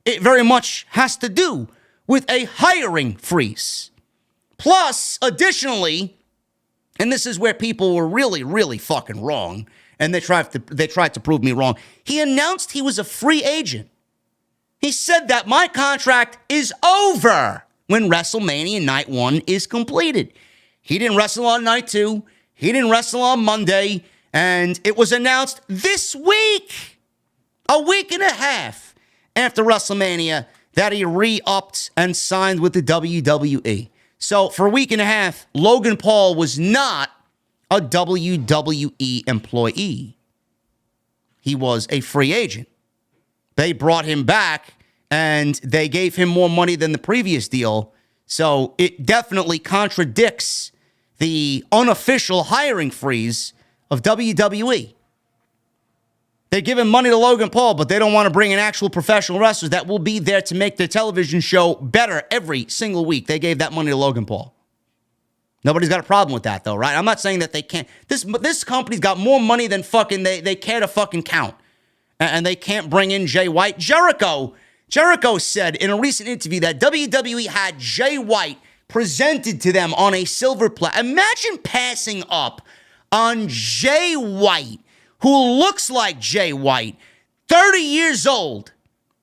It very much has to do with a hiring freeze. Plus, additionally, and this is where people were really, really fucking wrong, and they tried to prove me wrong, he announced he was a free agent. He said that my contract is over when WrestleMania Night 1 is completed. He didn't wrestle on Night 2. He didn't wrestle on Monday. And it was announced this week, a week and a half after WrestleMania, that he re-upped and signed with the WWE. So for a week and a half, Logan Paul was not a WWE employee. He was a free agent. They brought him back, and they gave him more money than the previous deal. So it definitely contradicts the unofficial hiring freeze of WWE. They're giving money to Logan Paul, but they don't want to bring in actual professional wrestlers that will be there to make their television show better every single week. They gave that money to Logan Paul. Nobody's got a problem with that, though, right? I'm not saying that they can't. This company's got more money than fucking they care to fucking count. And they can't bring in Jay White. Jericho said in a recent interview that WWE had Jay White presented to them on a silver platter. Imagine passing up on Jay White, who looks like Jay White, 30 years old,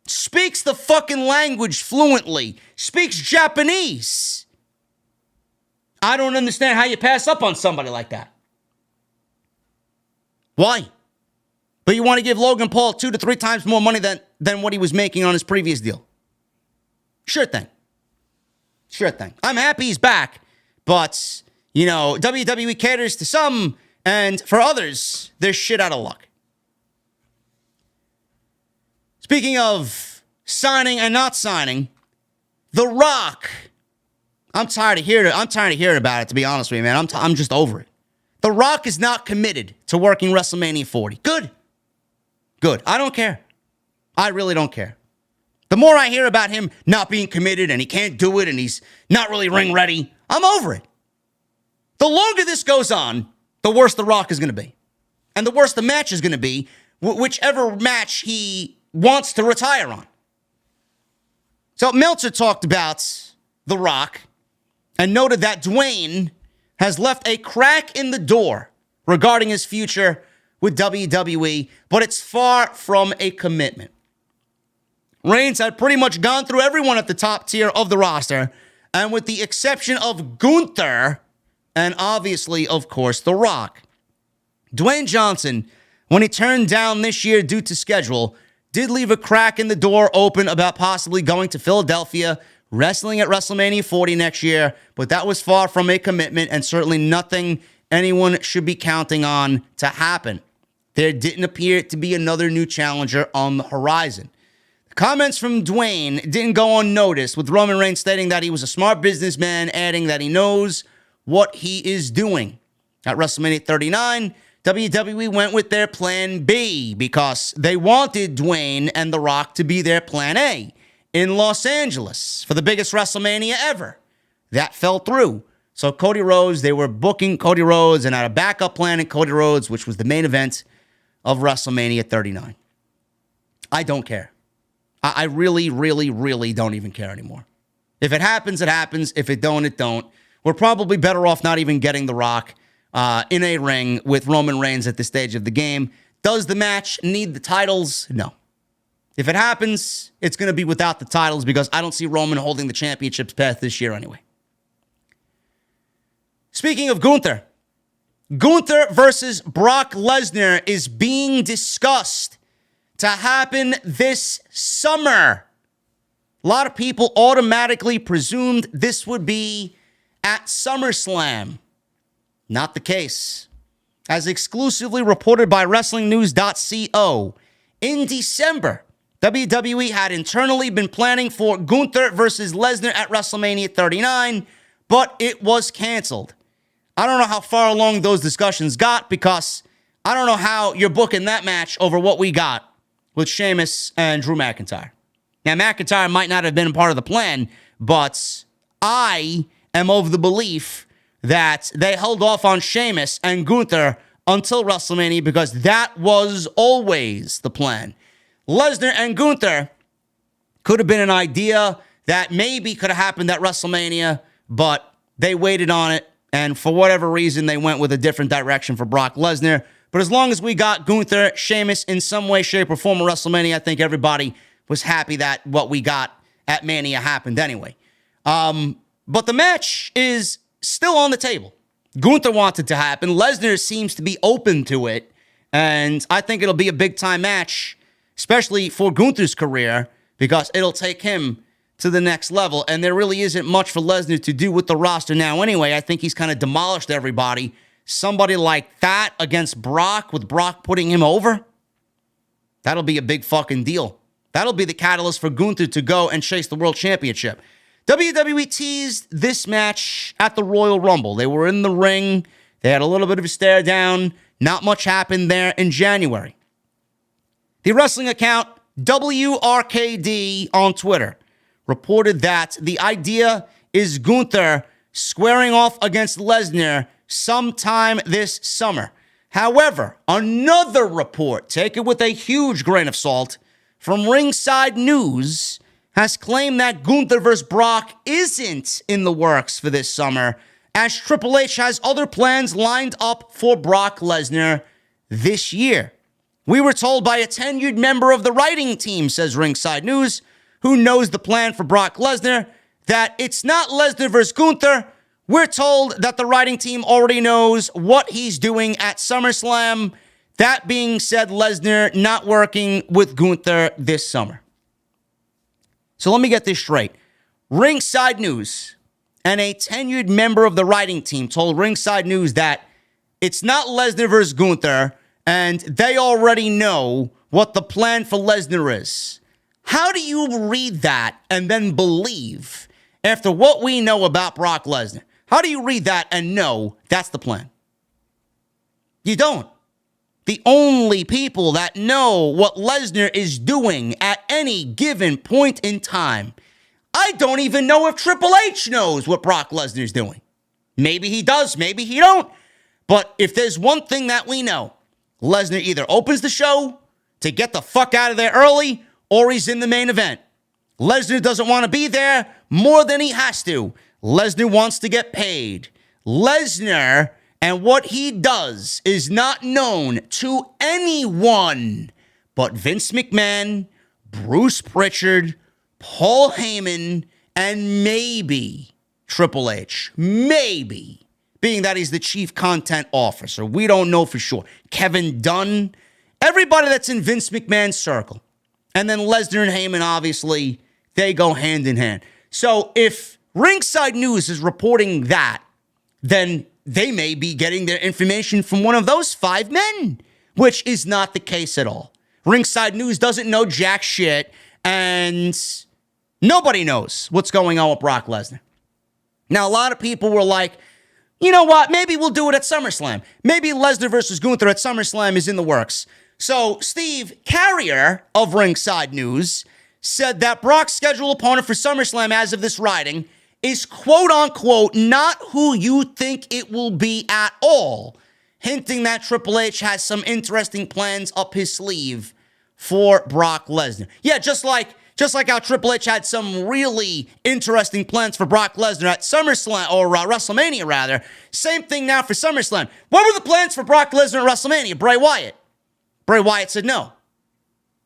speaks the fucking language fluently, speaks Japanese. I don't understand how you pass up on somebody like that. Why? But you want to give Logan Paul 2 to 3 times more money than what he was making on his previous deal. Sure thing. Sure thing. I'm happy he's back, but, you know, WWE caters to some, and for others, they're shit out of luck. Speaking of signing and not signing, The Rock. I'm tired of hearing about it, to be honest with you, man. I'm just over it. The Rock is not committed to working WrestleMania 40. Good. I don't care. I really don't care. The more I hear about him not being committed and he can't do it and he's not really ring ready, I'm over it. The longer this goes on, the worse The Rock is going to be. And the worse the match is going to be, whichever match he wants to retire on. So Meltzer talked about The Rock and noted that Dwayne has left a crack in the door regarding his future with WWE, but it's far from a commitment. Reigns had pretty much gone through everyone at the top tier of the roster, and with the exception of Gunther, and obviously, of course, The Rock. Dwayne Johnson, when he turned down this year due to schedule, did leave a crack in the door open about possibly going to Philadelphia, wrestling at WrestleMania 40 next year, but that was far from a commitment and certainly nothing anyone should be counting on to happen. There didn't appear to be another new challenger on the horizon. The comments from Dwayne didn't go unnoticed, with Roman Reigns stating that he was a smart businessman, adding that he knows what he is doing. At WrestleMania 39, WWE went with their plan B because they wanted Dwayne and The Rock to be their plan A in Los Angeles for the biggest WrestleMania ever. That fell through. So Cody Rhodes, they were booking Cody Rhodes and had a backup plan in Cody Rhodes, which was the main event of WrestleMania 39. I don't care. I really, really, really don't even care anymore. If it happens, it happens. If it don't, it don't. We're probably better off not even getting The Rock in a ring with Roman Reigns at this stage of the game. Does the match need the titles? No. If it happens, it's going to be without the titles because I don't see Roman holding the championships past this year anyway. Speaking of Gunther versus Brock Lesnar is being discussed to happen this summer. A lot of people automatically presumed this would be at SummerSlam. Not the case. As exclusively reported by WrestlingNews.co, in December, WWE had internally been planning for Gunther versus Lesnar at WrestleMania 39, but it was canceled. I don't know how far along those discussions got because I don't know how you're booking that match over what we got with Sheamus and Drew McIntyre. Now, McIntyre might not have been a part of the plan, but I am of the belief that they held off on Sheamus and Gunther until WrestleMania because that was always the plan. Lesnar and Gunther could have been an idea that maybe could have happened at WrestleMania, but they waited on it, and for whatever reason, they went with a different direction for Brock Lesnar. But as long as we got Gunther, Sheamus in some way, shape, or form at WrestleMania, I think everybody was happy that what we got at Mania happened anyway. But the match is still on the table. Gunther wants it to happen. Lesnar seems to be open to it. And I think it'll be a big-time match, especially for Gunther's career, because it'll take him to the next level. And there really isn't much for Lesnar to do with the roster now anyway. I think he's kind of demolished everybody. Somebody like that against Brock, with Brock putting him over, that'll be a big fucking deal. That'll be the catalyst for Gunther to go and chase the World Championship. WWE teased this match at the Royal Rumble. They were in the ring. They had a little bit of a stare down. Not much happened there in January. The wrestling account WRKD on Twitter reported that the idea is Gunther squaring off against Lesnar sometime this summer. However, another report, take it with a huge grain of salt, from Ringside News has claimed that Gunther vs. Brock isn't in the works for this summer, as Triple H has other plans lined up for Brock Lesnar this year. We were told by a tenured member of the writing team, says Ringside News, who knows the plan for Brock Lesnar, that it's not Lesnar vs. Gunther. We're told that the writing team already knows what he's doing at SummerSlam. That being said, Lesnar not working with Gunther this summer. So let me get this straight. Ringside News and a tenured member of the writing team told Ringside News that it's not Lesnar versus Gunther, and they already know what the plan for Lesnar is. How do you read that and then believe, after what we know about Brock Lesnar, how do you read that and know that's the plan? You don't. The only people that know what Lesnar is doing at any given point in time, I don't even know if Triple H knows what Brock Lesnar's doing. Maybe he does, maybe he don't. But if there's one thing that we know, Lesnar either opens the show to get the fuck out of there early, or he's in the main event. Lesnar doesn't want to be there more than he has to. Lesnar wants to get paid. Lesnar and what he does is not known to anyone but Vince McMahon, Bruce Pritchard, Paul Heyman, and maybe Triple H. Maybe. Being that he's the chief content officer. We don't know for sure. Kevin Dunn. Everybody that's in Vince McMahon's circle. And then Lesnar and Heyman, obviously, they go hand in hand. So if Ringside News is reporting that, then they may be getting their information from one of those five men, which is not the case at all. Ringside News doesn't know jack shit, and nobody knows what's going on with Brock Lesnar. Now, a lot of people were like, you know what, maybe we'll do it at SummerSlam. Maybe Lesnar versus Gunther at SummerSlam is in the works. So Steve Carrier of Ringside News said that Brock's scheduled opponent for SummerSlam as of this writing is quote-unquote not who you think it will be at all, hinting that Triple H has some interesting plans up his sleeve for Brock Lesnar. Yeah, just like how Triple H had some really interesting plans for Brock Lesnar at SummerSlam, or WrestleMania rather, same thing now for SummerSlam. What were the plans for Brock Lesnar at WrestleMania? Bray Wyatt. Bray Wyatt said no.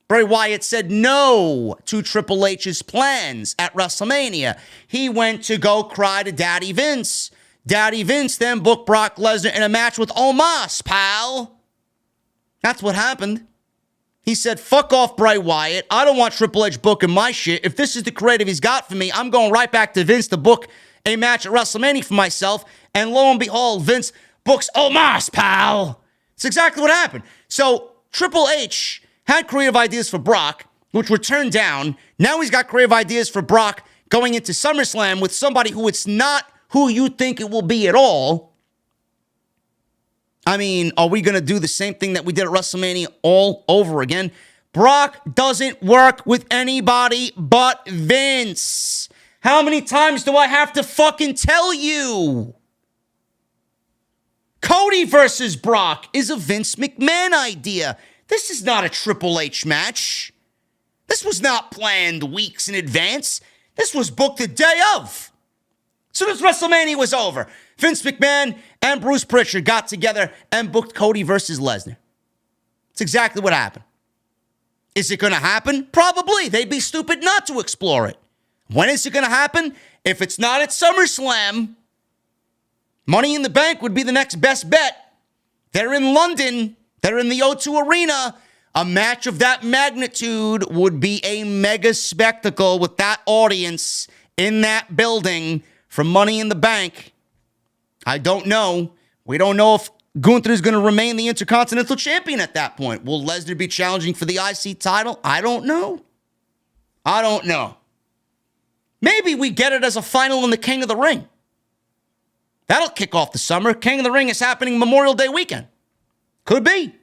Bray Wyatt said no to Triple H's plans at WrestleMania. He went to go cry to Daddy Vince. Daddy Vince then booked Brock Lesnar in a match with Omos, pal. That's what happened. He said, fuck off, Bray Wyatt. I don't want Triple H booking my shit. If this is the creative he's got for me, I'm going right back to Vince to book a match at WrestleMania for myself. And lo and behold, Vince books Omos, pal. It's exactly what happened. So Triple H had creative ideas for Brock, which were turned down. Now he's got creative ideas for Brock going into SummerSlam with somebody who it's not who you think it will be at all. I mean, are we going to do the same thing that we did at WrestleMania all over again? Brock doesn't work with anybody but Vince. How many times do I have to fucking tell you? Cody versus Brock is a Vince McMahon idea. This is not a Triple H match. This was not planned weeks in advance. This was booked the day of. As soon as WrestleMania was over, Vince McMahon and Bruce Pritchard got together and booked Cody versus Lesnar. It's exactly what happened. Is it going to happen? Probably. They'd be stupid not to explore it. When is it going to happen? If it's not at SummerSlam, Money in the Bank would be the next best bet. They're in London. They're in the O2 Arena. A match of that magnitude would be a mega spectacle with that audience in that building for Money in the Bank. I don't know. We don't know if Gunther is going to remain the Intercontinental Champion at that point. Will Lesnar be challenging for the IC title? I don't know. Maybe we get it as a final in the King of the Ring. That'll kick off the summer. King of the Ring is happening Memorial Day weekend. Could be.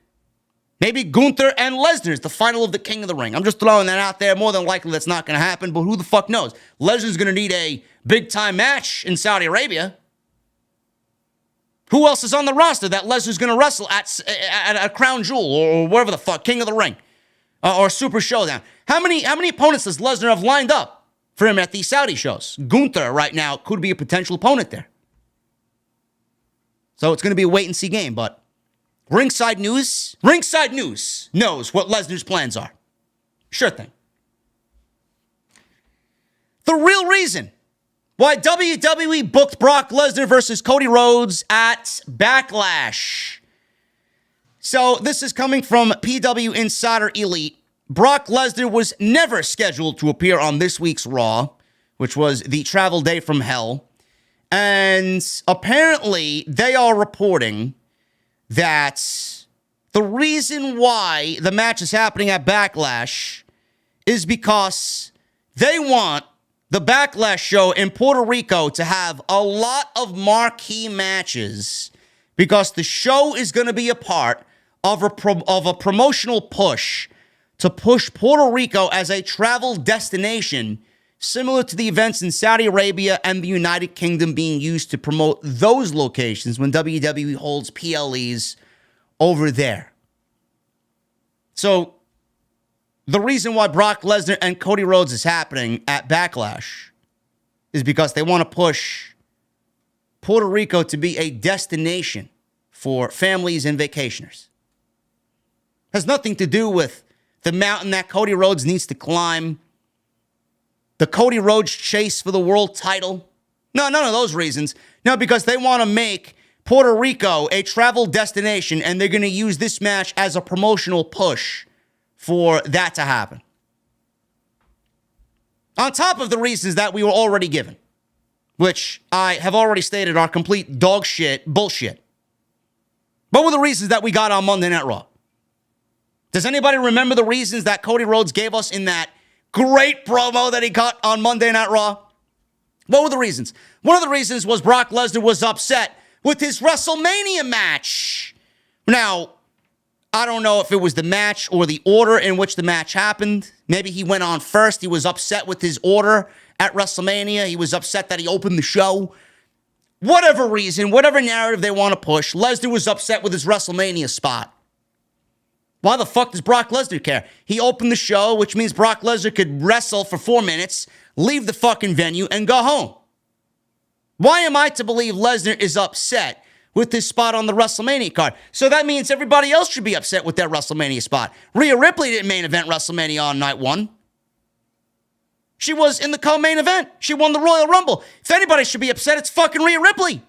Maybe Gunther and Lesnar is the final of the King of the Ring. I'm just throwing that out there. More than likely that's not going to happen, but who the fuck knows? Lesnar's going to need a big-time match in Saudi Arabia. Who else is on the roster that Lesnar's going to wrestle at a Crown Jewel or wherever the fuck, King of the Ring or Super Showdown? How many opponents does Lesnar have lined up for him at these Saudi shows? Gunther right now could be a potential opponent there. So it's going to be a wait-and-see game, but Ringside News knows what Lesnar's plans are. Sure thing. The real reason why WWE booked Brock Lesnar versus Cody Rhodes at Backlash. So this is coming from PW Insider Elite. Brock Lesnar was never scheduled to appear on this week's Raw, which was the travel day from hell. And apparently they are reporting that the reason why the match is happening at Backlash is because they want the Backlash show in Puerto Rico to have a lot of marquee matches because the show is going to be a part of a promotional push to push Puerto Rico as a travel destination similar to the events in Saudi Arabia and the United Kingdom being used to promote those locations when WWE holds PLEs over there. So the reason why Brock Lesnar and Cody Rhodes is happening at Backlash is because they want to push Puerto Rico to be a destination for families and vacationers. Has nothing to do with the mountain that Cody Rhodes needs to climb, the Cody Rhodes chase for the world title. No, none of those reasons. No, because they want to make Puerto Rico a travel destination, and they're going to use this match as a promotional push for that to happen. On top of the reasons that we were already given, which I have already stated are complete dog shit bullshit. What were the reasons that we got on Monday Night Raw? Does anybody remember the reasons that Cody Rhodes gave us in that great promo that he cut on Monday Night Raw? What were the reasons? One of the reasons was Brock Lesnar was upset with his WrestleMania match. Now, I don't know if it was the match or the order in which the match happened. Maybe he went on first. He was upset with his order at WrestleMania. He was upset that he opened the show. Whatever reason, whatever narrative they want to push, Lesnar was upset with his WrestleMania spot. Why the fuck does Brock Lesnar care? He opened the show, which means Brock Lesnar could wrestle for 4 minutes, leave the fucking venue, and go home. Why am I to believe Lesnar is upset with his spot on the WrestleMania card? So that means everybody else should be upset with their WrestleMania spot. Rhea Ripley didn't main event WrestleMania on night one. She was in the co-main event. She won the Royal Rumble. If anybody should be upset, it's fucking Rhea Ripley.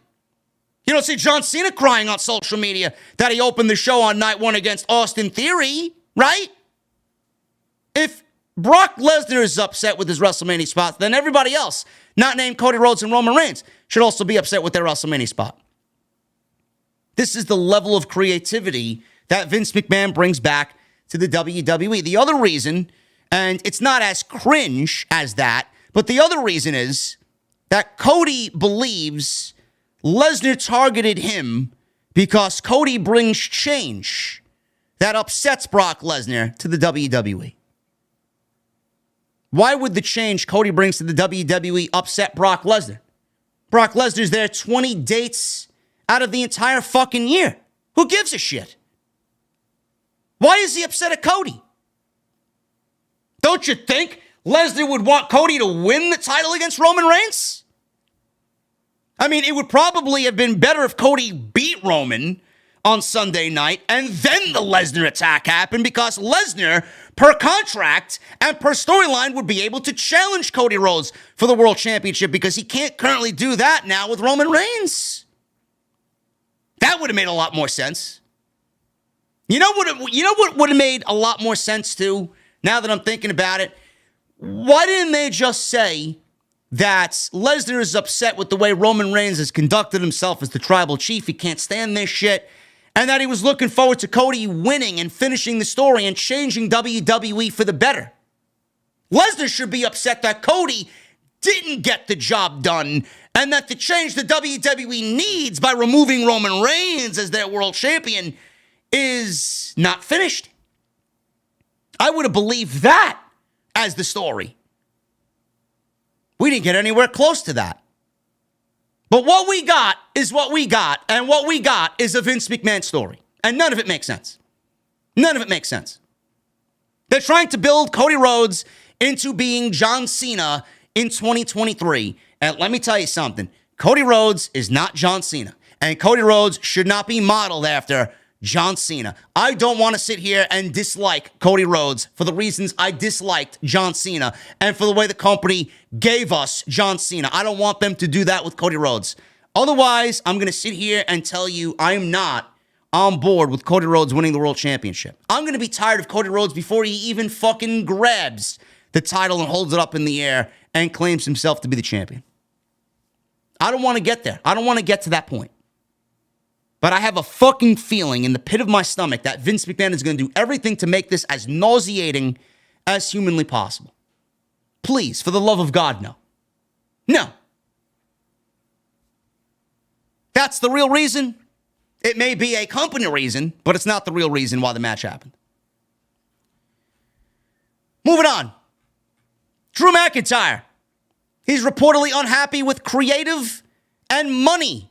You don't see John Cena crying on social media that he opened the show on night one against Austin Theory, right? If Brock Lesnar is upset with his WrestleMania spot, then everybody else, not named Cody Rhodes and Roman Reigns, should also be upset with their WrestleMania spot. This is the level of creativity that Vince McMahon brings back to the WWE. The other reason, and it's not as cringe as that, but the other reason is that Cody believes Lesnar targeted him because Cody brings change that upsets Brock Lesnar to the WWE. Why would the change Cody brings to the WWE upset Brock Lesnar? Brock Lesnar's there 20 dates out of the entire fucking year. Who gives a shit? Why is he upset at Cody? Don't you think Lesnar would want Cody to win the title against Roman Reigns? I mean, it would probably have been better if Cody beat Roman on Sunday night and then the Lesnar attack happened, because Lesnar, per contract and per storyline, would be able to challenge Cody Rhodes for the World Championship, because he can't currently do that now with Roman Reigns. That would have made a lot more sense. You know what would have made a lot more sense too, now that I'm thinking about it? Why didn't they just say that Lesnar is upset with the way Roman Reigns has conducted himself as the tribal chief? He can't stand this shit. And that he was looking forward to Cody winning and finishing the story and changing WWE for the better. Lesnar should be upset that Cody didn't get the job done, and that the change the WWE needs by removing Roman Reigns as their world champion is not finished. I would have believed that as the story. We didn't get anywhere close to that. But what we got is what we got, and what we got is a Vince McMahon story. And none of it makes sense. None of it makes sense. They're trying to build Cody Rhodes into being John Cena in 2023. And let me tell you something. Cody Rhodes is not John Cena. And Cody Rhodes should not be modeled after John Cena. I don't want to sit here and dislike Cody Rhodes for the reasons I disliked John Cena and for the way the company gave us John Cena. I don't want them to do that with Cody Rhodes. Otherwise, I'm going to sit here and tell you I'm not on board with Cody Rhodes winning the World Championship. I'm going to be tired of Cody Rhodes before he even fucking grabs the title and holds it up in the air and claims himself to be the champion. I don't want to get there. I don't want to get to that point. But I have a fucking feeling in the pit of my stomach that Vince McMahon is going to do everything to make this as nauseating as humanly possible. Please, for the love of God, no. No. That's the real reason. It may be a company reason, but it's not the real reason why the match happened. Moving on. Drew McIntyre. He's reportedly unhappy with creative and money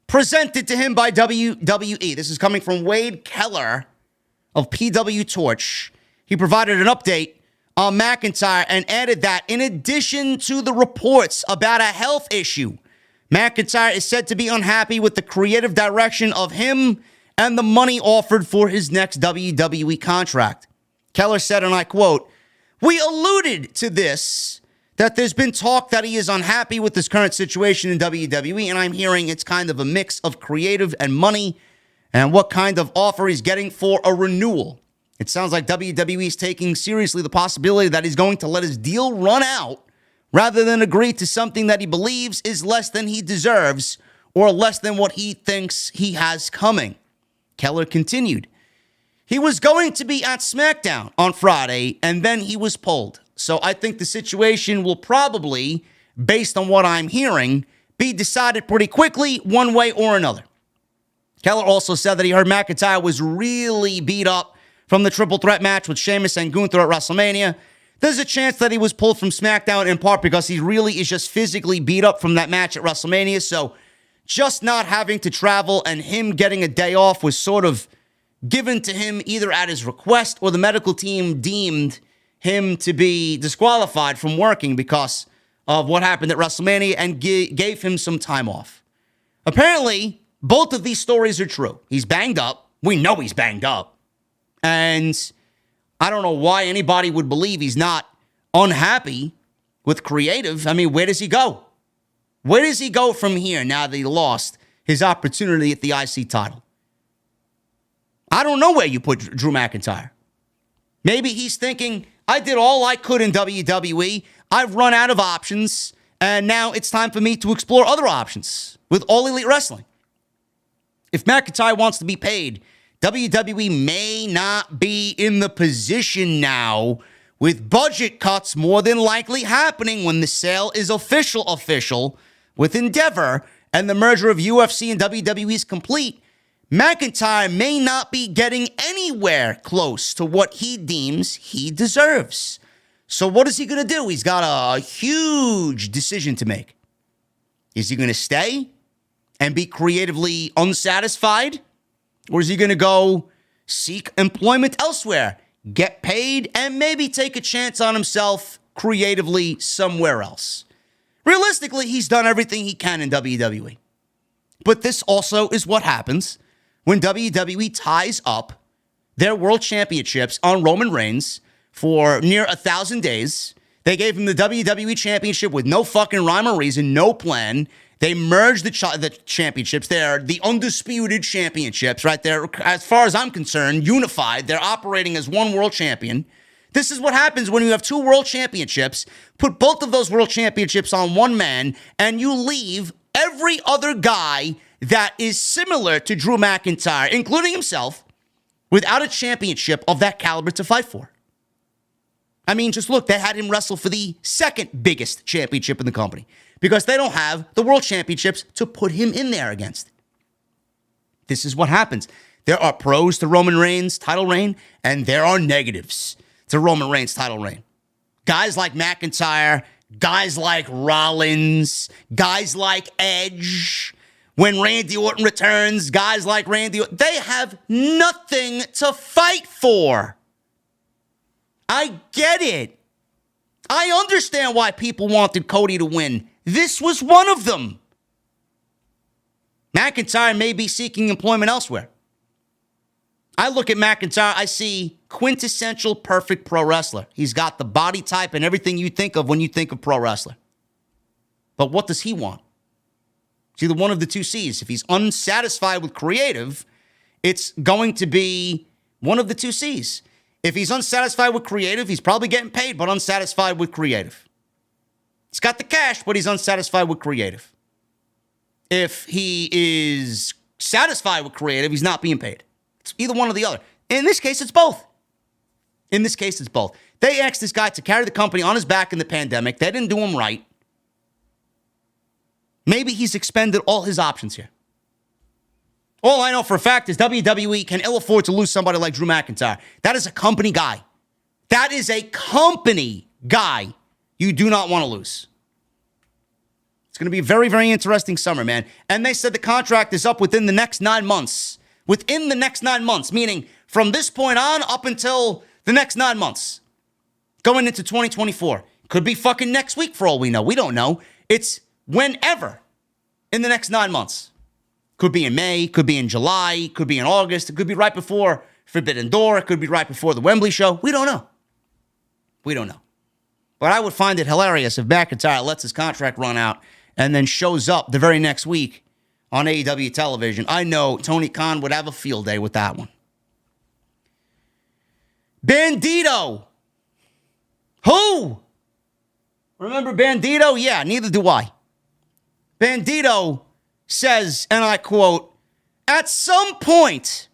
presented to him by WWE. This is coming from Wade Keller of PW Torch. He provided an update on McIntyre and added that in addition to the reports about a health issue, McIntyre is said to be unhappy with the creative direction of him and the money offered for his next WWE contract. Keller said, and I quote, "We alluded to this, that there's been talk that he is unhappy with his current situation in WWE, and I'm hearing it's kind of a mix of creative and money and what kind of offer he's getting for a renewal. It sounds like WWE is taking seriously the possibility that he's going to let his deal run out rather than agree to something that he believes is less than he deserves or less than what he thinks he has coming." Keller continued, "He was going to be at SmackDown on Friday, and then he was pulled. So I think the situation will probably, based on what I'm hearing, be decided pretty quickly one way or another." Keller also said that he heard McIntyre was really beat up from the triple threat match with Sheamus and Gunther at WrestleMania. There's a chance that he was pulled from SmackDown in part because he really is just physically beat up from that match at WrestleMania. So just not having to travel and him getting a day off was sort of given to him either at his request or the medical team deemed him to be disqualified from working because of what happened at WrestleMania and gave him some time off. Apparently, both of these stories are true. He's banged up. We know he's banged up. And I don't know why anybody would believe he's not unhappy with creative. I mean, where does he go? Where does he go from here now that he lost his opportunity at the IC title. I don't know where you put Drew McIntyre. Maybe he's thinking, I did all I could in WWE. I've run out of options, and now it's time for me to explore other options with All Elite Wrestling. If McIntyre wants to be paid, WWE may not be in the position now, with budget cuts more than likely happening when the sale is official with Endeavor and the merger of UFC and WWE is complete. McIntyre may not be getting anywhere close to what he deems he deserves. So what is he going to do? He's got a huge decision to make. Is he going to stay and be creatively unsatisfied? Or is he going to go seek employment elsewhere, get paid, and maybe take a chance on himself creatively somewhere else? Realistically, he's done everything he can in WWE. But this also is what happens when WWE ties up their world championships on Roman Reigns for near 1,000 days. They gave him the WWE championship with no fucking rhyme or reason, no plan. They merged the championships. They're the undisputed championships right there. As far as I'm concerned, unified. They're operating as one world champion. This is what happens when you have two world championships, put both of those world championships on one man, and you leave every other guy that is similar to Drew McIntyre, including himself, without a championship of that caliber to fight for. I mean, just look, they had him wrestle for the second biggest championship in the company because they don't have the world championships to put him in there against. This is what happens. There are pros to Roman Reigns' title reign, and there are negatives to Roman Reigns' title reign. Guys like McIntyre, guys like Rollins, guys like Edge. When Randy Orton returns, guys like Randy Orton, they have nothing to fight for. I get it. I understand why people wanted Cody to win. This was one of them. McIntyre may be seeking employment elsewhere. I look at McIntyre, I see quintessential perfect pro wrestler. He's got the body type and everything you think of when you think of pro wrestler. But what does he want? It's either one of the two C's. If he's unsatisfied with creative, it's going to be one of the two C's. If he's unsatisfied with creative, he's probably getting paid, but unsatisfied with creative. He's got the cash, but he's unsatisfied with creative. If he is satisfied with creative, he's not being paid. It's either one or the other. In this case, it's both. In this case, it's both. They asked this guy to carry the company on his back in the pandemic. They didn't do him right. Maybe he's expended all his options here. All I know for a fact is WWE can ill afford to lose somebody like Drew McIntyre. That is a company guy. That is a company guy you do not want to lose. It's going to be a very, very interesting summer, man. And they said the contract is up within the next 9 months. Within the next 9 months, meaning from this point on up until the next 9 months. Going into 2024. Could be fucking next week for all we know. We don't know. It's whenever in the next 9 months. Could be in May, could be in July, could be in August. It could be right before Forbidden Door. It could be right before the Wembley show. We don't know. We don't know. But I would find it hilarious if McIntyre lets his contract run out and then shows up the very next week on AEW television. I know Tony Khan would have a field day with that one. Bandito. Who? Remember Bandito? Yeah, neither do I. Bandito says, and I quote, "At some point,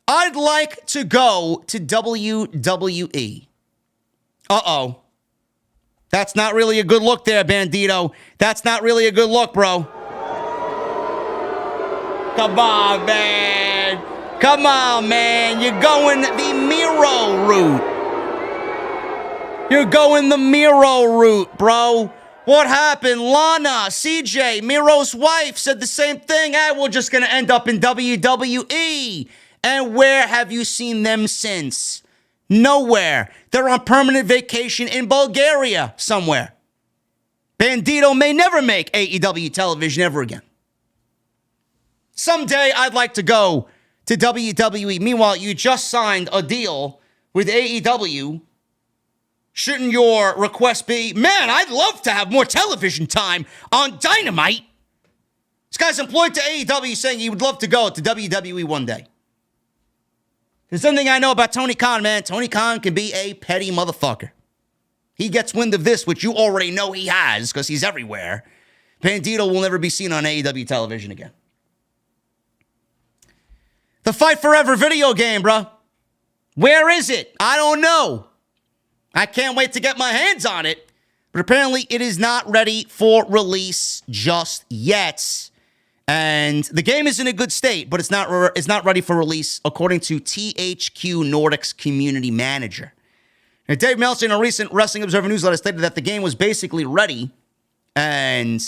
I'd like to go to WWE." Uh-oh. That's not really a good look there, Bandito. That's not really a good look, bro. Come on, man. Come on, man. You're going the Miro route. You're going the Miro route, bro. What happened? Lana, CJ, Miro's wife, said the same thing. Hey, we're just going to end up in WWE. And where have you seen them since? Nowhere. They're on permanent vacation in Bulgaria somewhere. Bandito may never make AEW television ever again. Someday I'd like to go to WWE. Meanwhile, you just signed a deal with AEW. Shouldn't your request be, man, I'd love to have more television time on Dynamite? This guy's employed to AEW saying he would love to go to WWE one day. There's something I know about Tony Khan, man. Tony Khan can be a petty motherfucker. He gets wind of this, which you already know he has because he's everywhere. Bandito will never be seen on AEW television again. The Fight Forever video game, bro. Where is it? I don't know. I can't wait to get my hands on it. But apparently it is not ready for release just yet. And the game is in a good state, but it's not ready for release, according to THQ Nordic's community manager. Now, Dave Meltzer, in a recent Wrestling Observer newsletter, stated that the game was basically ready and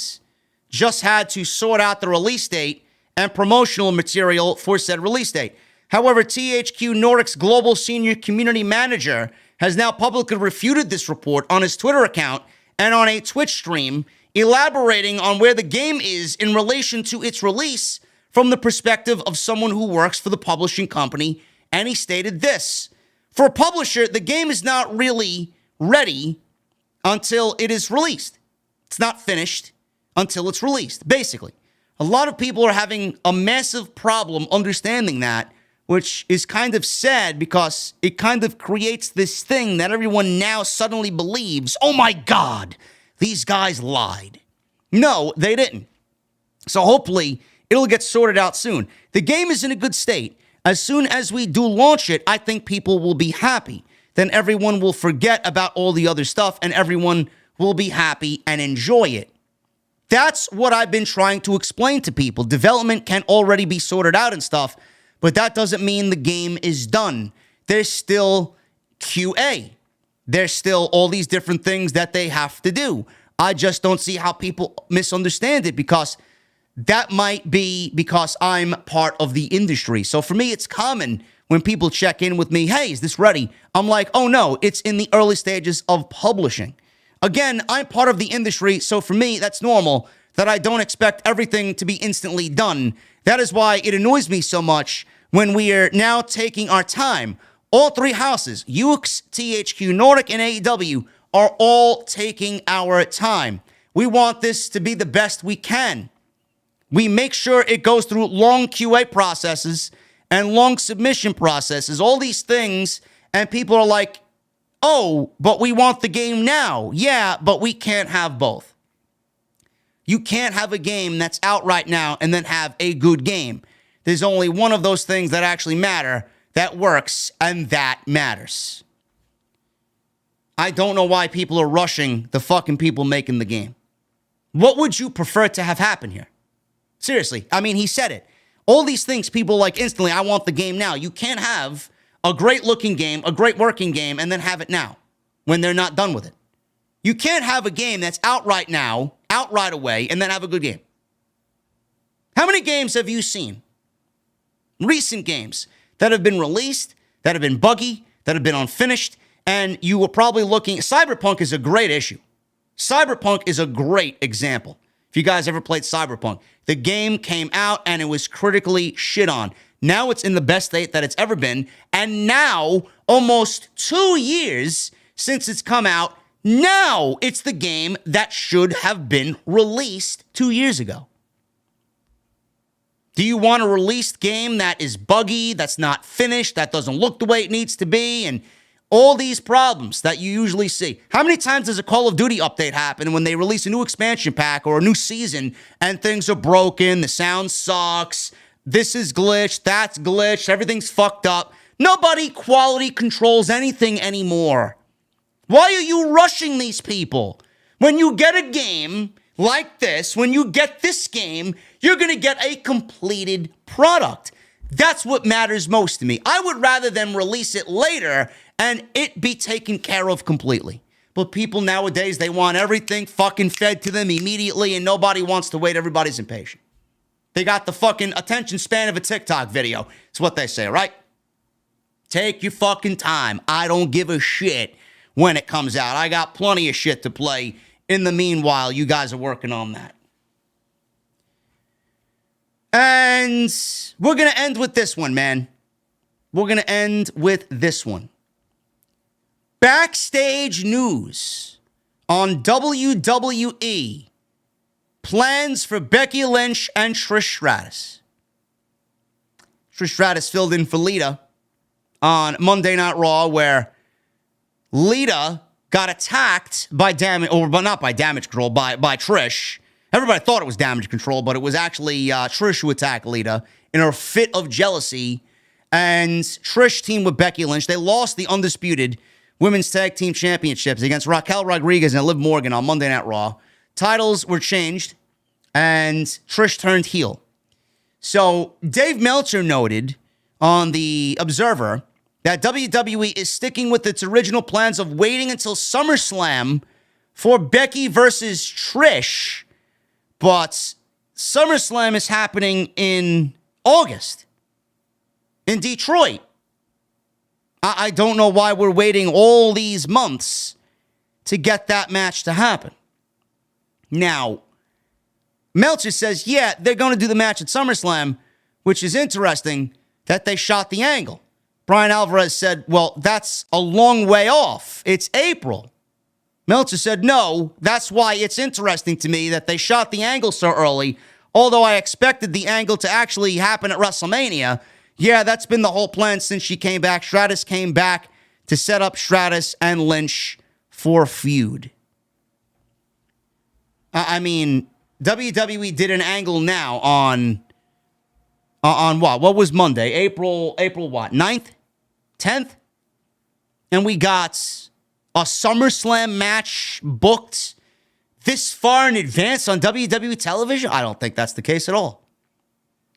just had to sort out the release date and promotional material for said release date. However, THQ Nordic's global senior community manager has now publicly refuted this report on his Twitter account and on a Twitch stream, elaborating on where the game is in relation to its release from the perspective of someone who works for the publishing company. And he stated this: for a publisher, the game is not really ready until it is released. It's not finished until it's released, basically. A lot of people are having a massive problem understanding that, which is kind of sad because it kind of creates this thing that everyone now suddenly believes, oh my God, these guys lied. No, they didn't. So hopefully it'll get sorted out soon. The game is in a good state. As soon as we do launch it, I think people will be happy. Then everyone will forget about all the other stuff and everyone will be happy and enjoy it. That's what I've been trying to explain to people. Development can already be sorted out and stuff, but that doesn't mean the game is done. There's still QA. There's still all these different things that they have to do. I just don't see how people misunderstand it, because that might be because I'm part of the industry. So for me, it's common when people check in with me, hey, is this ready? I'm like, oh no, it's in the early stages of publishing. Again, I'm part of the industry, so for me, that's normal that I don't expect everything to be instantly done. That is why it annoys me so much when we are now taking our time. All three houses, UX, THQ Nordic, and AEW, are all taking our time. We want this to be the best we can. We make sure it goes through long QA processes and long submission processes, all these things, and people are like, oh, but we want the game now. Yeah, but we can't have both. You can't have a game that's out right now and then have a good game. There's only one of those things that actually matter, that works, and that matters. I don't know why people are rushing the fucking people making the game. What would you prefer to have happen here? Seriously, I mean, he said it. All these things, people are like instantly, I want the game now. You can't have a great looking game, a great working game, and then have it now when they're not done with it. You can't have a game that's out right now, out right away, and then have a good game. How many games have you seen? Recent games that have been released, that have been buggy, that have been unfinished, and you were probably looking. Cyberpunk is a great issue. Cyberpunk is a great example. If you guys ever played Cyberpunk, the game came out and it was critically shit on. Now it's in the best state that it's ever been. And now, almost 2 years since it's come out, now it's the game that should have been released 2 years ago. Do you want a released game that is buggy, that's not finished, that doesn't look the way it needs to be, and all these problems that you usually see? How many times does a Call of Duty update happen when they release a new expansion pack or a new season and things are broken, the sound sucks, this is glitched, that's glitched, everything's fucked up? Nobody quality controls anything anymore. Why are you rushing these people? When you get a game like this, when you get this game, you're going to get a completed product. That's what matters most to me. I would rather them release it later and it be taken care of completely. But people nowadays, they want everything fucking fed to them immediately, and nobody wants to wait. Everybody's impatient. They got the fucking attention span of a TikTok video. It's what they say, right? Take your fucking time. I don't give a shit when it comes out. I got plenty of shit to play. In the meanwhile, you guys are working on that. And we're going to end with this one, man. We're going to end with this one. Backstage news on WWE plans for Becky Lynch and Trish Stratus. Trish Stratus filled in for Lita on Monday Night Raw, where Lita got attacked by not by Damage Control, by Trish. Everybody thought it was Damage Control, but it was actually Trish who attacked Lita in her fit of jealousy. And Trish teamed with Becky Lynch. They lost the undisputed Women's Tag Team Championships against Raquel Rodriguez and Liv Morgan on Monday Night Raw. Titles were changed, and Trish turned heel. So Dave Meltzer noted on The Observer that WWE is sticking with its original plans of waiting until SummerSlam for Becky versus Trish, but SummerSlam is happening in August in Detroit. I don't know why we're waiting all these months to get that match to happen. Now, Meltzer says, yeah, they're going to do the match at SummerSlam, which is interesting that they shot the angle. Brian Alvarez said, well, that's a long way off. It's April. Meltzer said, no, that's why it's interesting to me that they shot the angle so early, although I expected the angle to actually happen at WrestleMania. Yeah, that's been the whole plan since she came back. Stratus came back to set up Stratus and Lynch for a feud. I mean, WWE did an angle now on what? What was Monday? April what? 9th? 10th? And we got a SummerSlam match booked this far in advance on WWE television? I don't think that's the case at all.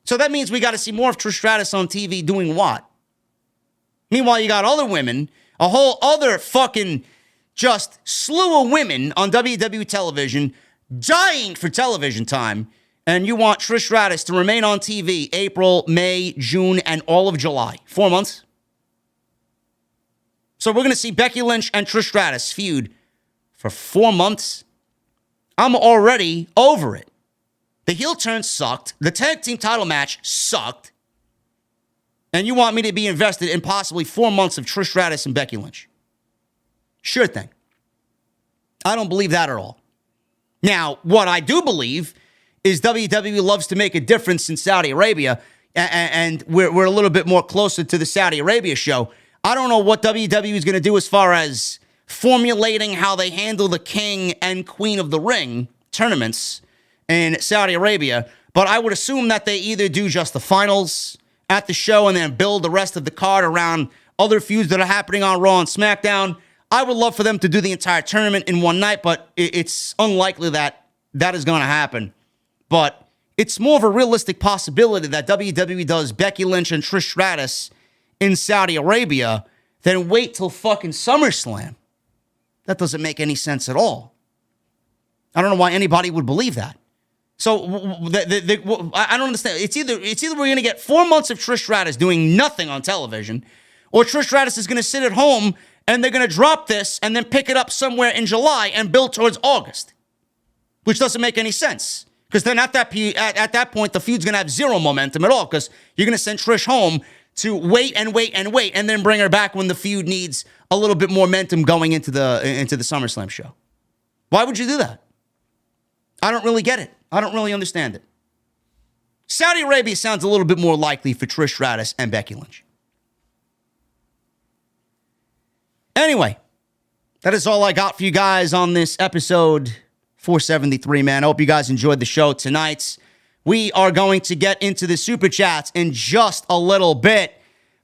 So that means we got to see more of Trish Stratus on TV doing what? Meanwhile, you got other women, a whole other fucking just slew of women on WWE television dying for television time, and you want Trish Stratus to remain on TV April, May, June, and all of July. 4 months. So we're going to see Becky Lynch and Trish Stratus feud for 4 months. I'm already over it. The heel turn sucked. The tag team title match sucked. And you want me to be invested in possibly 4 months of Trish Stratus and Becky Lynch? Sure thing. I don't believe that at all. Now, what I do believe is WWE loves to make a difference in Saudi Arabia, and we're a little bit more closer to the Saudi Arabia show. I don't know what WWE is going to do as far as formulating how they handle the King and Queen of the Ring tournaments in Saudi Arabia, but I would assume that they either do just the finals at the show and then build the rest of the card around other feuds that are happening on Raw and SmackDown. I would love for them to do the entire tournament in one night, but it's unlikely that that is going to happen. But it's more of a realistic possibility that WWE does Becky Lynch and Trish Stratus in Saudi Arabia than wait till fucking SummerSlam. That doesn't make any sense at all. I don't know why anybody would believe that. So I don't understand. It's either we're going to get 4 months of Trish Stratus doing nothing on television, or Trish Stratus is going to sit at home and they're going to drop this and then pick it up somewhere in July and build towards August, which doesn't make any sense. Because then at that point, the feud's going to have zero momentum at all, because you're going to send Trish home to wait and wait and wait and then bring her back when the feud needs a little bit more momentum going into the SummerSlam show. Why would you do that? I don't really get it. I don't really understand it. Saudi Arabia sounds a little bit more likely for Trish Stratus and Becky Lynch. Anyway, that is all I got for you guys on this episode 473, man. I hope you guys enjoyed the show tonight. We are going to get into the Super Chats in just a little bit.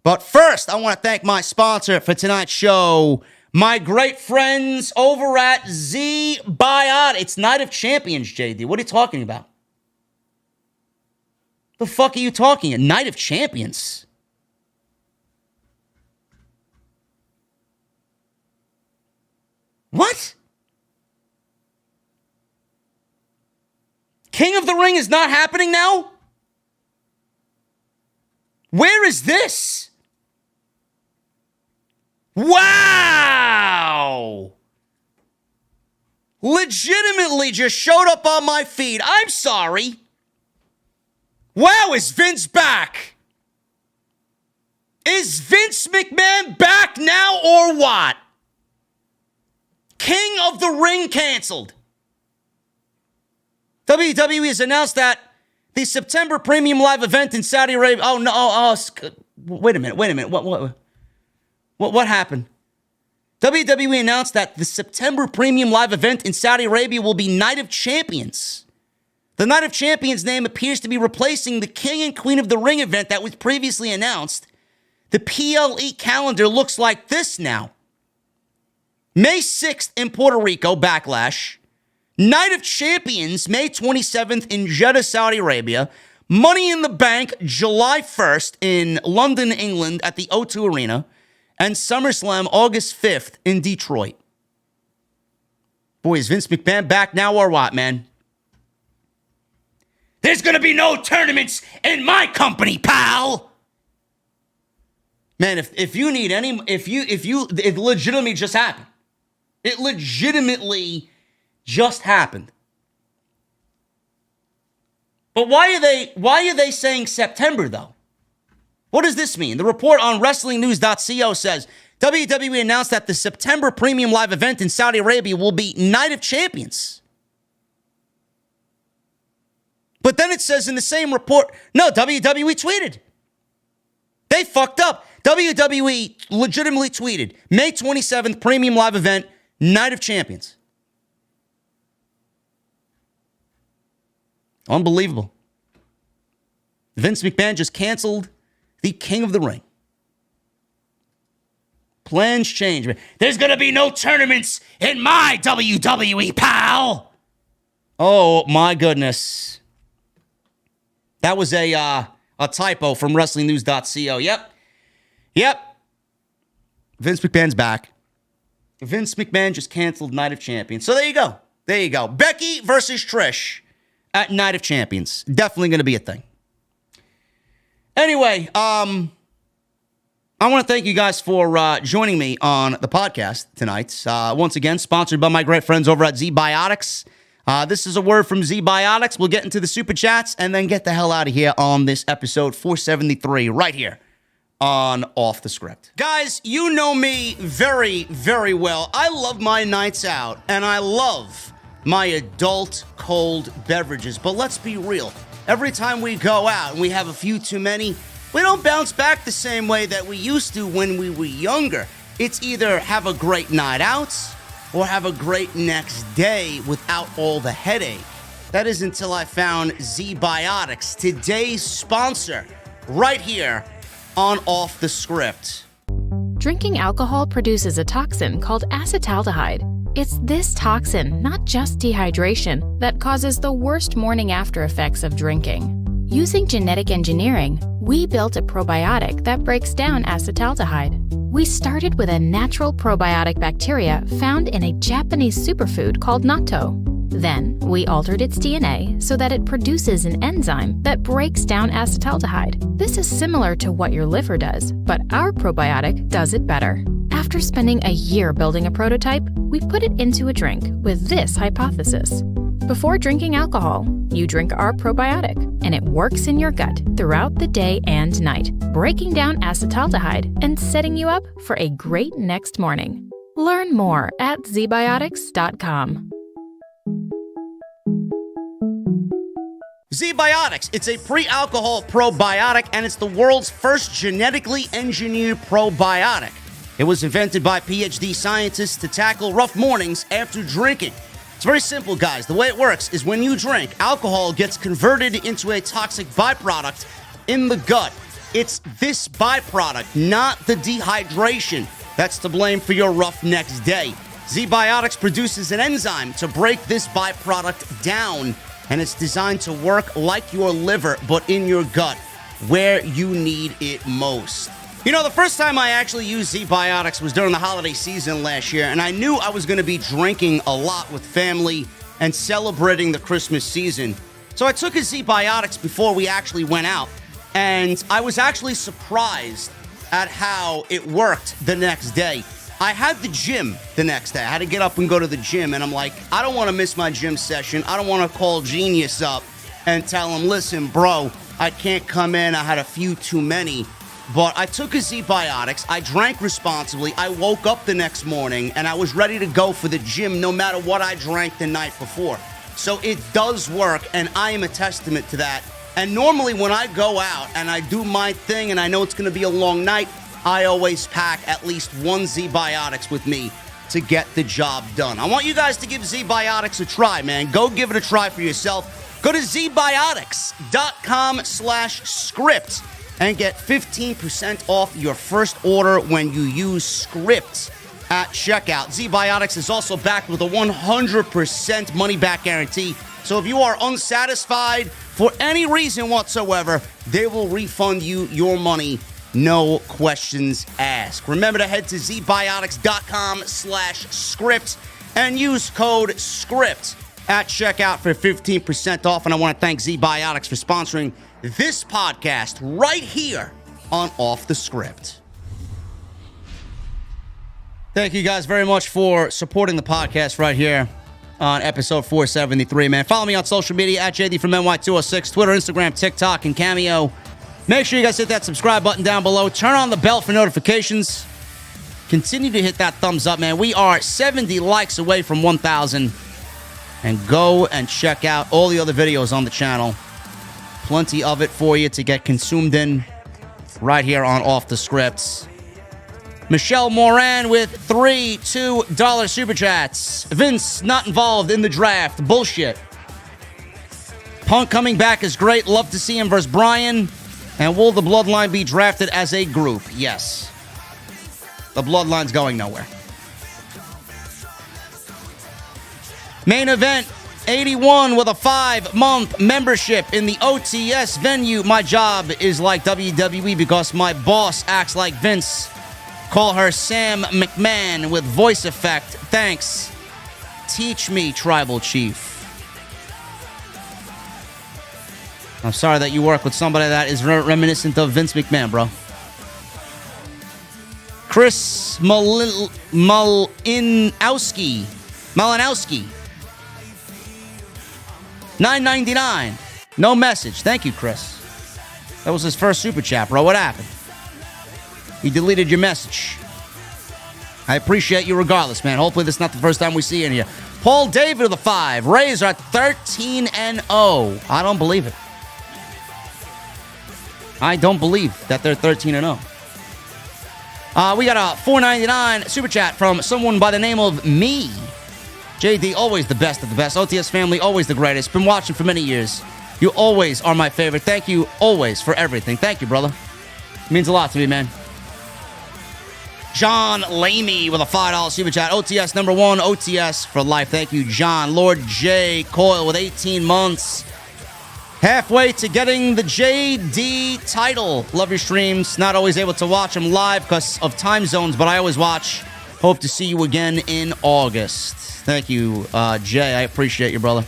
But first, I want to thank my sponsor for tonight's show, my great friends over at Z Biot. It's Night of Champions, JD. What are you talking about? The fuck are you talking about? Night of Champions? What? King of the Ring is not happening now? Where is this? Wow! Legitimately just showed up on my feed. I'm sorry. Wow, is Vince back? Is Vince McMahon back now or what? King of the Ring canceled. WWE has announced that the September premium live event in Saudi Arabia. Oh no! Wait a minute! What happened? WWE announced that the September premium live event in Saudi Arabia will be Night of Champions. The Night of Champions name appears to be replacing the King and Queen of the Ring event that was previously announced. The PLE calendar looks like this now. May 6th in Puerto Rico, Backlash. Night of Champions, May 27th in Jeddah, Saudi Arabia. Money in the Bank, July 1st in London, England at the O2 Arena. And SummerSlam, August 5th in Detroit. Boy, is Vince McMahon back now or what, man? There's gonna be no tournaments in my company, pal! Man, if you need any, it legitimately just happened. It legitimately just happened. But why are they saying September, though? What does this mean? The report on WrestlingNews.co says, WWE announced that the September premium live event in Saudi Arabia will be Night of Champions. But then it says in the same report, no, WWE tweeted. They fucked up. WWE legitimately tweeted, May 27th, premium live event, Night of Champions. Unbelievable. Vince McMahon just canceled the King of the Ring. Plans change. There's going to be no tournaments in my WWE, pal. Oh, my goodness. That was a typo from WrestlingNews.co. Yep. Vince McMahon's back. Vince McMahon just canceled Night of Champions. So there you go. Becky versus Trish at Night of Champions. Definitely going to be a thing. Anyway, I want to thank you guys for joining me on the podcast tonight. Once again, sponsored by my great friends over at Z-Biotics. This is a word from Z-Biotics. We'll get into the super chats and then get the hell out of here on this episode 473 right here on Off the Script. Guys, you know me very, very well. I love my nights out and I love my adult cold beverages. But let's be real. Every time we go out and we have a few too many, we don't bounce back the same way that we used to when we were younger. It's either have a great night out or have a great next day without all the headache. That is until I found Z-Biotics, today's sponsor, right here on Off the Script. Drinking alcohol produces a toxin called acetaldehyde. It's this toxin, not just dehydration, that causes the worst morning after effects of drinking. Using genetic engineering, we built a probiotic that breaks down acetaldehyde. We started with a natural probiotic bacteria found in a Japanese superfood called natto. Then, we altered its DNA so that it produces an enzyme that breaks down acetaldehyde. This is similar to what your liver does, but our probiotic does it better. After spending a year building a prototype, we put it into a drink with this hypothesis. Before drinking alcohol, you drink our probiotic, and it works in your gut throughout the day and night, breaking down acetaldehyde and setting you up for a great next morning. Learn more at zbiotics.com. Z-Biotics, it's a pre-alcohol probiotic, and it's the world's first genetically engineered probiotic. It was invented by PhD scientists to tackle rough mornings after drinking. It's very simple, guys. The way it works is when you drink, alcohol gets converted into a toxic byproduct in the gut. It's this byproduct, not the dehydration, that's to blame for your rough next day. Z-Biotics produces an enzyme to break this byproduct down, and it's designed to work like your liver, but in your gut, where you need it most. You know, the first time I actually used Z-Biotics was during the holiday season last year, and I knew I was going to be drinking a lot with family and celebrating the Christmas season. So I took a Z-Biotics before we actually went out, and I was actually surprised at how it worked the next day. I had the gym the next day. I had to get up and go to the gym, and I'm like, I don't want to miss my gym session. I don't want to call Genius up and tell him, listen, bro, I can't come in. I had a few too many. But I took a Z-Biotics. I drank responsibly. I woke up the next morning, and I was ready to go for the gym no matter what I drank the night before. So it does work, and I am a testament to that. And normally when I go out and I do my thing and I know it's going to be a long night, I always pack at least one Z-Biotics with me to get the job done. I want you guys to give Z-Biotics a try, man. Go give it a try for yourself. Go to zbiotics.com/script and get 15% off your first order when you use script at checkout. Z-Biotics is also backed with a 100% money-back guarantee. So if you are unsatisfied for any reason whatsoever, they will refund you your money, no questions asked. Remember to head to zbiotics.com/script and use code SCRIPT at checkout for 15% off. And I want to thank Z-Biotics for sponsoring this podcast right here on Off the Script. Thank you guys very much for supporting the podcast right here on episode 473, man. Follow me on social media at JD from NY206, Twitter, Instagram, TikTok, and Cameo. Make sure you guys hit that subscribe button down below. Turn on the bell for notifications. Continue to hit that thumbs up, man. We are 70 likes away from 1,000. And go and check out all the other videos on the channel. Plenty of it for you to get consumed in right here on Off the Scripts. Michelle Moran with 3 $2 super chats. Vince not involved in the draft. Bullshit. Punk coming back is great. Love to see him versus Bryan. And will the Bloodline be drafted as a group? Yes. The Bloodline's going nowhere. Main event, 81 with a 5-month membership in the OTS venue. My job is like WWE because my boss acts like Vince. Call her Sam McMahon with voice effect. Thanks. Teach me, Tribal Chief. I'm sorry that you work with somebody that is reminiscent of Vince McMahon, bro. Chris Malinowski. $9.99. No message. Thank you, Chris. That was his first super chat, bro. What happened? He deleted your message. I appreciate you regardless, man. Hopefully this is not the first time we see you in here. Paul David of the 5. Rays are 13-0. I don't believe it. I don't believe that they're 13-0. We got a $4.99 super chat from someone by the name of Me. JD, always the best of the best. OTS family, always the greatest. Been watching for many years. You always are my favorite. Thank you always for everything. Thank you, brother. It means a lot to me, man. John Lamey with a $5 super chat. OTS number 1, OTS for life. Thank you, John. Lord J. Coyle with 18 months. Halfway to getting the JD title. Love your streams. Not always able to watch them live because of time zones, but I always watch. Hope to see you again in August. Thank you, Jay. I appreciate you, brother.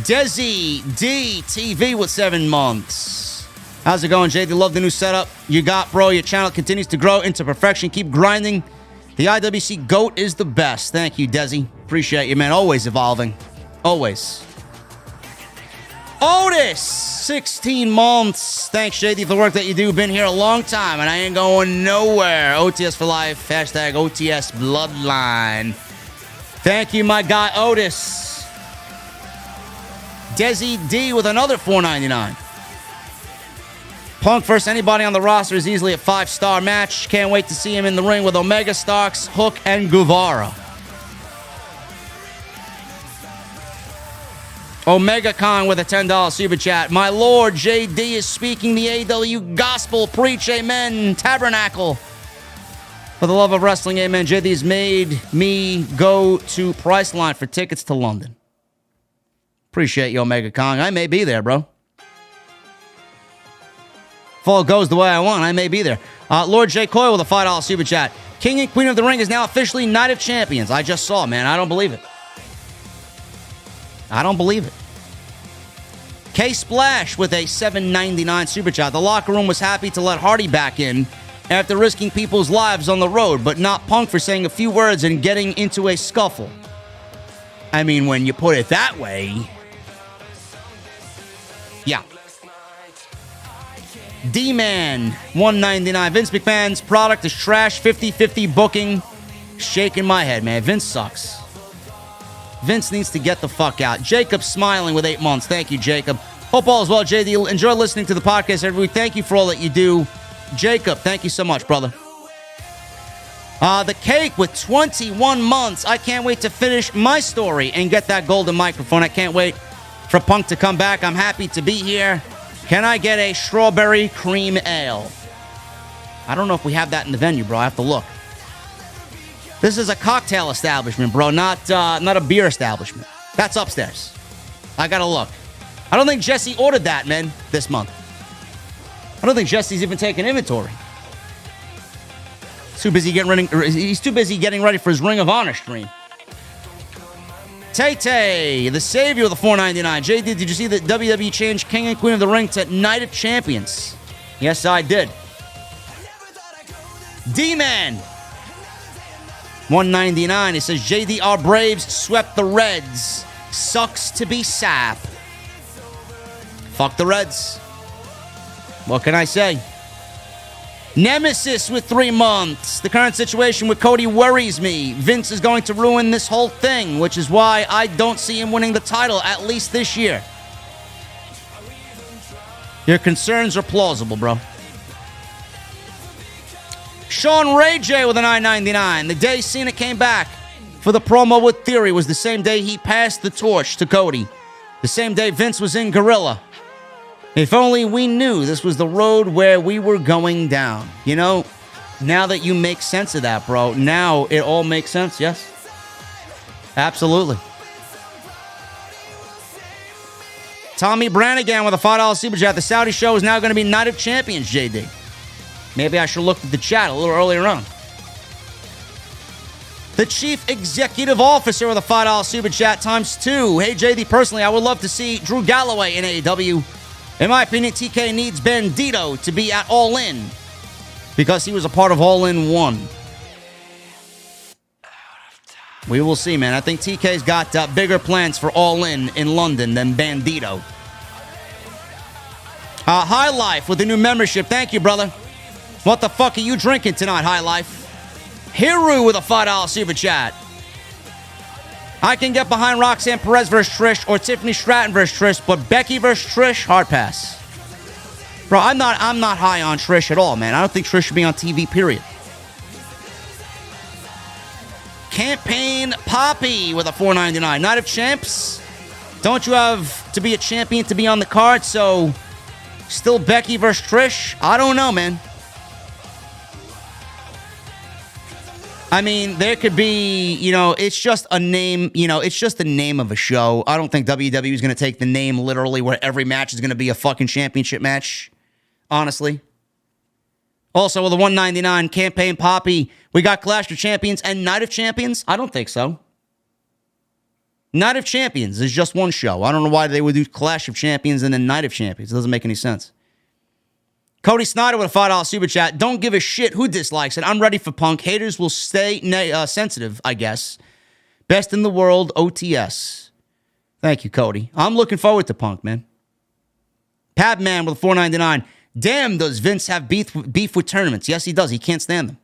Desi D TV with 7 months. How's it going, JD? Love the new setup you got, bro. Your channel continues to grow into perfection. Keep grinding. The IWC GOAT is the best. Thank you, Desi. Appreciate you, man. Always evolving. Always. Otis, 16 months. Thanks, JD, for the work that you do. Been here a long time, and I ain't going nowhere. OTS for life. Hashtag OTS Bloodline. Thank you, my guy, Otis. Desi D with another $4.99. Punk versus anybody on the roster is easily a 5-star match. Can't wait to see him in the ring with Omega, Starks, Hook, and Guevara. Omega Khan with a $10 super chat. My Lord, JD is speaking the AEW gospel. Preach, amen. Tabernacle. For the love of wrestling, amen. JD has made me go to Priceline for tickets to London. Appreciate you, Omega Khan. I may be there, bro. If all goes the way I want, I may be there. Lord J. Coyle with a $5 super chat. King and Queen of the Ring is now officially Night of Champions. I just saw, man. I don't believe it. I don't believe it. K Splash with a $7.99 super chat. The locker room was happy to let Hardy back in after risking people's lives on the road, but not Punk for saying a few words and getting into a scuffle. I mean, when you put it that way, yeah. D-Man, $1.99. Vince McMahon's product is trash. 50-50 booking. Shaking my head, man. Vince sucks. Vince needs to get the fuck out. Jacob smiling with 8 months. Thank you, Jacob. Hope all is well, JD. Enjoy listening to the podcast every week. Thank you for all that you do. Jacob, thank you so much, brother. The cake with 21 months. I can't wait to finish my story and get that golden microphone. I can't wait for Punk to come back. I'm happy to be here. Can I get a strawberry cream ale? I don't know if we have that in the venue, bro. I have to look. This is a cocktail establishment, bro, not a beer establishment. That's upstairs. I gotta look. I don't think Jesse ordered that, man, this month. I don't think Jesse's even taking inventory. He's too busy getting ready for his Ring of Honor stream. Tay-Tay, the savior of the $4.99. JD, did you see that WWE changed King and Queen of the Ring to Night of Champions? Yes, I did. D-Man, $1.99. It says, JD, our Braves swept the Reds. Sucks to be sap. Fuck the Reds. What can I say? Nemesis with 3 months. The current situation with Cody worries me. Vince is going to ruin this whole thing, which is why I don't see him winning the title, at least this year. Your concerns are plausible, bro. Sean Ray J with a $9.99. The day Cena came back for the promo with Theory was the same day he passed the torch to Cody. The same day Vince was in Gorilla. If only we knew this was the road where we were going down. You know, now that you make sense of that, bro, now it all makes sense, yes? Absolutely. Tommy Brannigan with a $5 super chat. The Saudi show is now going to be Night of Champions, JD. Maybe I should have looked at the chat a little earlier on. The Chief Executive Officer with a $5 super chat ×2. Hey, JD, personally, I would love to see Drew Galloway in AEW. In my opinion, TK needs Bandito to be at All In because he was a part of All In 1. We will see, man. I think TK's got bigger plans for All In London than Bandito. High Life with the new membership. Thank you, brother. What the fuck are you drinking tonight, High Life? Hiru with a $5 super chat. I can get behind Roxanne Perez versus Trish or Tiffany Stratton versus Trish, but Becky versus Trish, hard pass. Bro, I'm not high on Trish at all, man. I don't think Trish should be on TV, period. Campaign Poppy with a $4.99. Night of Champs. Don't you have to be a champion to be on the card? So, still Becky versus Trish? I don't know, man. I mean, there could be, it's just a name, it's just the name of a show. I don't think WWE is going to take the name literally where every match is going to be a fucking championship match, honestly. Also, with a $1.99 Campaign Poppy, we got Clash of Champions and Night of Champions? I don't think so. Night of Champions is just one show. I don't know why they would do Clash of Champions and then Night of Champions. It doesn't make any sense. Cody Snyder with a $5 super chat. Don't give a shit who dislikes it. I'm ready for Punk. Haters will stay sensitive, I guess. Best in the world, OTS. Thank you, Cody. I'm looking forward to Punk, man. Padman with a $4.99. Damn, does Vince have beef with tournaments? Yes, he does. He can't stand them.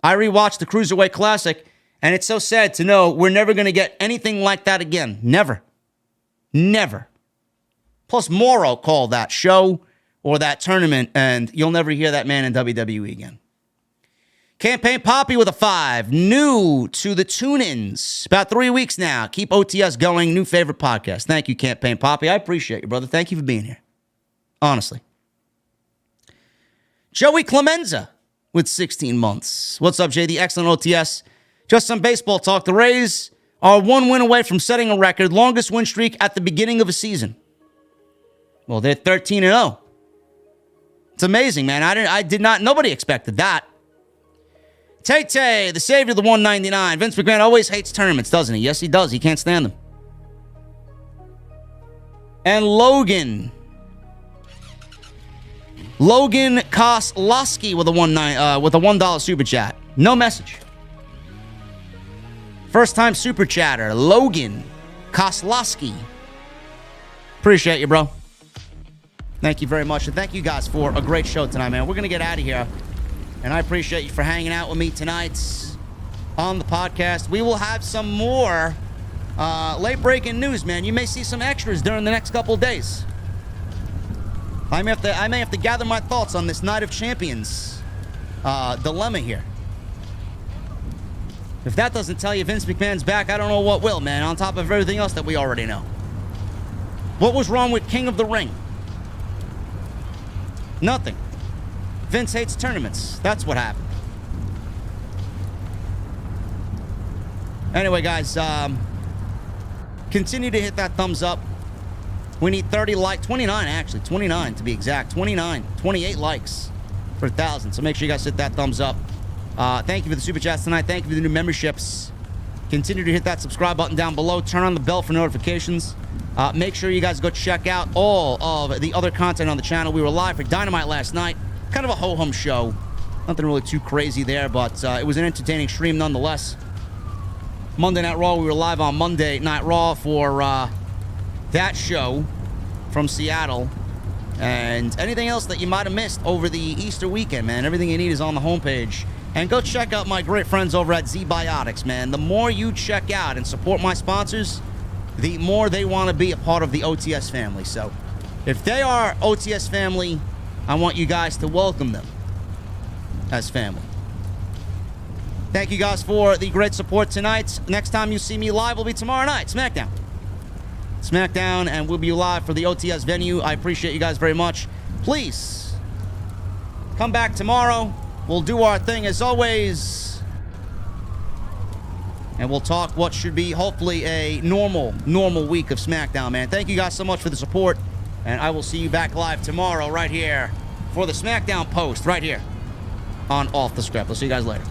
I rewatched the Cruiserweight Classic, and it's so sad to know we're never going to get anything like that again. Never. Never. Plus, Morrow called that show or that tournament, and you'll never hear that man in WWE again. Campaign Poppy with a 5. New to the tune-ins. About 3 weeks now. Keep OTS going. New favorite podcast. Thank you, Campaign Poppy. I appreciate you, brother. Thank you for being here. Honestly. Joey Clemenza with 16 months. What's up, JD? Excellent OTS. Just some baseball talk. The Rays are 1 win away from setting a record. Longest win streak at the beginning of a season. Well, they're 13-0. It's amazing, man. I did not, nobody expected that. Tay-Tay, the savior of the $1.99. Vince McMahon always hates tournaments, doesn't he? Yes, he does. He can't stand them. And Logan Koslowski with a $1 super chat. No message. First time super chatter, Logan Koslowski. Appreciate you, bro. Thank you very much. And thank you guys for a great show tonight, man. We're going to get out of here. And I appreciate you for hanging out with me tonight on the podcast. We will have some more late breaking news, man. You may see some extras during the next couple of days. I may have to gather my thoughts on this Night of Champions dilemma here. If that doesn't tell you Vince McMahon's back, I don't know what will, man, on top of everything else that we already know. What was wrong with King of the Ring? Nothing. Vince hates tournaments. That's what happened. Anyway, guys, continue to hit that thumbs up. We need 30 likes. 29, actually. 29, to be exact. 28 likes for 1,000. So make sure you guys hit that thumbs up. Thank you for the super chats tonight. Thank you for the new memberships. Continue to hit that subscribe button down below. Turn on the bell for notifications. Make sure you guys go check out all of the other content on the channel. We were live for Dynamite last night. Kind of a ho-hum show. Nothing really too crazy there, but it was an entertaining stream nonetheless. Monday Night Raw, we were live on Monday Night Raw for that show from Seattle. And anything else that you might have missed over the Easter weekend, man, everything you need is on the homepage. And go check out my great friends over at Z-Biotics, man. The more you check out and support my sponsors, the more they want to be a part of the OTS family. So if they are OTS family, I want you guys to welcome them as family. Thank you guys for the great support tonight. Next time you see me live will be tomorrow night, SmackDown. And we'll be live for the OTS venue. I appreciate you guys very much. Please come back tomorrow. We'll do our thing as always. And we'll talk what should be hopefully a normal week of SmackDown, man. Thank you guys so much for the support. And I will see you back live tomorrow right here for the SmackDown post right here on Off the Script. I'll see you guys later.